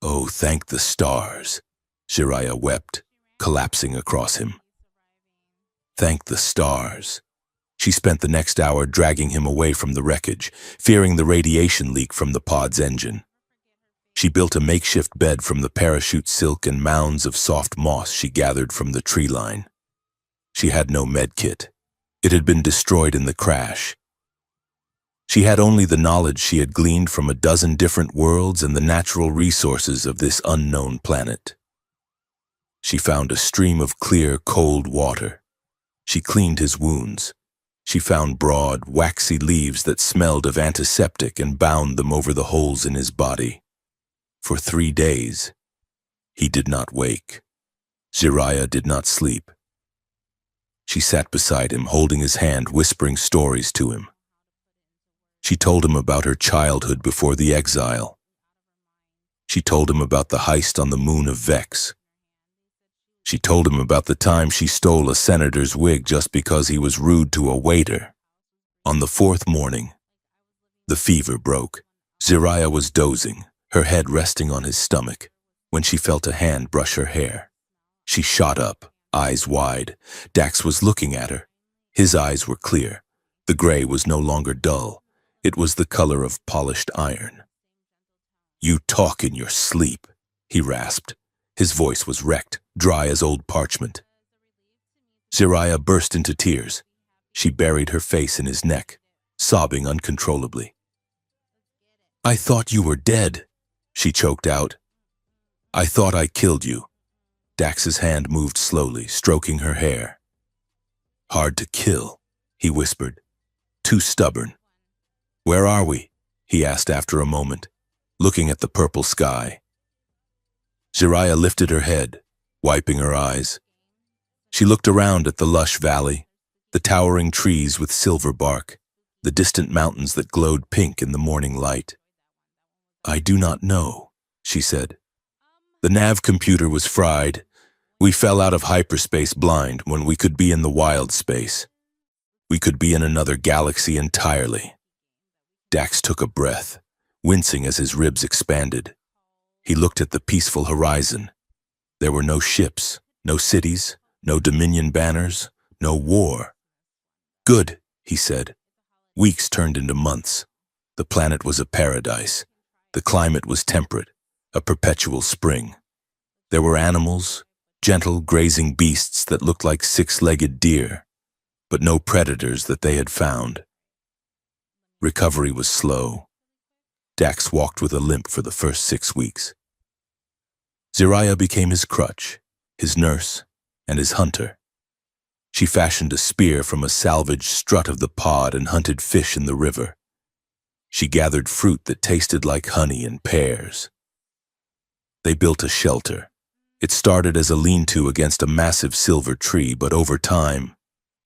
Oh, thank the stars, Jiraiya wept, collapsing across him. Thank the stars. She spent the next hour dragging him away from the wreckage, fearing the radiation leak from the pod's engine. She built a makeshift bed from the parachute silk and mounds of soft moss she gathered from the tree line. She had no medkit. It had been destroyed in the crash. She had only the knowledge she had gleaned from a dozen different worlds and the natural resources of this unknown planet. She found a stream of clear, cold water. She cleaned his wounds. She found broad, waxy leaves that smelled of antiseptic and bound them over the holes in his body. For 3 days, he did not wake. Jiraiya did not sleep. She sat beside him, holding his hand, whispering stories to him. She told him about her childhood before the exile. She told him about the heist on the moon of Vex. She told him about the time she stole a senator's wig just because he was rude to a waiter. On the 4th morning, the fever broke. Jiraiya was dozing, her head resting on his stomach, when she felt a hand brush her hair. She shot up, eyes wide. Dax was looking at her. His eyes were clear. The gray was no longer dull. It was the color of polished iron. "You talk in your sleep," he rasped. His voice was wrecked, dry as old parchment. Jiraiya burst into tears. She buried her face in his neck, sobbing uncontrollably. "I thought you were dead," she choked out. "I thought I killed you." Dax's hand moved slowly, stroking her hair. "Hard to kill," he whispered. "Too stubborn." "Where are we?" he asked after a moment, looking at the purple sky. Jiraiya lifted her head, wiping her eyes. She looked around at the lush valley, the towering trees with silver bark, the distant mountains that glowed pink in the morning light. "I do not know," she said. "The nav computer was fried. We fell out of hyperspace blind when we could be in the wild space. We could be in another galaxy entirely." Dax took a breath, wincing as his ribs expanded. He looked at the peaceful horizon. There were no ships, no cities, no Dominion banners, no war. "Good," he said. Weeks turned into months. The planet was a paradise. The climate was temperate, a perpetual spring. There were animals, gentle grazing beasts that looked like 6-legged deer, but no predators that they had found. Recovery was slow. Dax walked with a limp for the first 6 weeks. Jiraiya became his crutch, his nurse, and his hunter. She fashioned a spear from a salvaged strut of the pod and hunted fish in the river. She gathered fruit that tasted like honey and pears. They built a shelter. It started as a lean-to against a massive silver tree, but over time,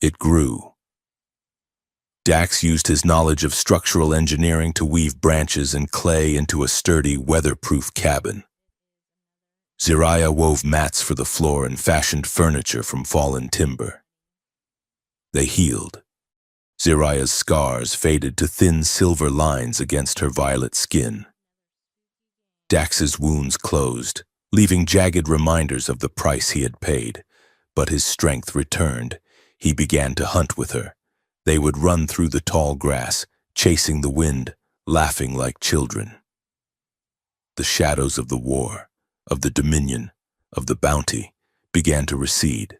it grew. Dax used his knowledge of structural engineering to weave branches and clay into a sturdy, weatherproof cabin. Zariah wove mats for the floor and fashioned furniture from fallen timber. They healed. Zariah's scars faded to thin silver lines against her violet skin. Dax's wounds closed, leaving jagged reminders of the price he had paid. But his strength returned. He began to hunt with her. They would run through the tall grass, chasing the wind, laughing like children. The shadows of the war, of the Dominion, of the bounty, began to recede.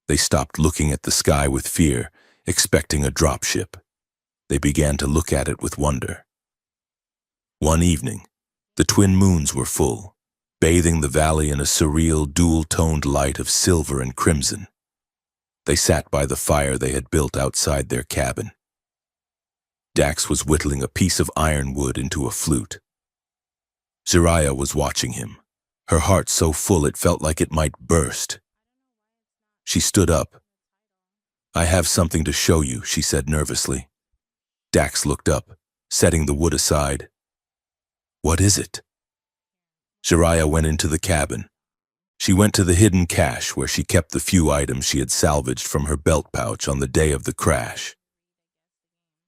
They stopped looking at the sky with fear, expecting a dropship. They began to look at it with wonder. One evening, the twin moons were full, bathing the valley in a surreal, dual-toned light of silver and crimson. They sat by the fire they had built outside their cabin. Dax was whittling a piece of ironwood into a flute. Zariah was watching him, her heart so full it felt like it might burst. She stood up. "I have something to show you," she said nervously. Dax looked up, setting the wood aside. "What is it?" Zariah went into the cabin. She went to the hidden cache where she kept the few items she had salvaged from her belt pouch on the day of the crash.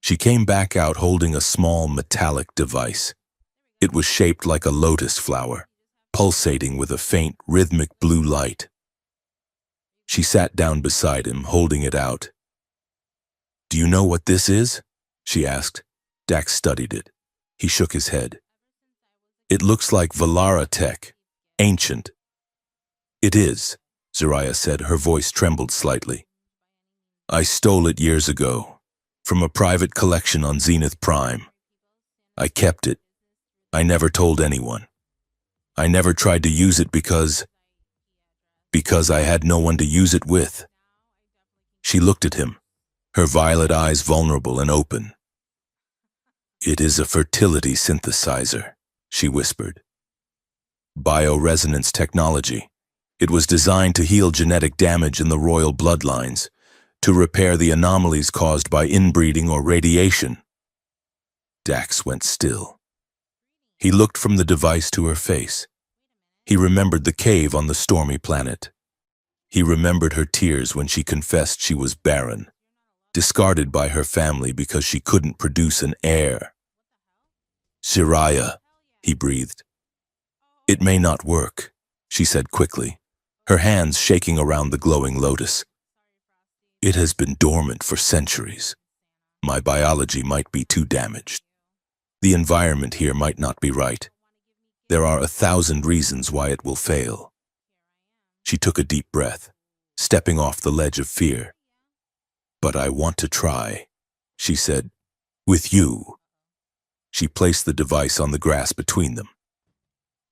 She came back out holding a small metallic device. It was shaped like a lotus flower, pulsating with a faint, rhythmic blue light. She sat down beside him, holding it out. "Do you know what this is?" she asked. Dax studied it. He shook his head. "It looks like Valara tech, ancient." "It is," Zariah said, her voice trembled slightly. "I stole it years ago, from a private collection on Zenith Prime. I kept it. I never told anyone. I never tried to use it because I had no one to use it with." She looked at him, her violet eyes vulnerable and open. "It is a fertility synthesizer," she whispered. "Bioresonance technology. It was designed to heal genetic damage in the royal bloodlines, to repair the anomalies caused by inbreeding or radiation." Dax went still. He looked from the device to her face. He remembered the cave on the stormy planet. He remembered her tears when she confessed she was barren, discarded by her family because she couldn't produce an heir. "Zariah," he breathed. "It may not work," she said quickly, her hands shaking around the glowing lotus. "It has been dormant for centuries. My biology might be too damaged. The environment here might not be right. There are 1,000 reasons why it will fail." She took a deep breath, stepping off the ledge of fear. "But I want to try," she said, "with you." She placed the device on the grass between them.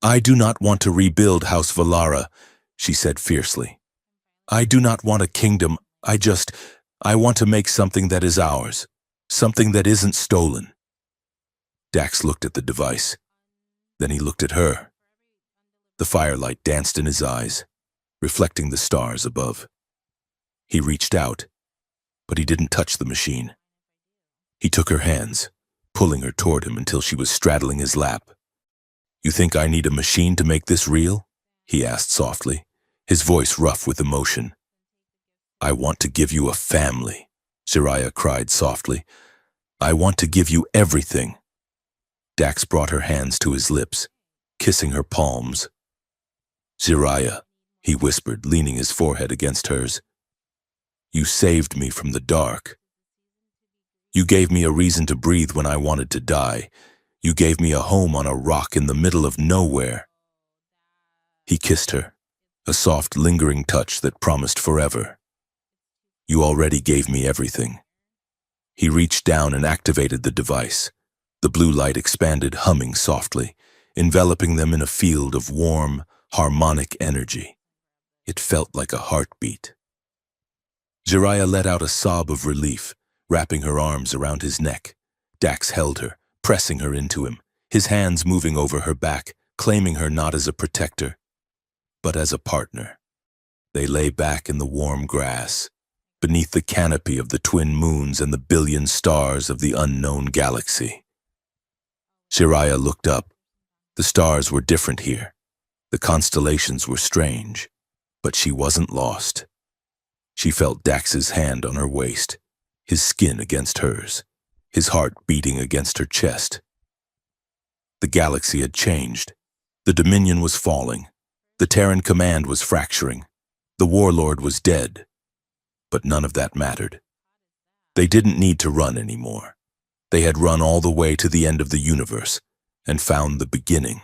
"I do not want to rebuild House Valara," she said fiercely. "I do not want a kingdom. I want to make something that is ours, something that isn't stolen." Dax looked at the device. Then he looked at her. The firelight danced in his eyes, reflecting the stars above. He reached out, but he didn't touch the machine. He took her hands, pulling her toward him until she was straddling his lap. "You think I need a machine to make this real?" he asked softly, his voice rough with emotion. "I want to give you a family," Zariah cried softly. "I want to give you everything." Dax brought her hands to his lips, kissing her palms. "Zariah," he whispered, leaning his forehead against hers. "You saved me from the dark. You gave me a reason to breathe when I wanted to die. You gave me a home on a rock in the middle of nowhere." He kissed her, a soft, lingering touch that promised forever. "You already gave me everything." He reached down and activated the device. The blue light expanded, humming softly, enveloping them in a field of warm, harmonic energy. It felt like a heartbeat. Jiraiya let out a sob of relief, wrapping her arms around his neck. Dax held her, pressing her into him, his hands moving over her back, claiming her not as a protector, but as a partner. They lay back in the warm grass, beneath the canopy of the twin moons and the billion stars of the unknown galaxy. Jiraiya looked up. The stars were different here. The constellations were strange, but she wasn't lost. She felt Dax's hand on her waist, his skin against hers, his heart beating against her chest. The galaxy had changed. The Dominion was falling. The Terran command was fracturing. The warlord was dead. But none of that mattered. They didn't need to run anymore. They had run all the way to the end of the universe and found the beginning.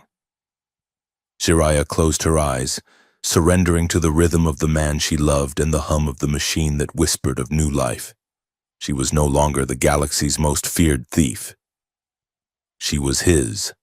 Jiraiya closed her eyes, surrendering to the rhythm of the man she loved and the hum of the machine that whispered of new life. She was no longer the galaxy's most feared thief. She was his.